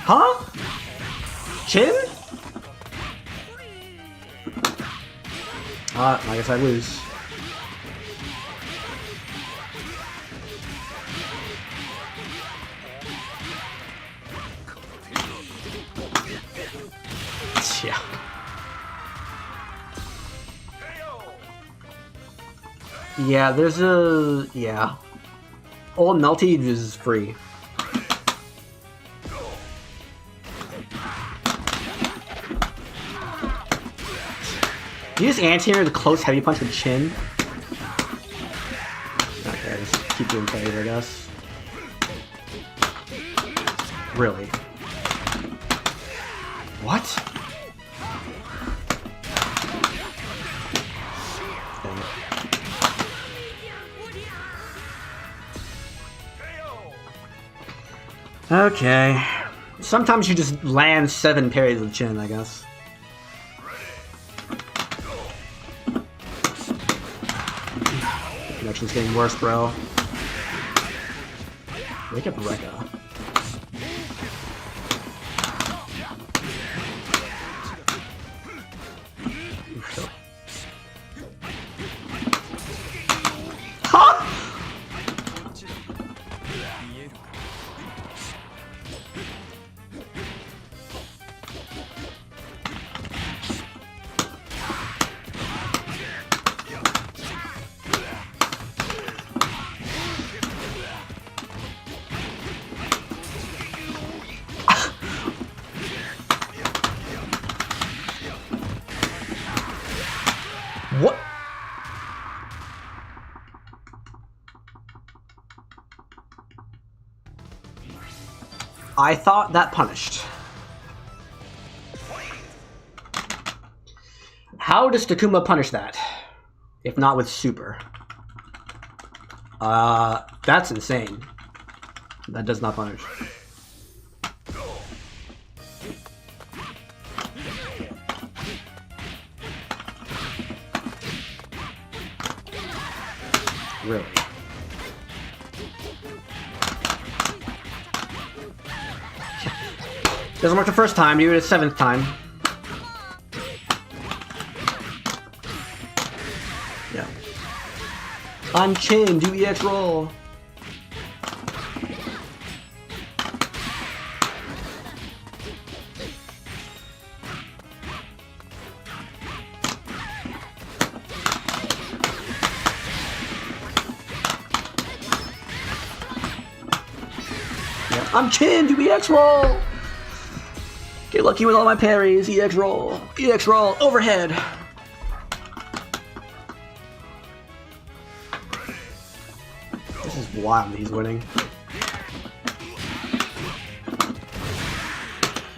Huh? Chin? I guess I lose. Yeah. Yeah, there's a... yeah. Old Melty is free. You just anti-air the close heavy punch with Chin? Okay, just keep doing plays, I guess. Really? What? Dang it. Okay. Sometimes you just land 7 parries with Chin, I guess. Connection's getting worse, bro. Wake up Rekka. Huh? What? I thought that punished. How does Takuma punish that? If not with super? That's insane. That does not punish. Really? Doesn't work the first time, do it a 7th time. Yeah. I'm Chin, do EX roll. I'm Chin, do EX roll! Get lucky with all my parries, EX roll, overhead! This is wild that he's winning.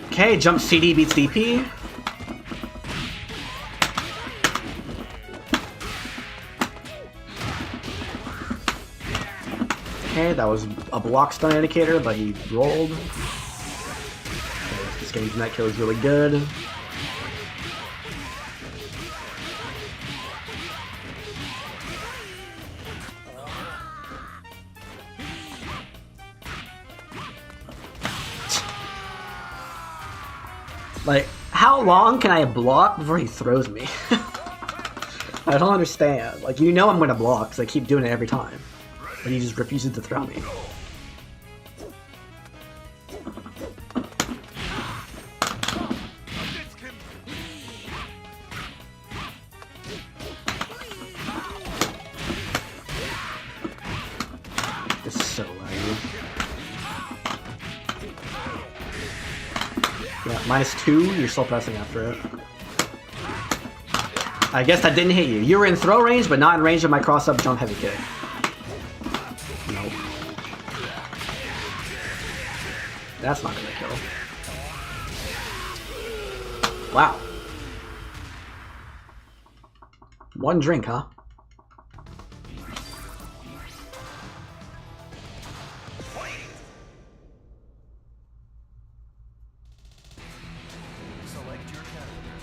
Okay, jump CD beats DP. Okay, that was a block stun indicator, but he rolled. Okay, this game's net kill is really good. Like, how long can I block before he throws me? I don't understand. Like, you know I'm gonna block, because I keep doing it every time. But he just refuses to throw me. This is so laggy. Yeah, -2, you're still pressing after it. I guess that didn't hit you. You were in throw range, but not in range of my cross-up jump heavy kick. Nope. That's not gonna kill. Wow. One drink, huh?
Select your character.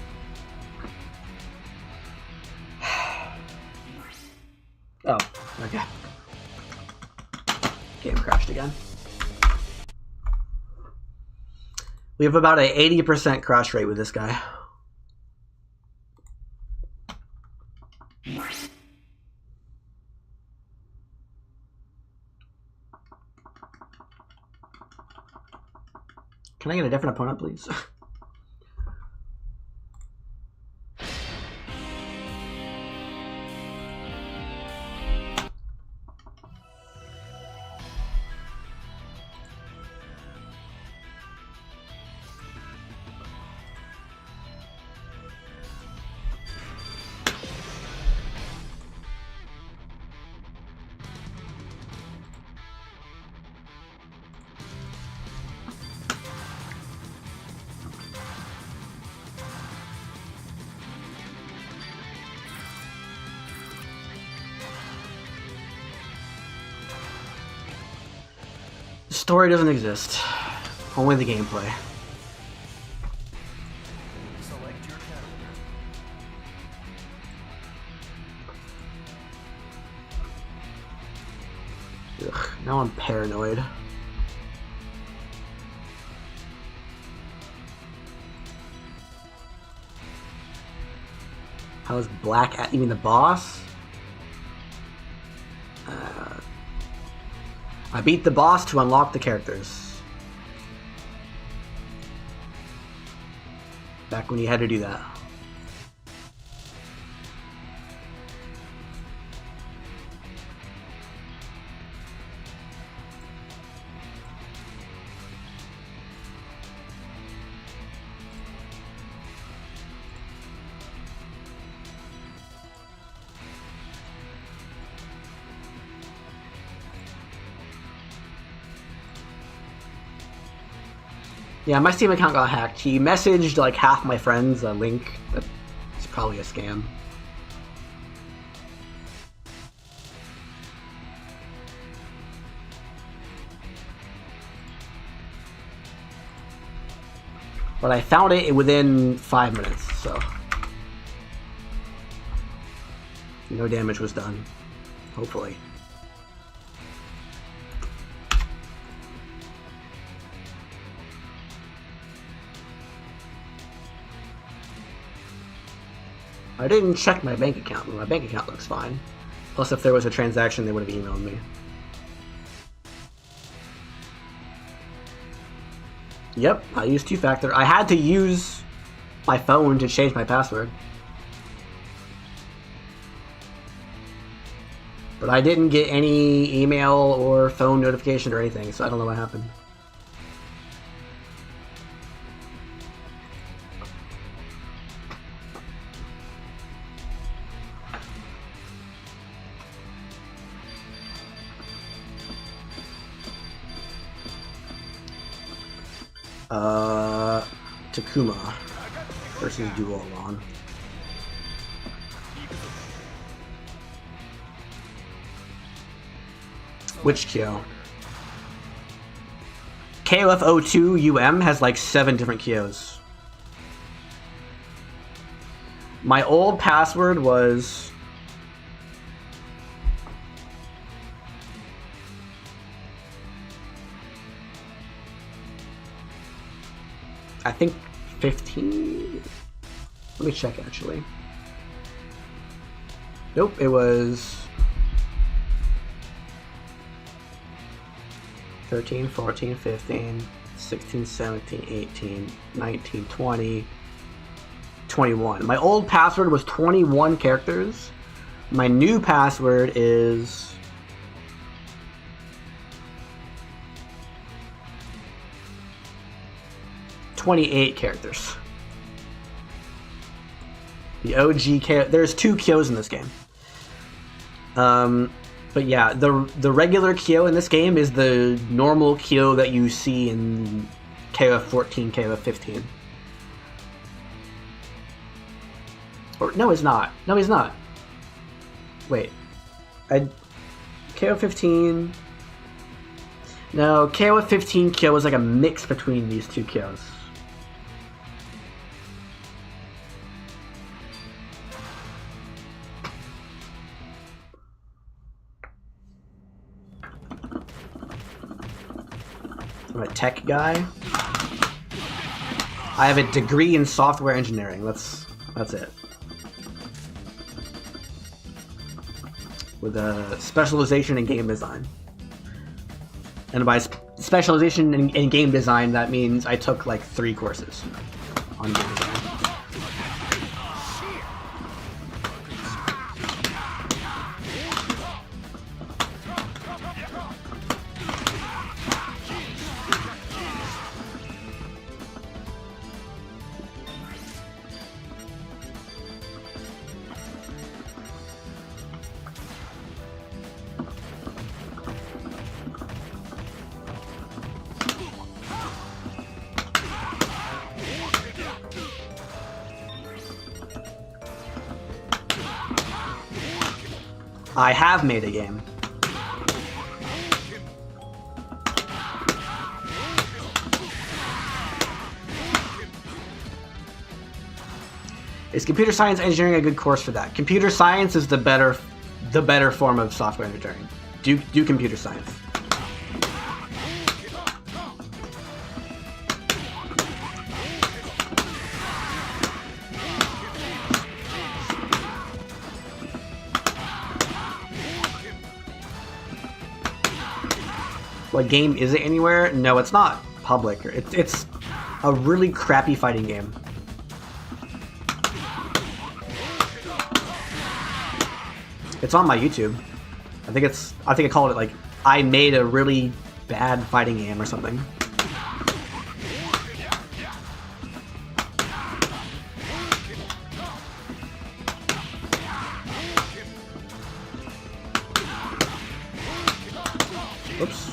Oh, okay. Game crashed again. We have about an 80% crash rate with this guy. Can I get a different opponent, please? The story doesn't exist. Only the gameplay.
Select your character.
Ugh, now I'm paranoid. How is Black at? You mean the boss? I beat the boss to unlock the characters. Back when you had to do that. Yeah, my Steam account got hacked. He messaged like half my friends a link that's probably a scam. But I found it within 5 minutes, so no damage was done, hopefully. I didn't check my bank account, but my bank account looks fine. Plus, if there was a transaction, they would have emailed me. Yep, I used two-factor. I had to use my phone to change my password. But I didn't get any email or phone notification or anything, so I don't know what happened. Takuma versus Duolon. Which KO? KoF 02 UM has like 7 different KOs. My old password was... I think 15? Let me check actually. Nope, it was 13, 14, 15, 16, 17, 18, 19, 20, 21. My old password was 21 characters. My new password is 28 characters. The OG KO, there's 2 KOs in this game. But yeah, the regular KO in this game is the normal KO that you see in KoF XIV, KoF XV. Or no, it's not. No, he's not. Wait, KoF 15. No, KoF 15 KO is like a mix between these 2 KOs. I'm a tech guy. I have a degree in software engineering. That's it. With a specialization in game design. And by specialization in game design, that means I took like 3 courses on game design. I have made a game. Is computer science engineering a good course for that? Computer science is the better form of software engineering. Do computer science. What game is it anywhere? No, it's not public. It's a really crappy fighting game. It's on my YouTube. I think I called it like I made a really bad fighting game or something. Oops.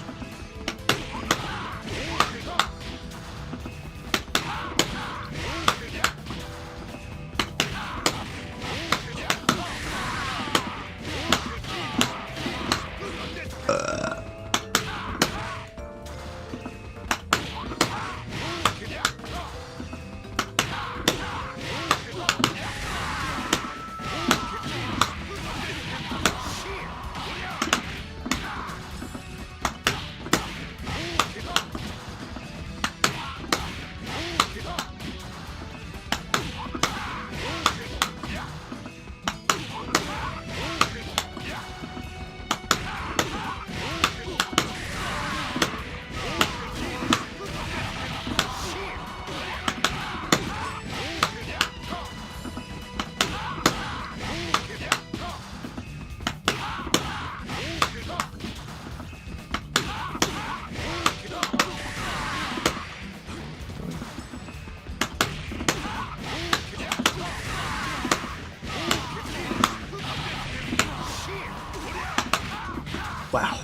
Wow.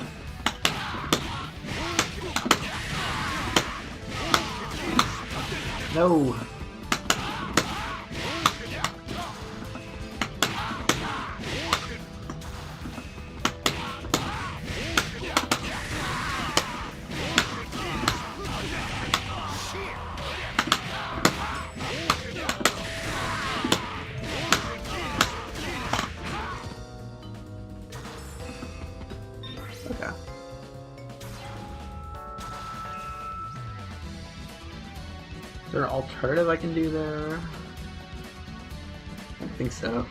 No. alternative I can do there? I think so.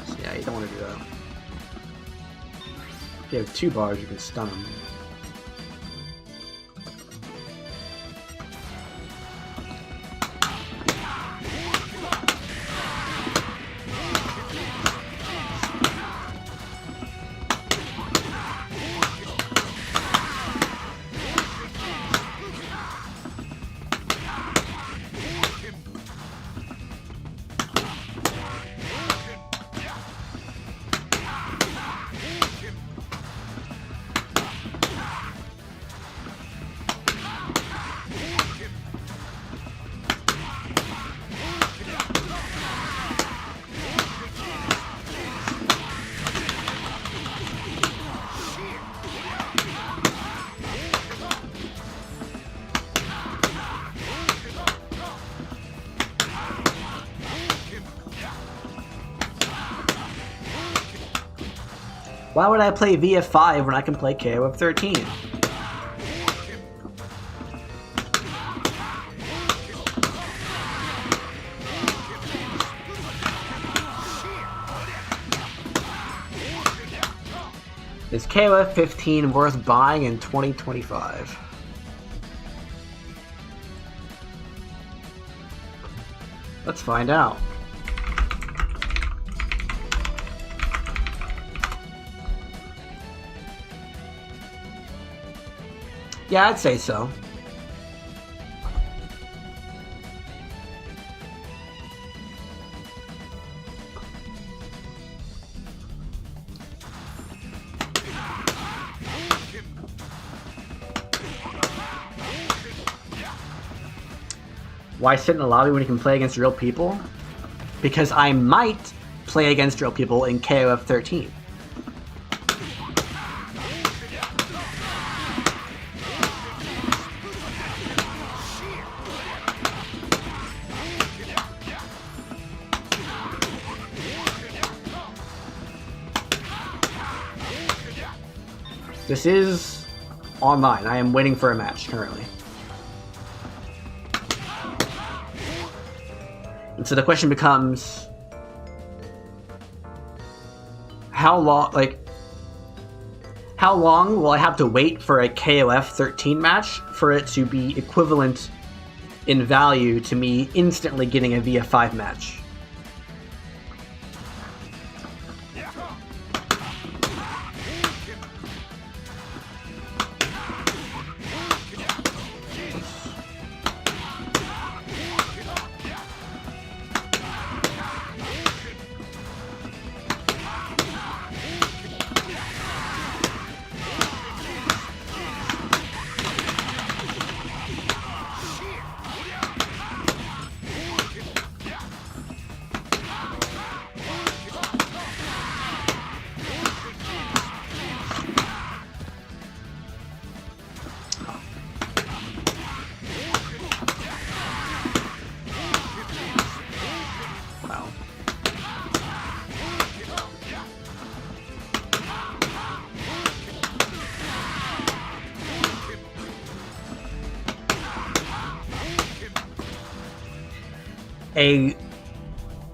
So yeah, you don't want to do that. If you have 2 bars, you can stun them. Why would I play VF5 when I can play KoF XIII? Is KoF XV worth buying in 2025? Let's find out. Yeah, I'd say so. Why sit in the lobby when you can play against real people? Because I might play against real people in KoF XIII. This is online. I am waiting for a match currently. And so the question becomes, how long will I have to wait for a KoF XIII match for it to be equivalent in value to me instantly getting a VF5 match?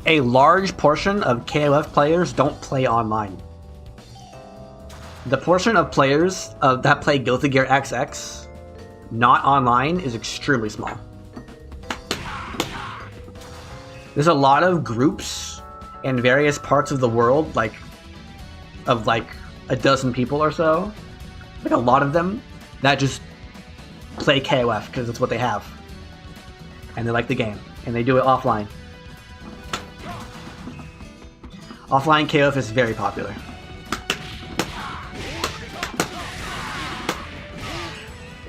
A large portion of KoF players don't play online. The portion of players that play Guilty Gear XX not online is extremely small. There's a lot of groups in various parts of the world, like a dozen people or so, like a lot of them, that just play KoF because it's what they have. And they like the game. And they do it offline. Offline KoF is very popular.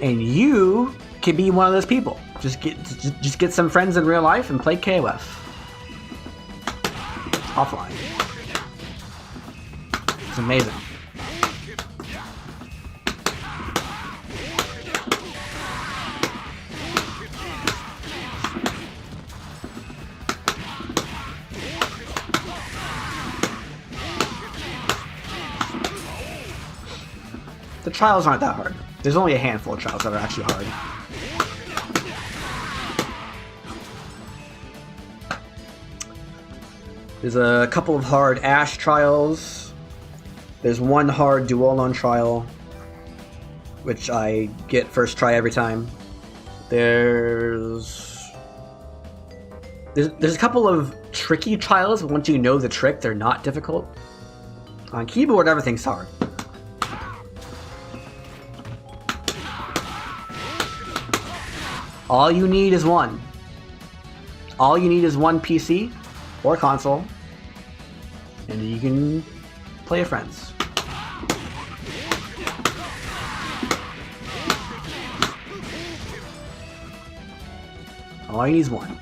And you can be one of those people. Just get some friends in real life and play KoF. Offline. It's amazing. The trials aren't that hard. There's only a handful of trials that are actually hard. There's a couple of hard Ash trials. There's one hard Duolon trial, which I get first try every time. There's a couple of tricky trials, but once you know the trick, they're not difficult. On keyboard, everything's hard. All you need is one. All you need is one PC or console, and you can play with friends. All you need is one.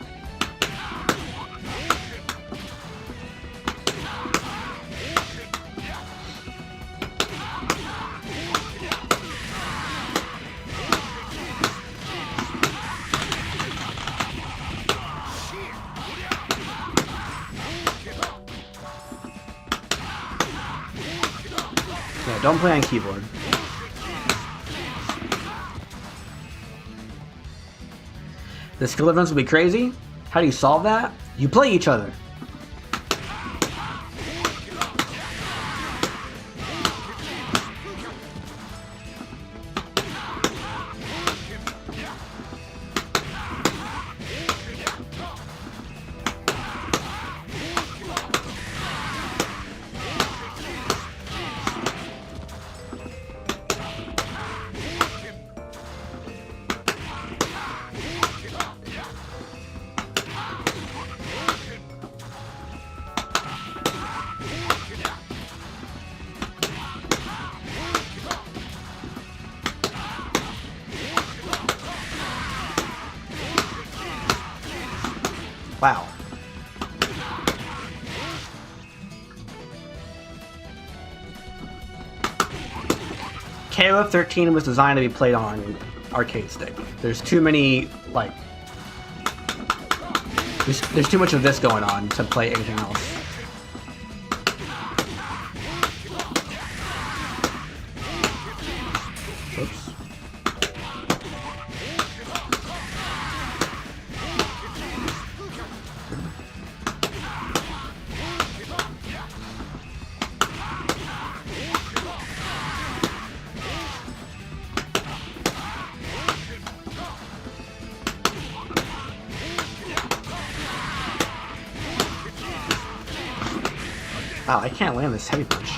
Yeah, don't play on keyboard. The skill difference will be crazy. How do you solve that? You play each other. Wow. KoF XIII was designed to be played on an arcade stick. There's too many, like... There's too much of this going on to play anything else. Oops. Wow, I can't land this heavy punch.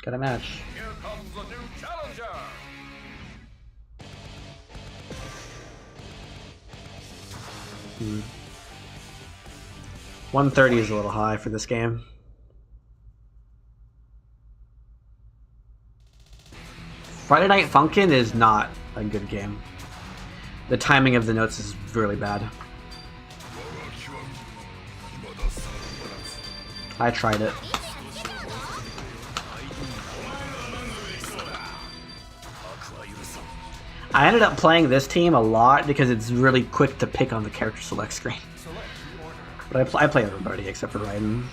Got a match.
Here comes a new challenger.
Hmm. 130 is a little high for this game. Friday Night Funkin' is not a good game. The timing of the notes is really bad. I tried it. I ended up playing this team a lot because it's really quick to pick on the character select screen. But I play everybody except for Raiden.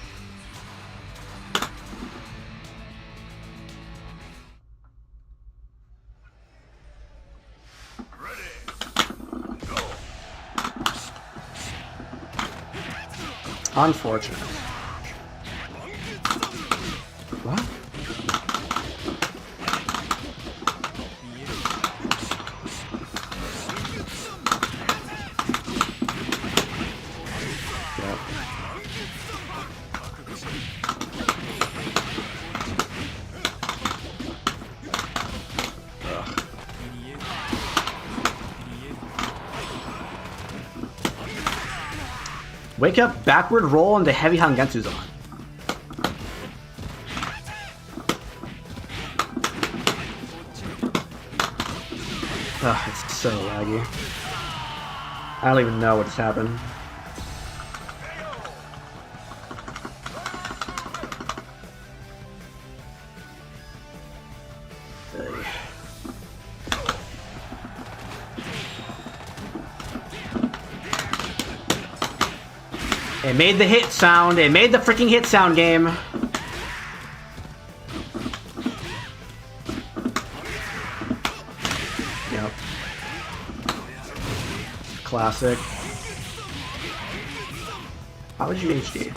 Unfortunate. What? Wake up, backward roll into heavy Hangetsu zone. Ugh, it's so laggy. I don't even know what just happened. It made the hit sound. It made the freaking hit sound, game. Yep. Classic. How would you HD?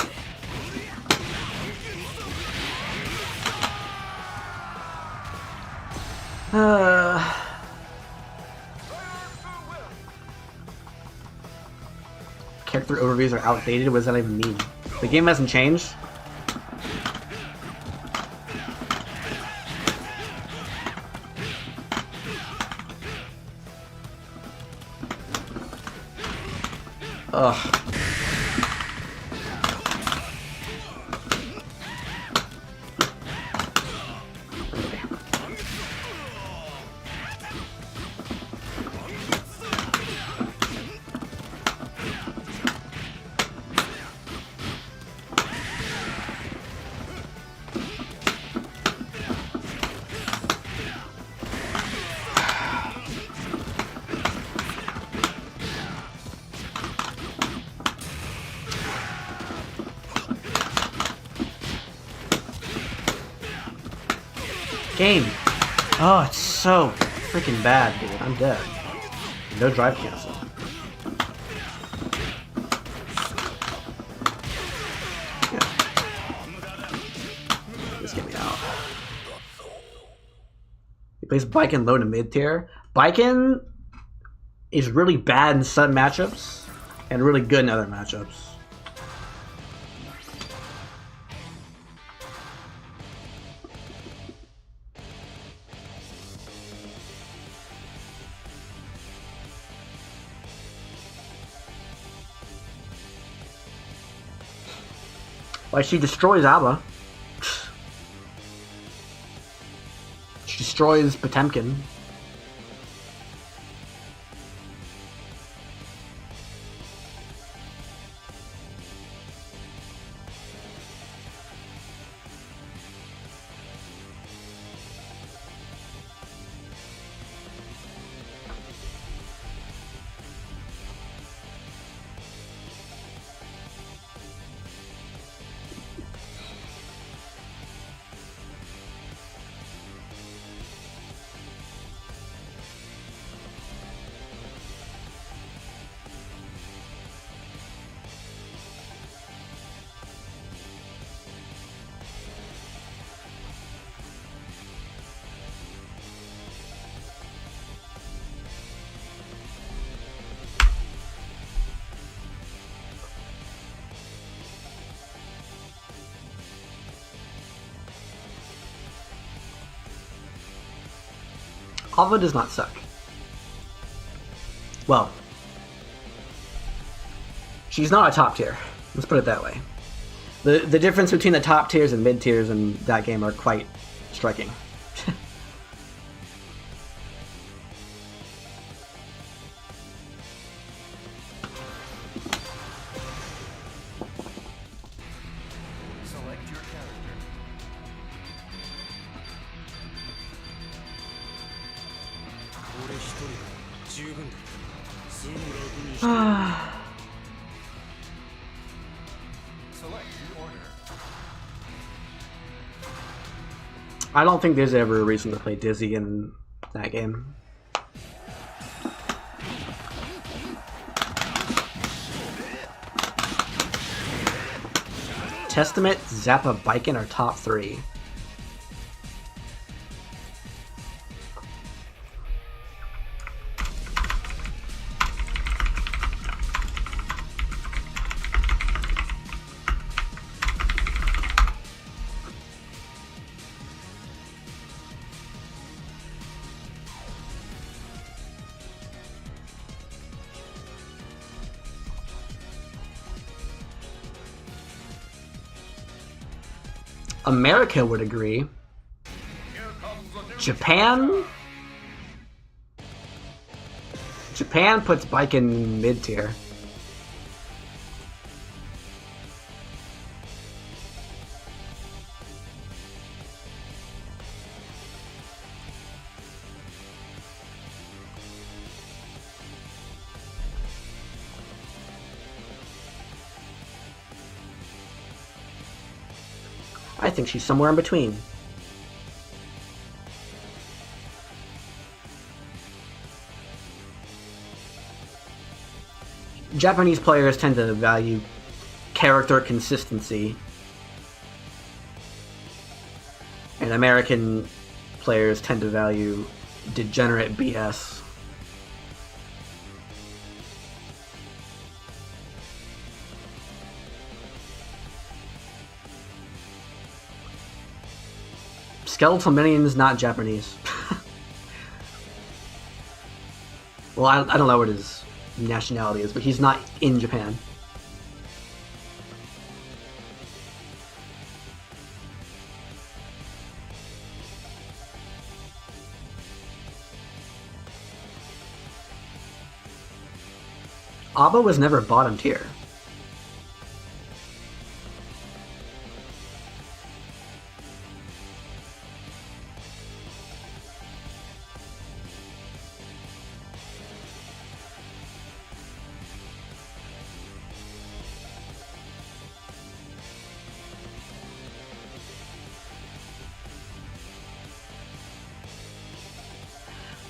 Character overviews are outdated. What does that even mean? The game hasn't changed. Ugh. Game. Oh, it's so freaking bad, dude. I'm dead. No drive cancel. Yeah. Just get me out. He plays Baiken low to mid tier. Baiken is really bad in some matchups and really good in other matchups. Like, she destroys Abba. She destroys Potemkin. Ava does not suck. Well, she's not a top tier. Let's put it that way. The difference between the top tiers and mid tiers in that game are quite striking. I don't think there's ever a reason to play Dizzy in that game. Testament, Zappa, Baiken are top 3. America would agree. Japan? Japan puts bike in mid tier. I think she's somewhere in between. Japanese players tend to value character consistency, and American players tend to value degenerate BS. Skeletal Minion's not Japanese. Well, I don't know what his nationality is, but he's not in Japan. Abba was never bottom tier.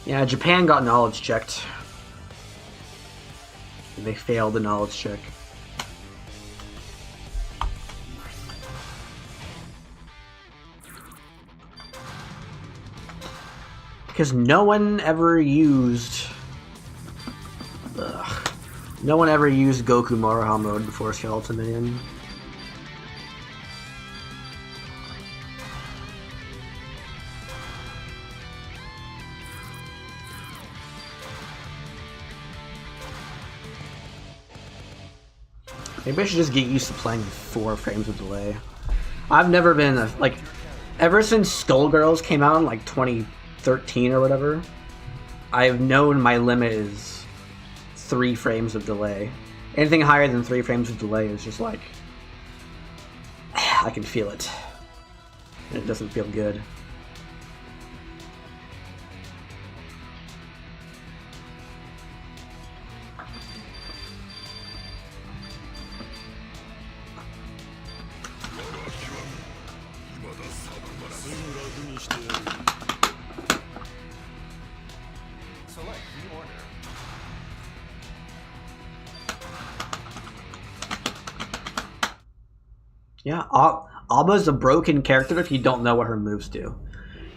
Yeah, Japan got knowledge checked. And they failed the knowledge check. Because no one ever used... No one ever used Goku Maraha mode before Skeleton Minion. Maybe I should just get used to playing with 4 frames of delay. I've never been like, ever since Skullgirls came out in like 2013 or whatever, I've known my limit is 3 frames of delay. Anything higher than 3 frames of delay is just like, I can feel it. And it doesn't feel good. Yeah, Abba's a broken character if you don't know what her moves do.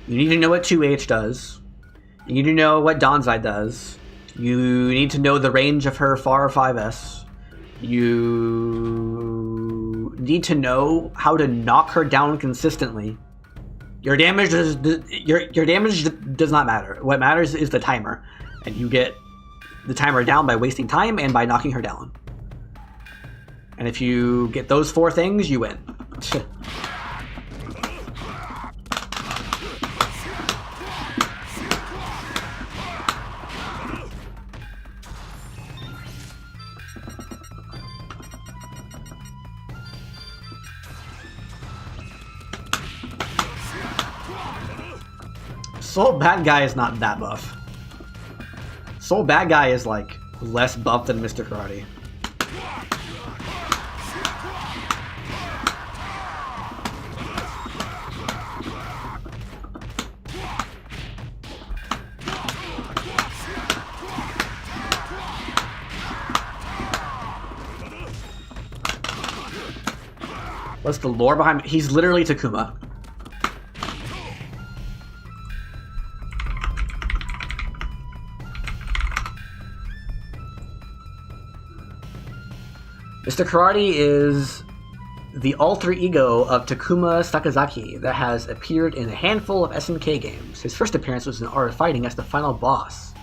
You need to know what 2H does. You need to know what Danzai does. You need to know the range of her FAR 5S. You need to know how to knock her down consistently. Your damage does not matter. What matters is the timer. And you get the timer down by wasting time and by knocking her down. And if you get those 4 things, you win. Soul Bad Guy is not that buff. Soul Bad Guy is like less buff than Mr. Karate. What's the lore behind it? He's literally Takuma. Mr. Karate is the alter ego of Takuma Sakazaki that has appeared in a handful of SNK games. His first appearance was in Art of Fighting as the final boss.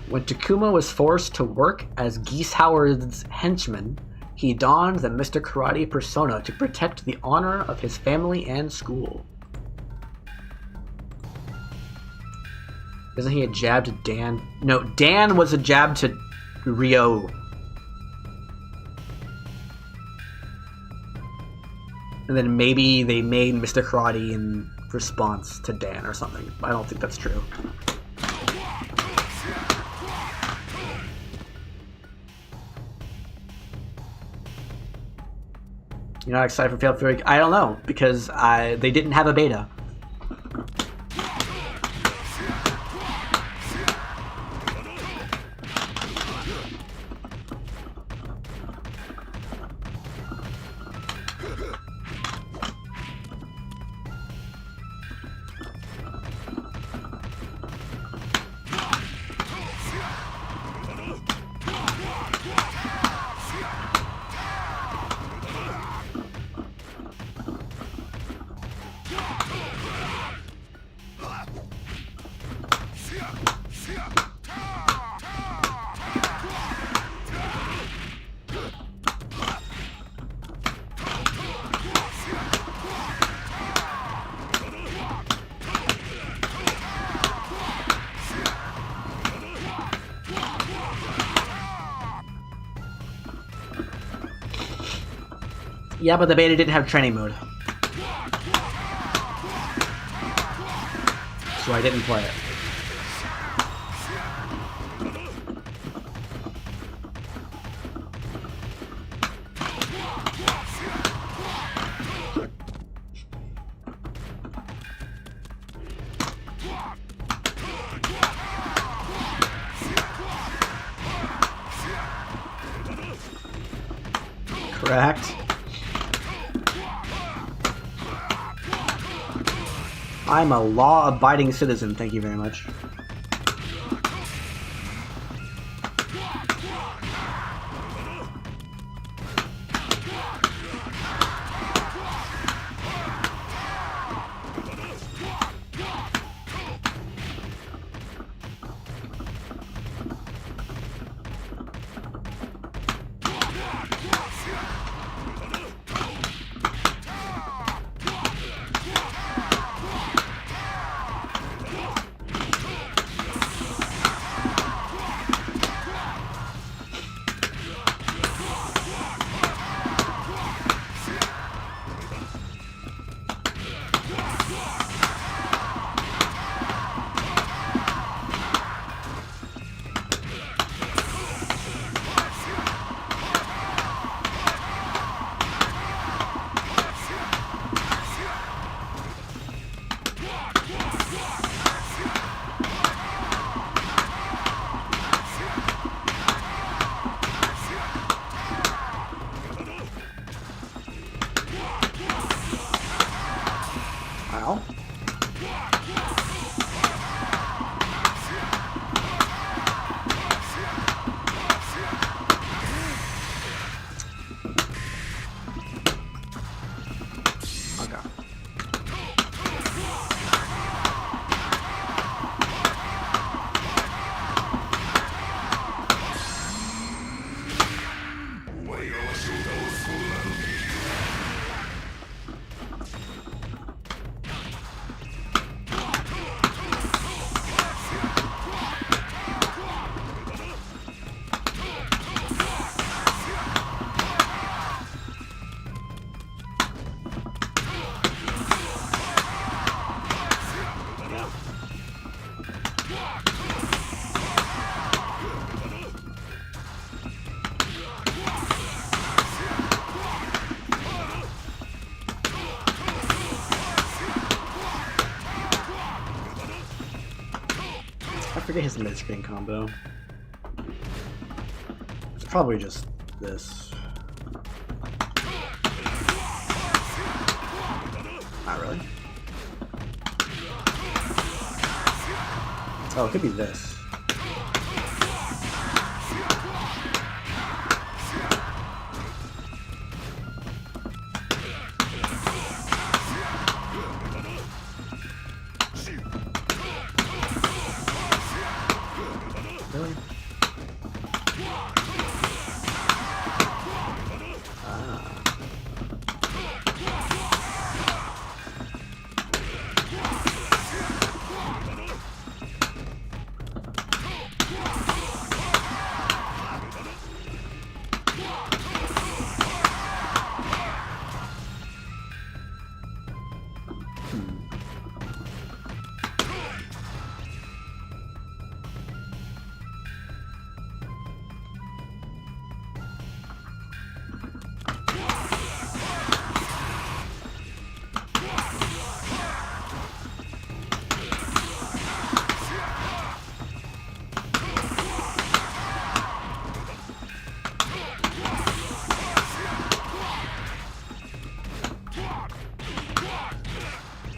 When Takuma was forced to work as Geese Howard's henchman, He donned the Mr. Karate persona to protect the honor of his family and school. Isn't he a jab to Dan? No, Dan was a jab to Ryo. And then maybe they made Mr. Karate in response to Dan or something. I don't think that's true. You're not excited for Fatal Fury? I don't know, because they didn't have a beta. Yeah, but the beta didn't have training mode. So I didn't play it. Correct. I'm a law-abiding citizen, thank you very much. Ow. Okay. I forget his mid-screen combo. It's probably just this. Not really. Oh, it could be this. Really?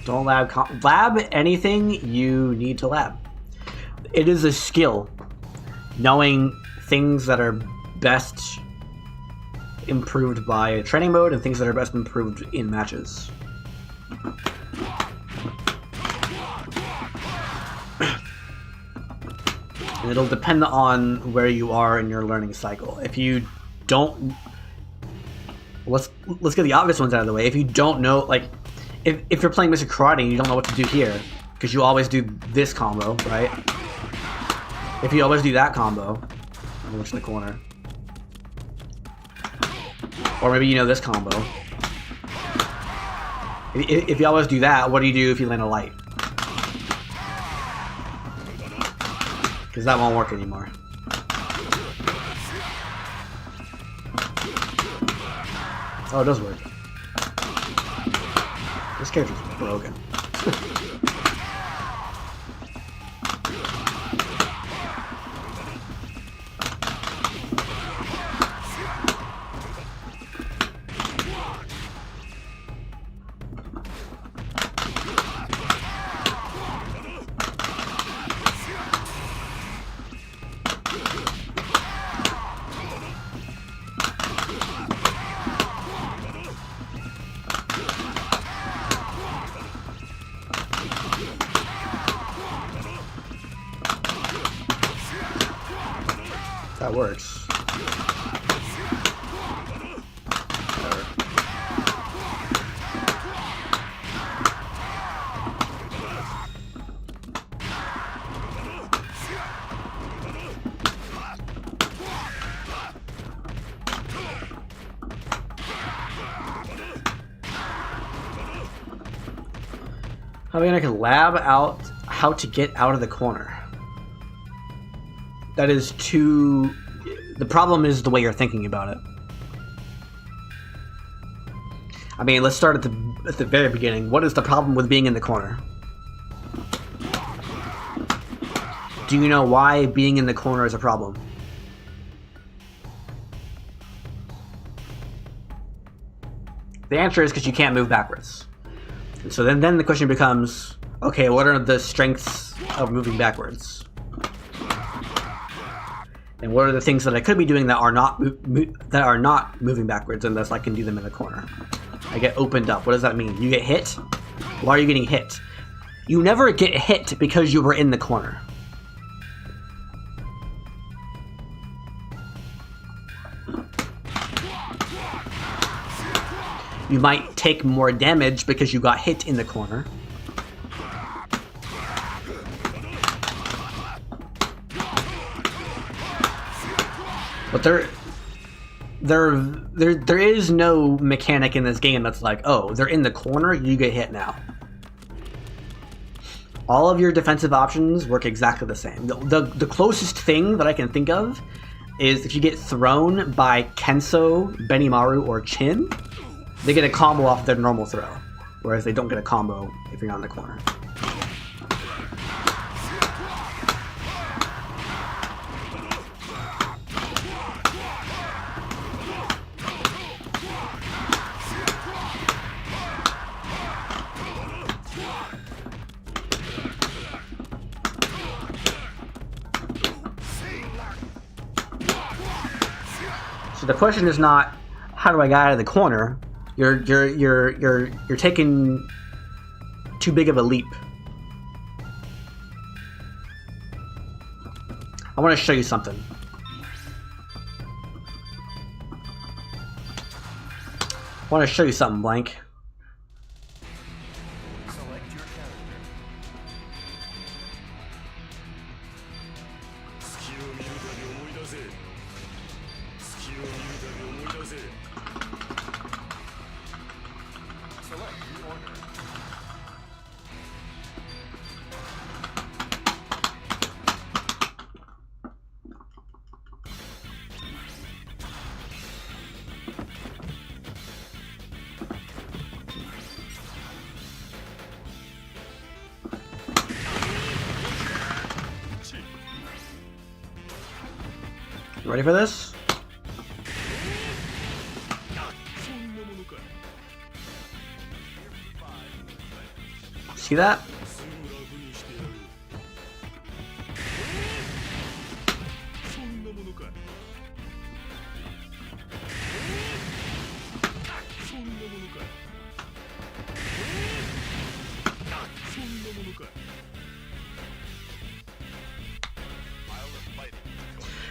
Don't lab anything you need to lab. It is a skill, knowing things that are best improved by training mode and things that are best improved in matches. And it'll depend on where you are in your learning cycle. If you don't... Let's get the obvious ones out of the way. If you don't know, like, if you're playing Mr. Karate and you don't know what to do here, because you always do this combo, right? If you always do that combo, which in the corner. Or maybe you know this combo. If you always do that, what do you do if you land a light? Because that won't work anymore. Oh, it does work. This character's broken. That works. I mean, I can lab out how to get out of the corner. That is too... The problem is the way you're thinking about it. I mean, let's start at the very beginning. What is the problem with being in the corner? Do you know why being in the corner is a problem? The answer is because you can't move backwards. And so then the question becomes, okay, what are the strengths of moving backwards? And what are the things that I could be doing that are not moving backwards, and thus I can do them in the corner? I get opened up. What does that mean? You get hit? Why are you getting hit? You never get hit because you were in the corner. You might take more damage because you got hit in the corner. But there is no mechanic in this game that's like, oh, they're in the corner, you get hit now. All of your defensive options work exactly the same. The closest thing that I can think of is if you get thrown by Kenso, Benimaru, or Chin, they get a combo off their normal throw, whereas they don't get a combo if you're not in the corner. So the question is not, how do I get out of the corner? You're taking too big of a leap. I want to show you something. Blank. Ready for this? See that?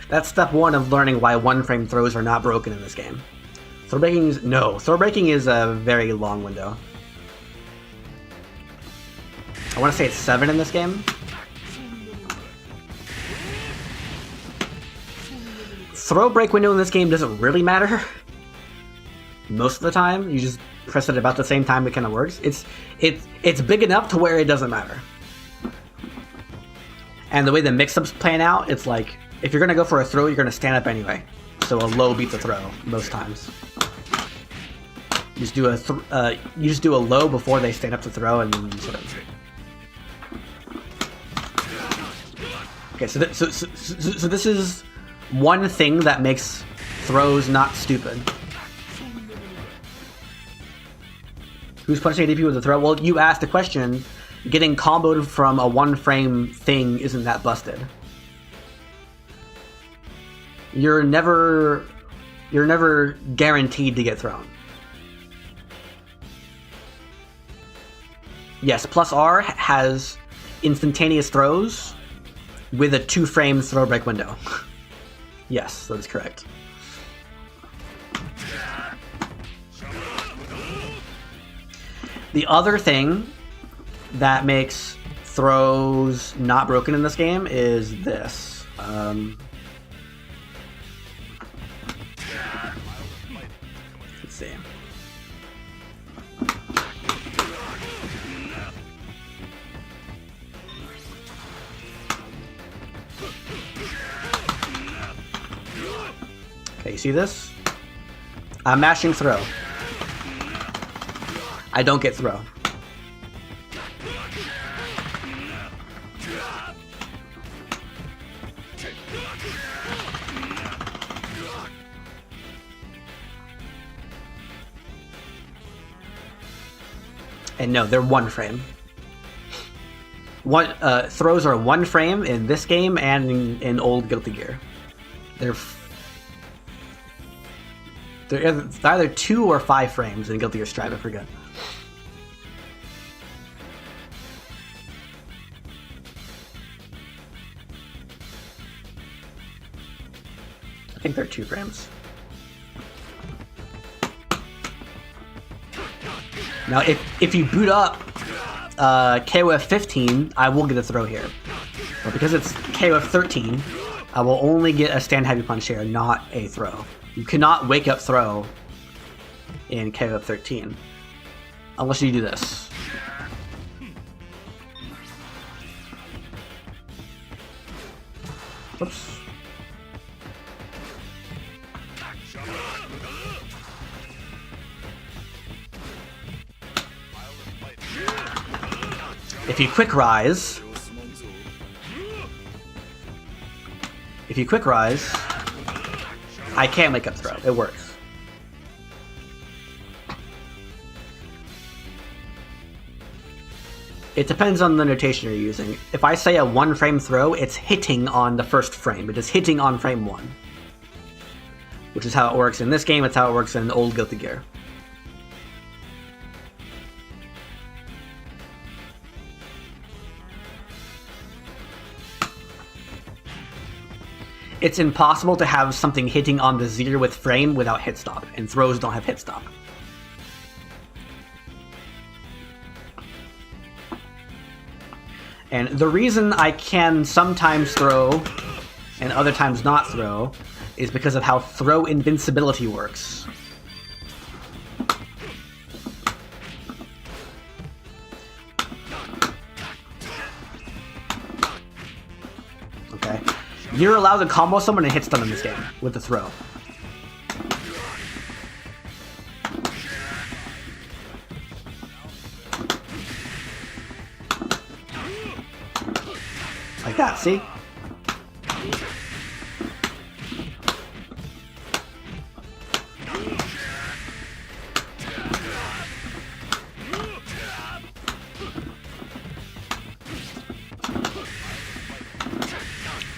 That's step one of learning why one-frame throws are not broken in this game. Throw breaking is a very long window. I want to say it's 7 in this game. Throw break window in this game doesn't really matter. Most of the time, you just press it about the same time. It kind of works. It's big enough to where it doesn't matter. And the way the mix-ups plan out, it's like if you're gonna go for a throw, you're gonna stand up anyway. So a low beats a throw most times. You just do a low before they stand up to throw, and then you sort of. Okay, so this is one thing that makes throws not stupid. Who's punching ADP with a throw? Well, you asked the question. Getting comboed from a one-frame thing isn't that busted. You're never guaranteed to get thrown. Yes, plus R has instantaneous throws with a 2-frame throw break window. Yes, that is correct. The other thing that makes throws not broken in this game is this. Let's see. Okay, you see this? I'm mashing throw. I don't get throw. And no, they're one frame. Throws are one frame in this game and in old Guilty Gear. They're either 2 or 5 frames in Guilty Gear Strive, I forget. I think they're 2 frames. Now, if you boot up KoF XIII, I will get a throw here. But because it's KoF XIII, I will only get a stand heavy punch here, not a throw. You cannot wake up throw in KoF XIII unless you do this. Whoops. If you quick rise, I can't make up throw. It works. It depends on the notation you're using. If I say a 1-frame throw, it's hitting on the first frame. It is hitting on frame 1. Which is how it works in this game. It's how it works in old Guilty Gear. It's impossible to have something hitting on the 0th frame without hit stop, and throws don't have hit stop. And the reason I can sometimes throw and other times not throw is because of how throw invincibility works. Okay. You're allowed to combo someone and hit stun in this game with the throw. Like that, see?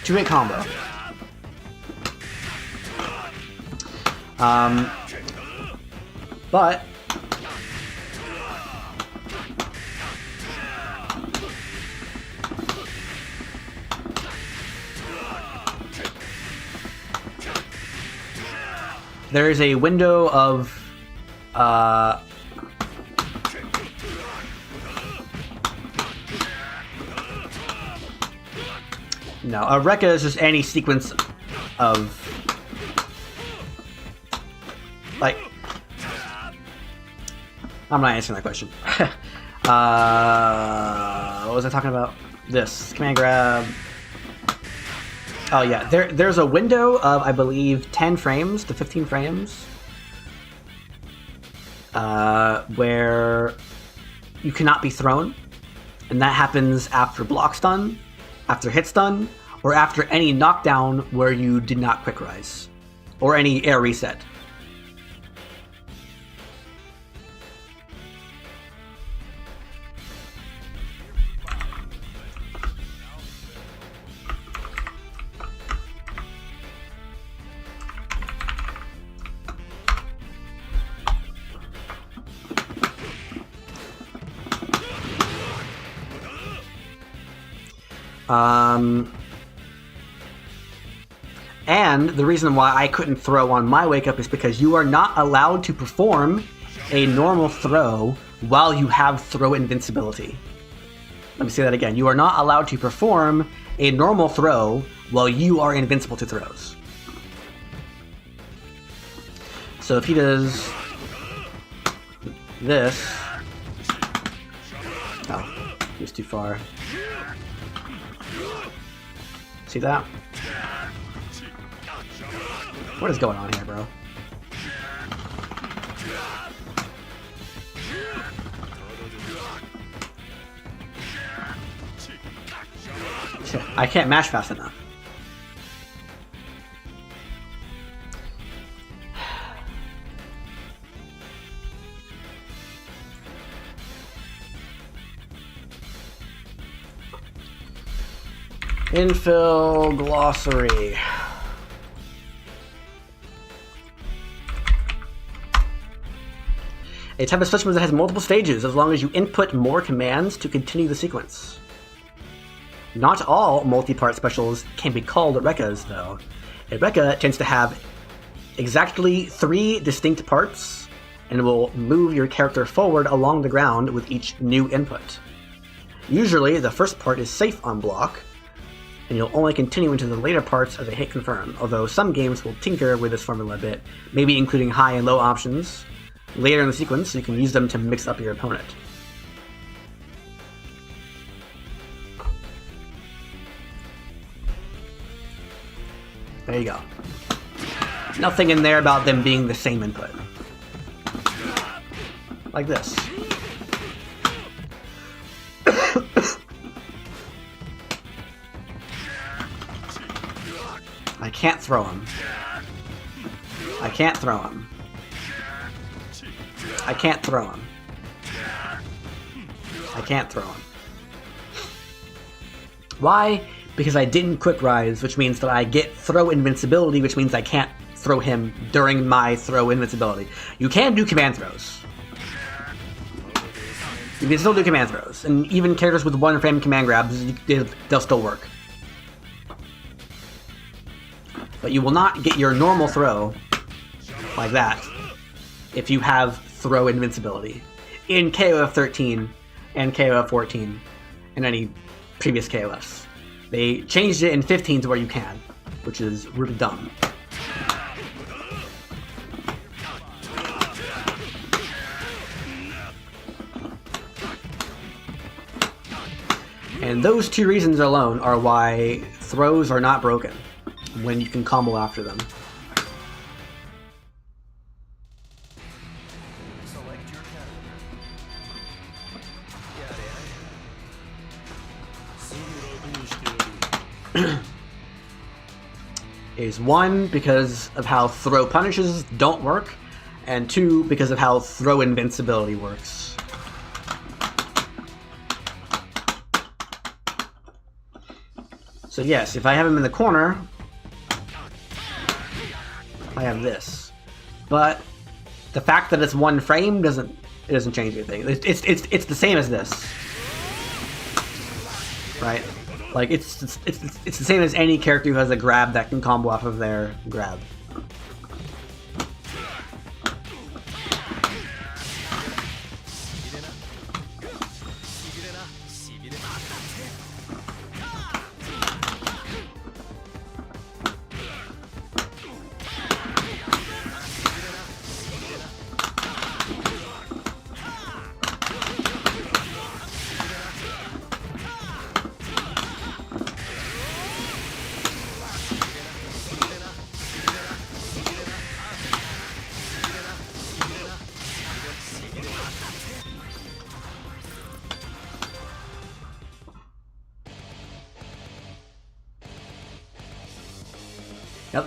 2-hit combo. But there is a window of no, a Rekka is just any sequence of like. I'm not answering that question. What was I talking about? This command grab. Oh yeah, there's a window of, I believe, 10 frames to 15 frames where you cannot be thrown, and that happens after block stun, after hit stun, or after any knockdown where you did not quick rise, or any air reset. And the reason why I couldn't throw on my wake up is because you are not allowed to perform a normal throw while you have throw invincibility. Let me say that again. You are not allowed to perform a normal throw while you are invincible to throws. So if he does this... Oh, he was too far. See that? What is going on here, bro? I can't mash fast enough. Infill glossary. A type of special move that has multiple stages as long as you input more commands to continue the sequence. Not all multi-part specials can be called Rekkas, though. A Rekka tends to have exactly 3 distinct parts and will move your character forward along the ground with each new input. Usually, the first part is safe on block, and you'll only continue into the later parts as a hit confirm, although some games will tinker with this formula a bit, maybe including high and low options later in the sequence so you can use them to mix up your opponent. There you go. Nothing in there about them being the same input. Like this. I can't throw him. I can't throw him. I can't throw him. I can't throw him. Why? Because I didn't quick rise, which means that I get throw invincibility, which means I can't throw him during my throw invincibility. You can do command throws. You can still do command throws, and even characters with 1 frame command grabs, they'll still work. But you will not get your normal throw like that if you have throw invincibility in KoF XIII and KoF XIV and any previous KoFs. They changed it in 15 to where you can, which is really dumb. And those 2 reasons alone are why throws are not broken when you can combo after them. Is 1, because of how throw punishes don't work, and 2, because of how throw invincibility works. So yes, if I have him in the corner, I have this. But the fact that it's one frame doesn't change anything. It's the same as this, right? Like it's the same as any character who has a grab that can combo off of their grab. Now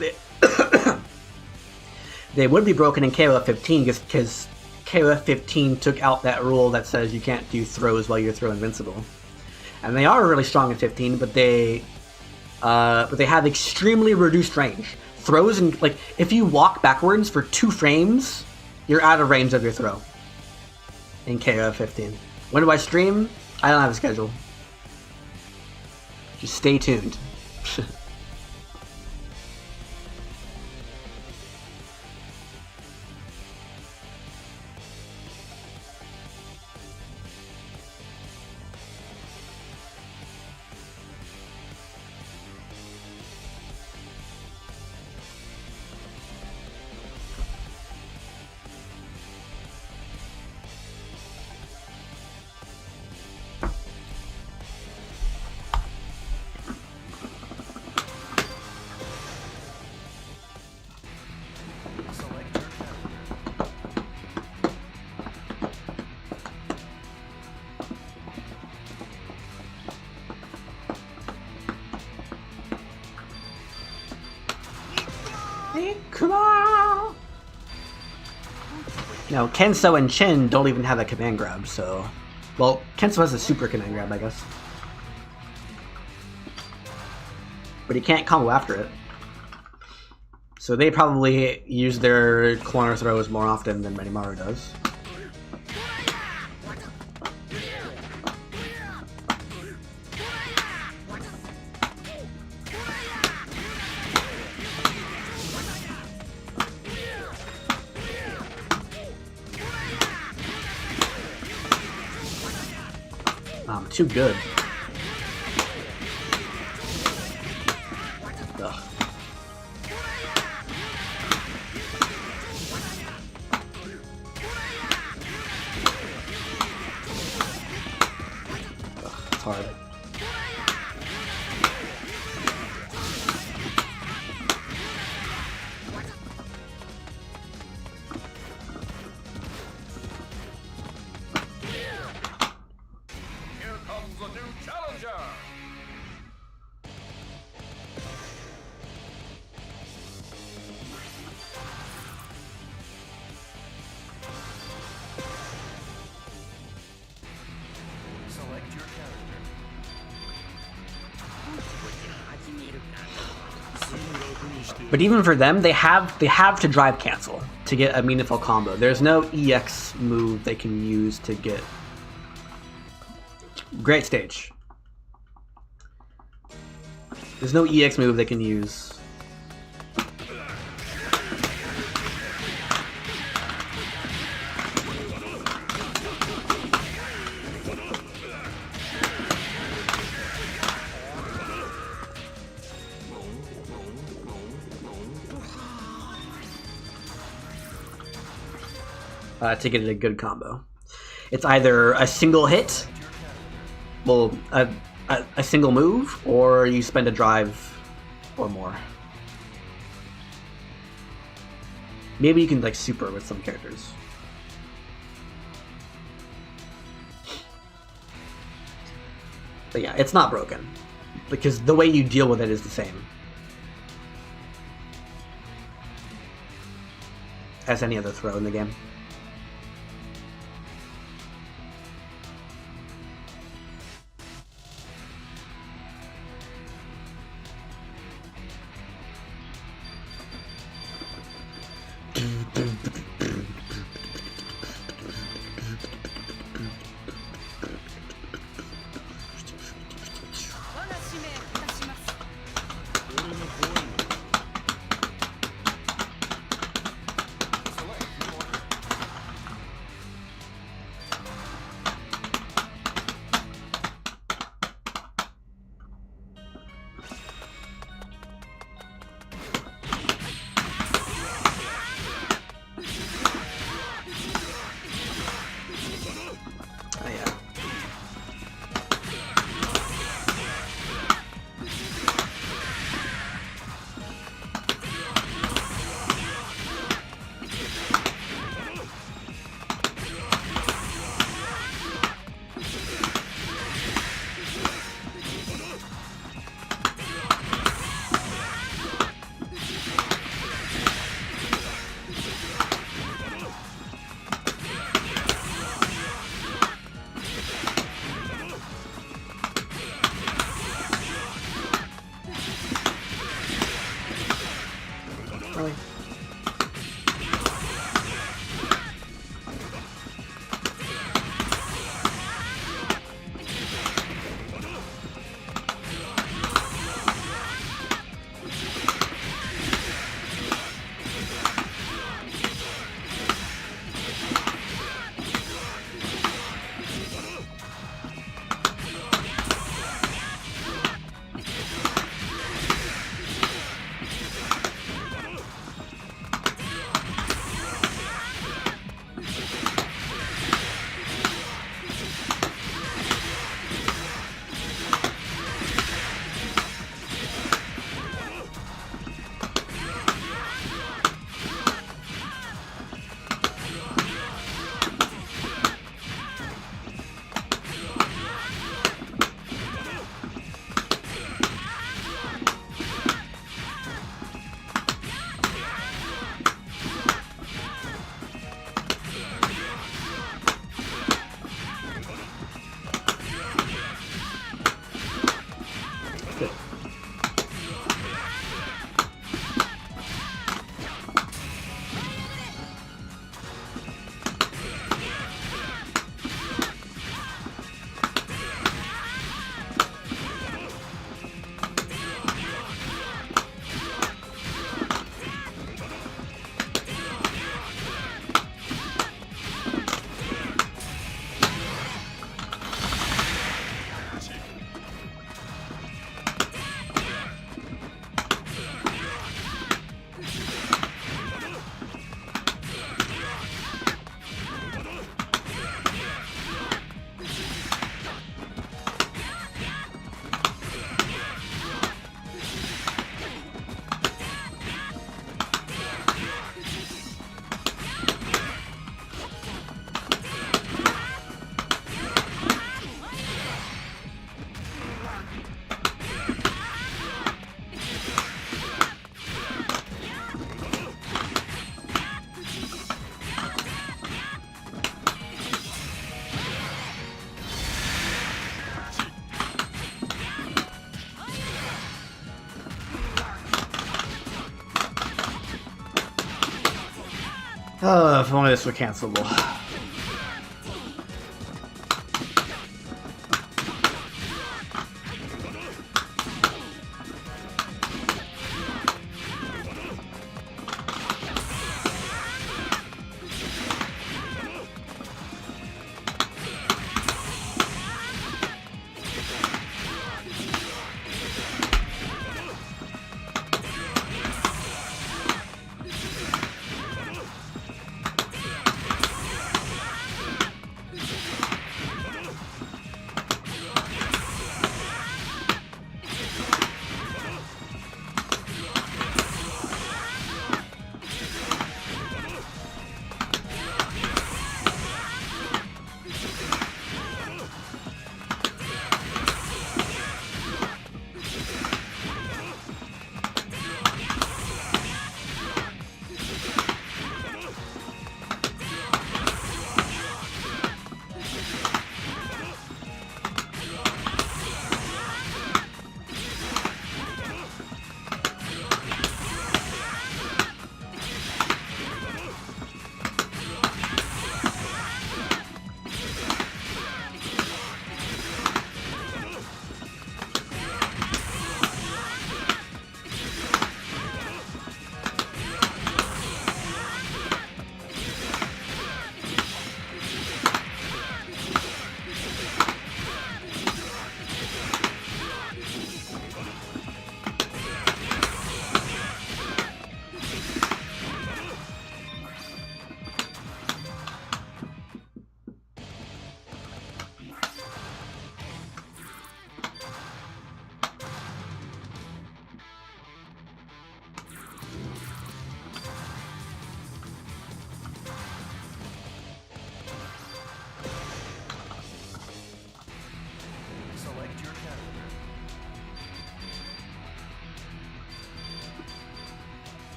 they would be broken in KoF XV because KoF XV took out that rule that says you can't do throws while you're throw invincible, and they are really strong in 15, but they have extremely reduced range. Throws and like if you walk backwards for 2 frames, you're out of range of your throw. In KoF 15. When do I stream? I don't have a schedule. Just stay tuned. Now, Kenso and Chin don't even have a command grab, so... Well, Kenso has a super command grab, I guess. But he can't combo after it. So they probably use their corner throws more often than Menimaru does. I'm too good. Ugh. It's hard. But even for them, they have to drive cancel to get a meaningful combo. There's no EX move they can use to get great stage. There's no EX move they can use. To get a good combo. It's either a single hit, well, a single move, or you spend a drive or more. Maybe you can like super with some characters. But yeah, it's not broken because the way you deal with it is the same as any other throw in the game. Oh, if only this were cancelable.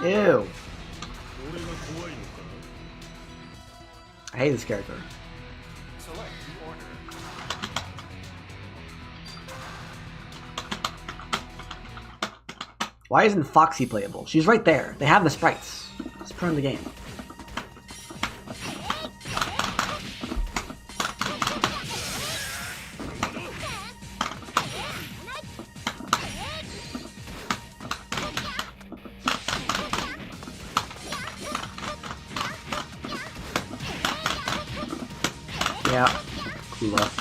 Ew. I hate this character.
Select the order.
Why isn't Foxy playable? She's right there. They have the sprites. Let's put her in the game. Yeah, Kula.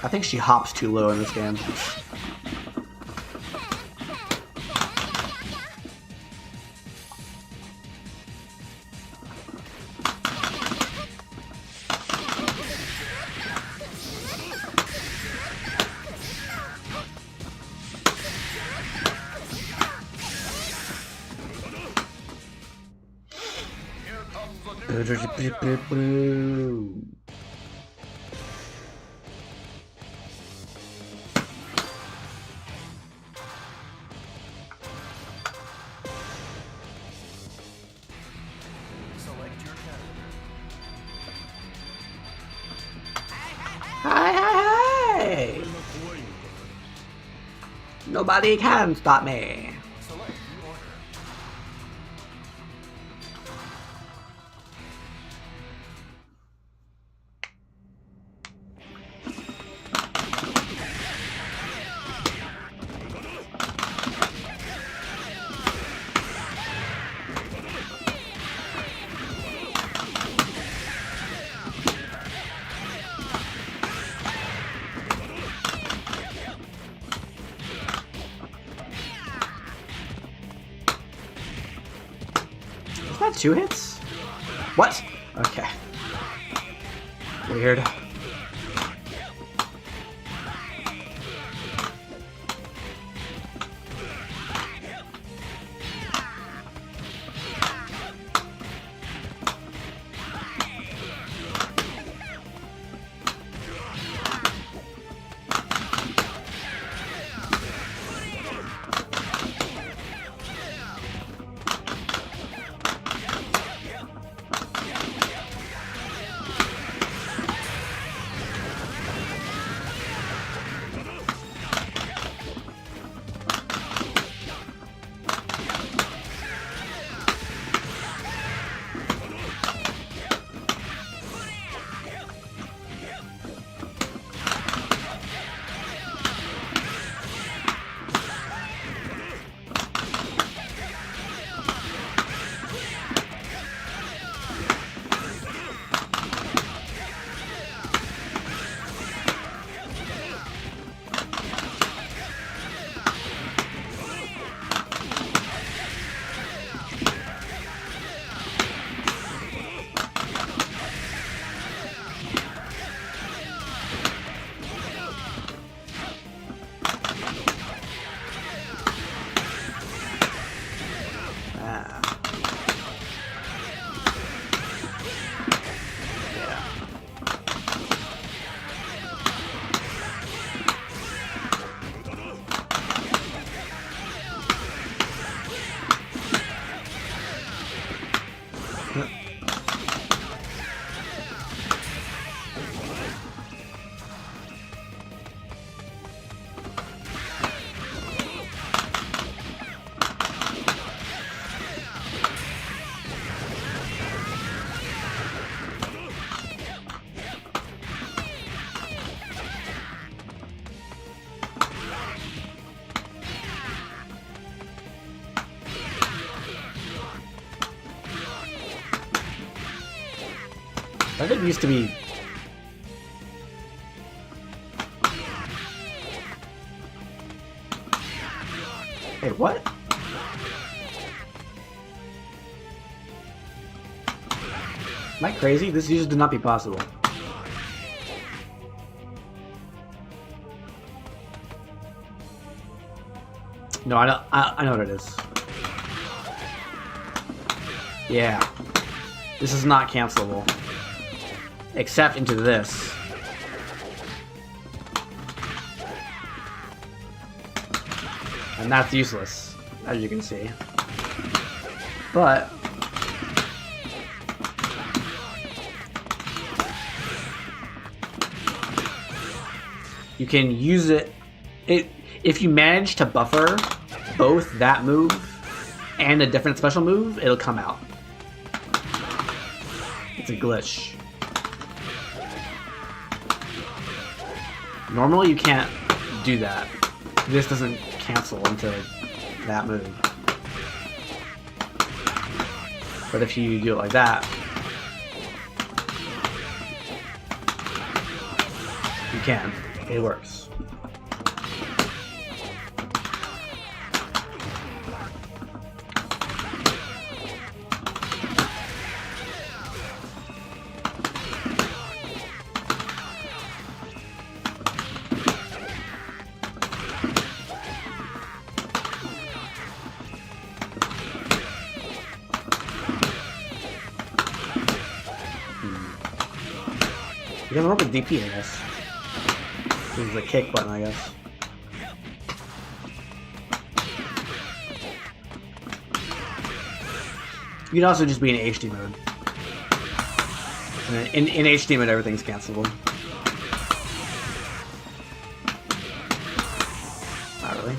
I think she hops too low in this game.
Here comes a new challenger. Select your character.
Hi, hi, hi! Nobody can stop me.
Select the order.
That 2 hits? What? Okay. Weird. I think it used to be... Hey, what? Am I crazy? This used to not be possible. No, I don't. I know what it is. Yeah. This is not cancelable. Except into this. And that's useless, as you can see. But you can use it if you manage to buffer both that move and a different special move, it'll come out. It's a glitch. Normally you can't do that. This doesn't cancel into that move. But if you do it like that, you can. It works. You can work with DP in this. This is the kick button, I guess. You can also just be in HD mode. And in HD mode, everything's cancelable. Not really.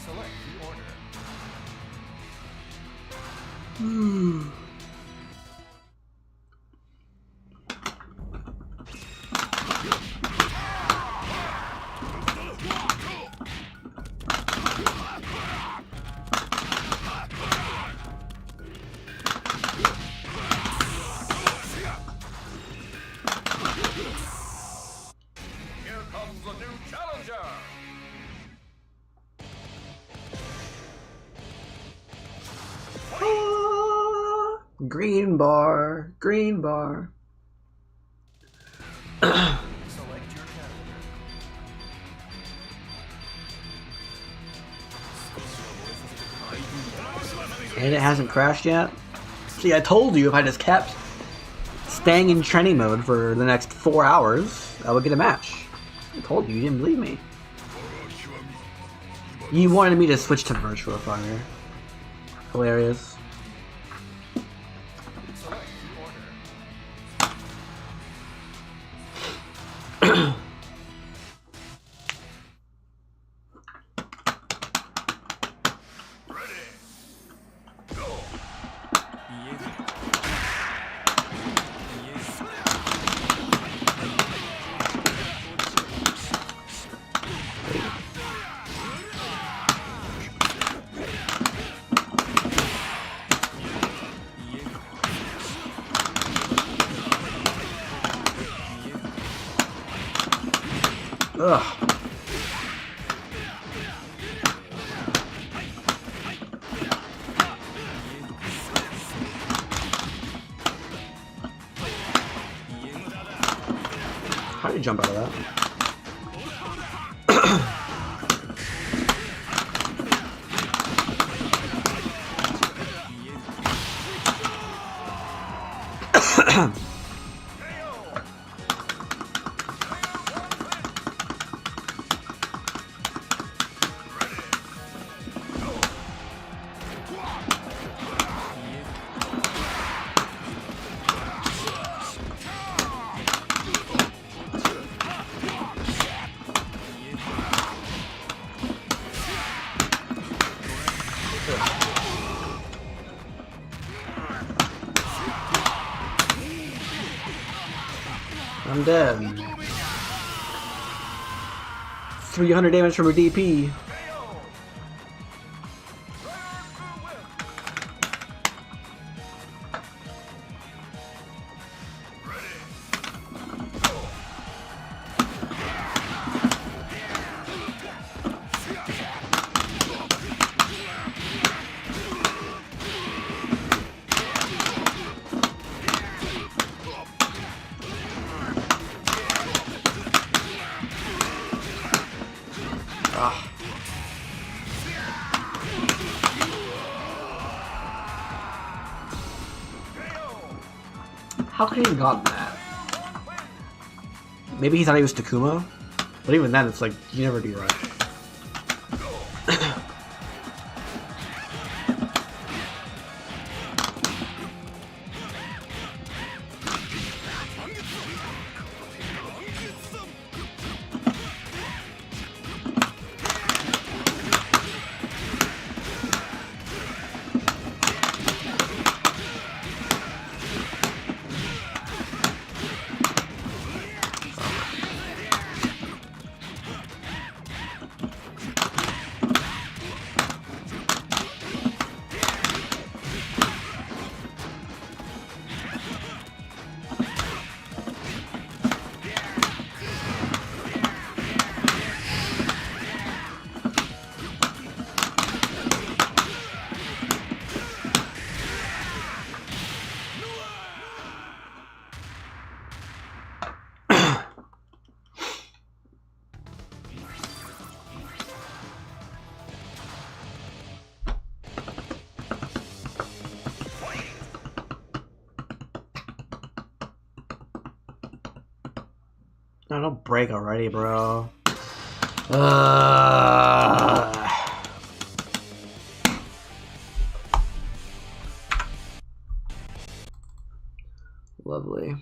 Select the order. Here comes a new challenger.
Ah, green bar, green bar.
Select your character.
And it hasn't crashed yet? See, I told you if I just kept staying in training mode for the next 4 hours, I would get a match. I told you, you didn't believe me. You wanted me to switch to Virtual Fire. Hilarious.
Select the order.
Ugh. How do you jump out of that? I'm dead. 300 damage from a DP. Ah. How could he have gotten that? Maybe he thought he was Takuma? But even then, it's like, you never do right. No, don't break already, bro. Lovely.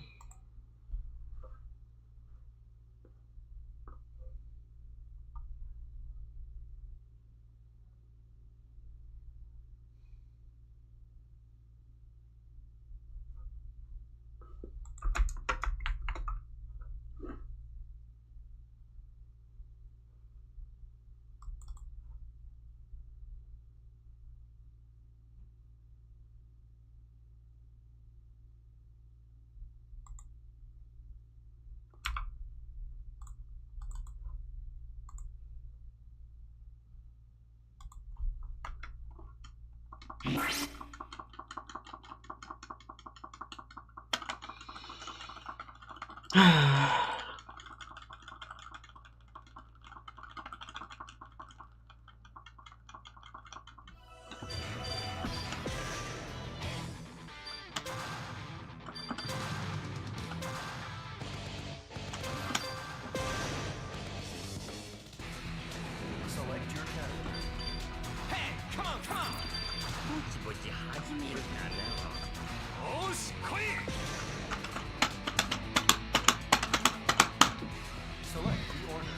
Select your character. Hey, come on, come on!
ぼちぼち始めるかな。
よし、来い! Select the order.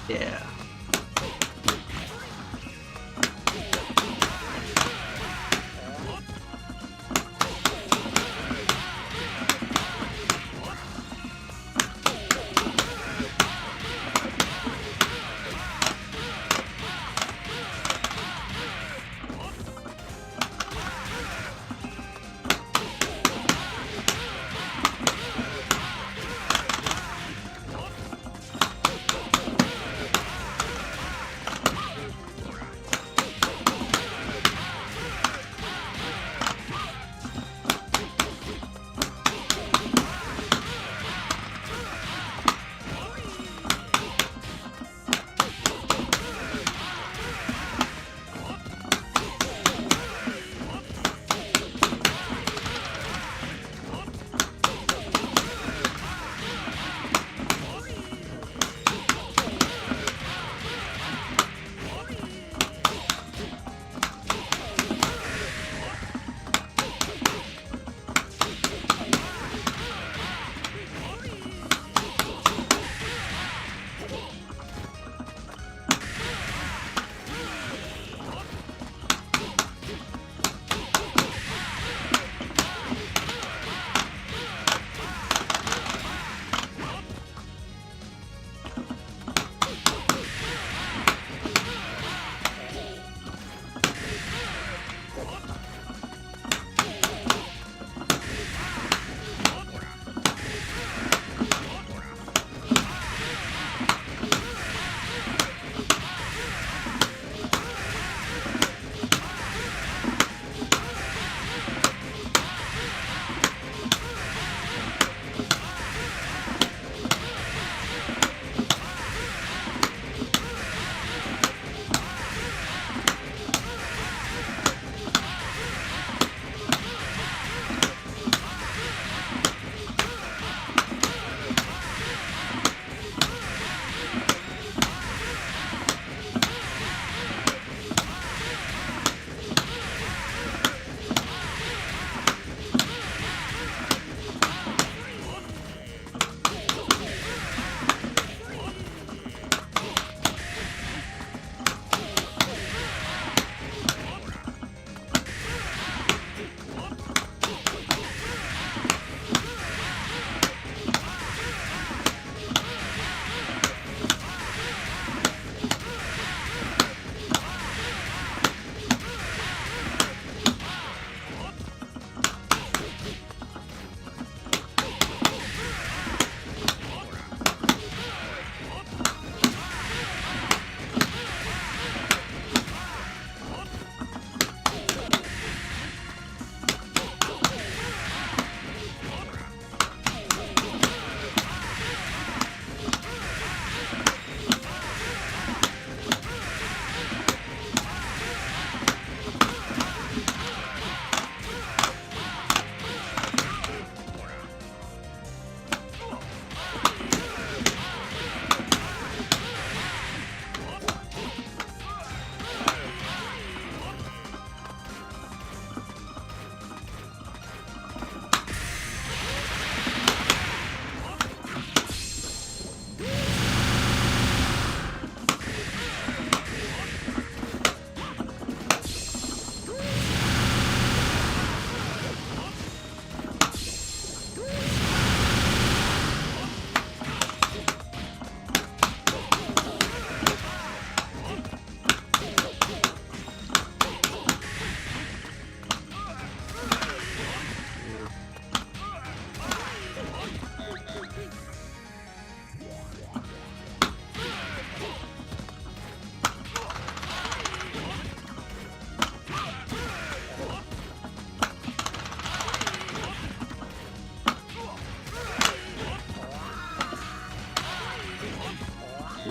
Yeah.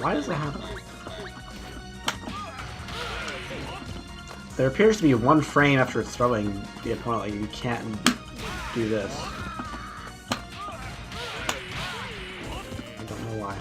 Why does that happen? There appears to be one frame after throwing the opponent, like you can't do this. I don't know why.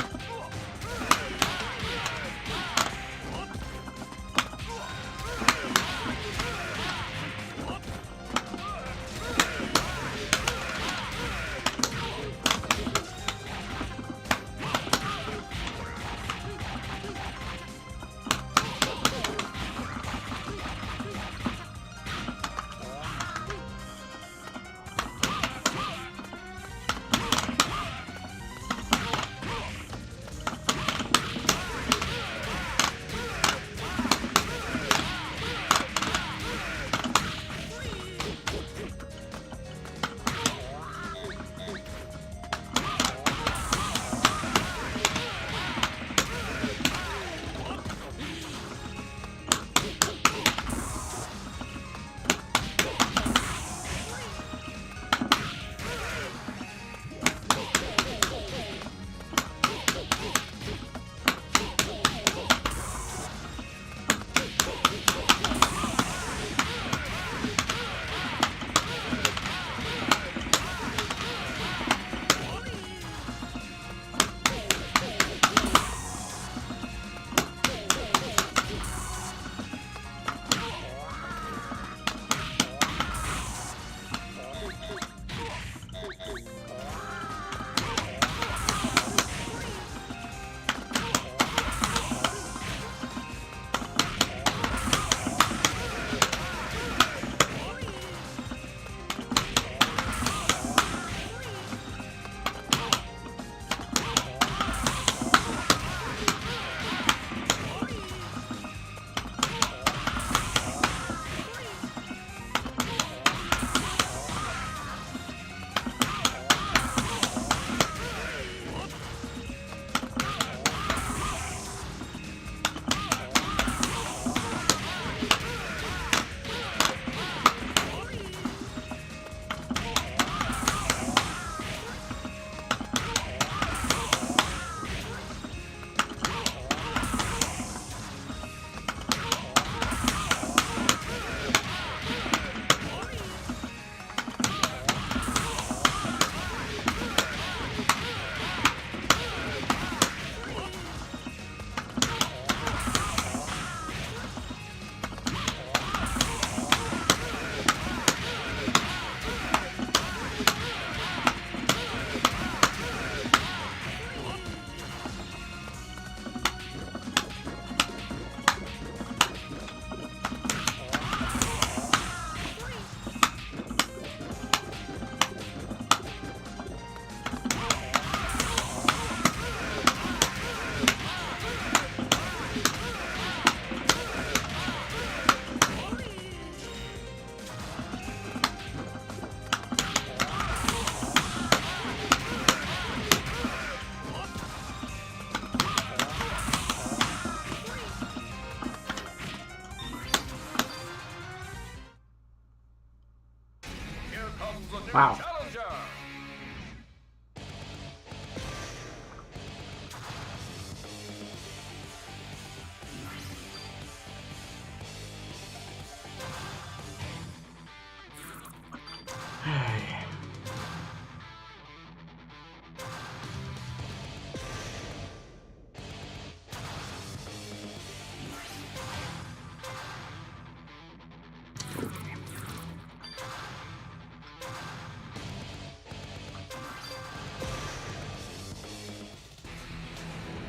Wow.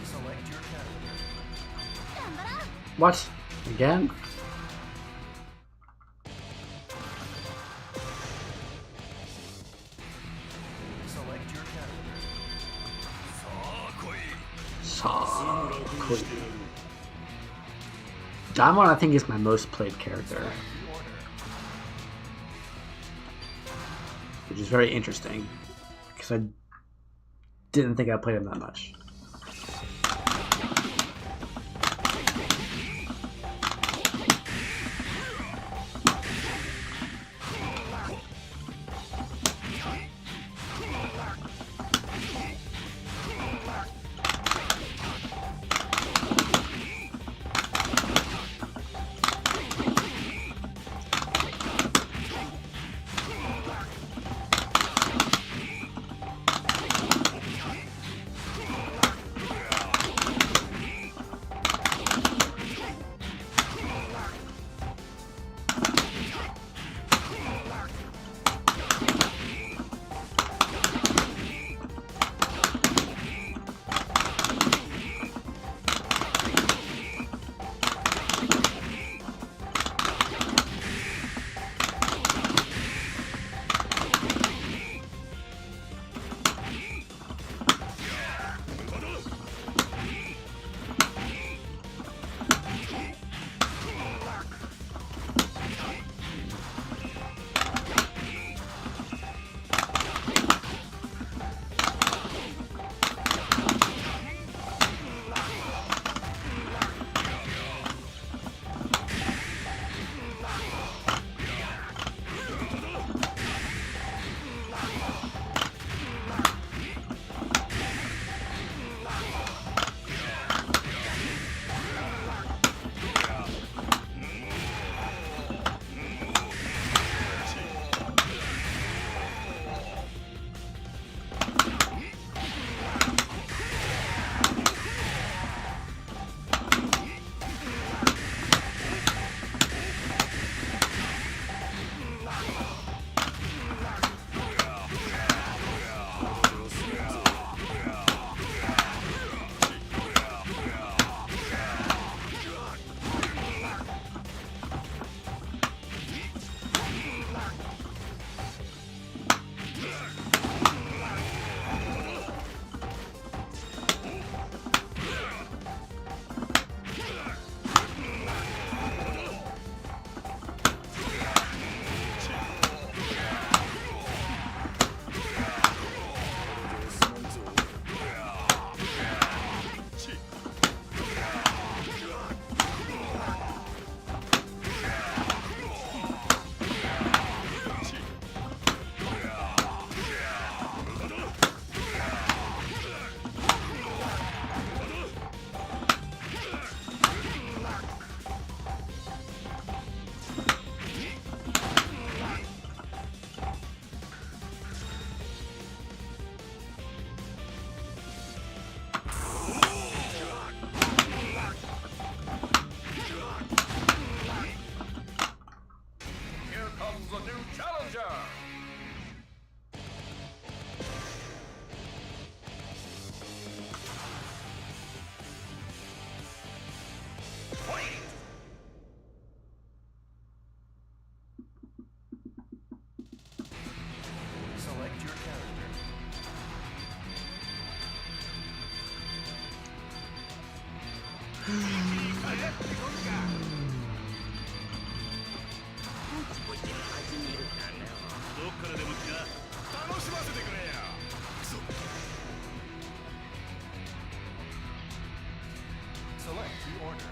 Select your character.
What? Again?
Select your character.
Damon, I think, is my most played character, which is very interesting because I didn't think I played him that much.
Select the order.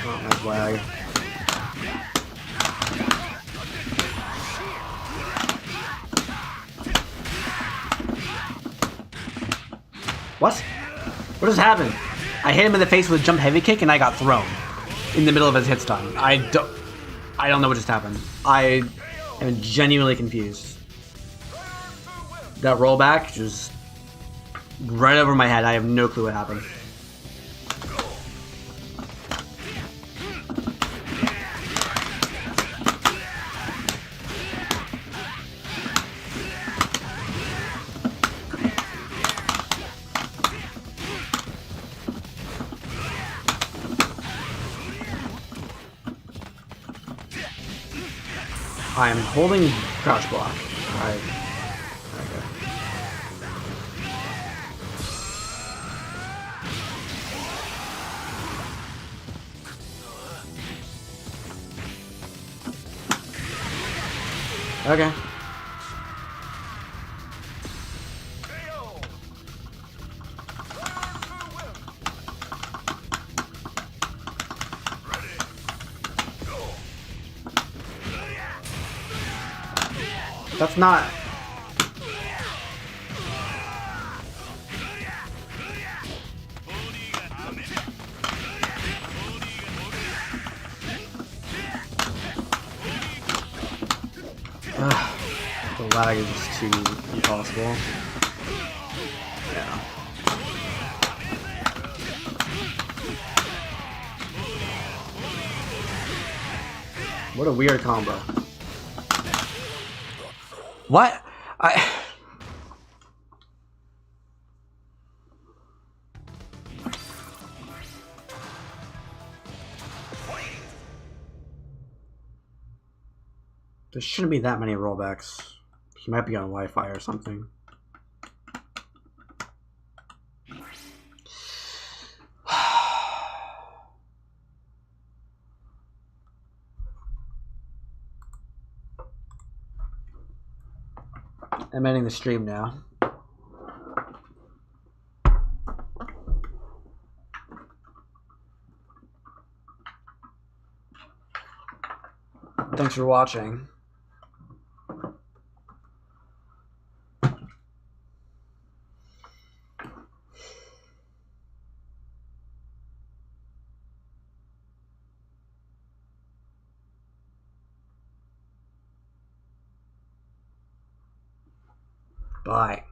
Oh, that's lag. What? What just happened? I hit him in the face with a jump heavy kick and I got thrown in the middle of his hit stun. I don't know what just happened. I am genuinely confused. That rollback just right over my head. I have no clue what happened. I am holding crouch block. Okay. Okay. That's not... the lag is just too impossible. Yeah. What a weird combo. What? There shouldn't be that many rollbacks. He might be on Wi-Fi or something. I'm ending the stream now. Thanks for watching. Bye.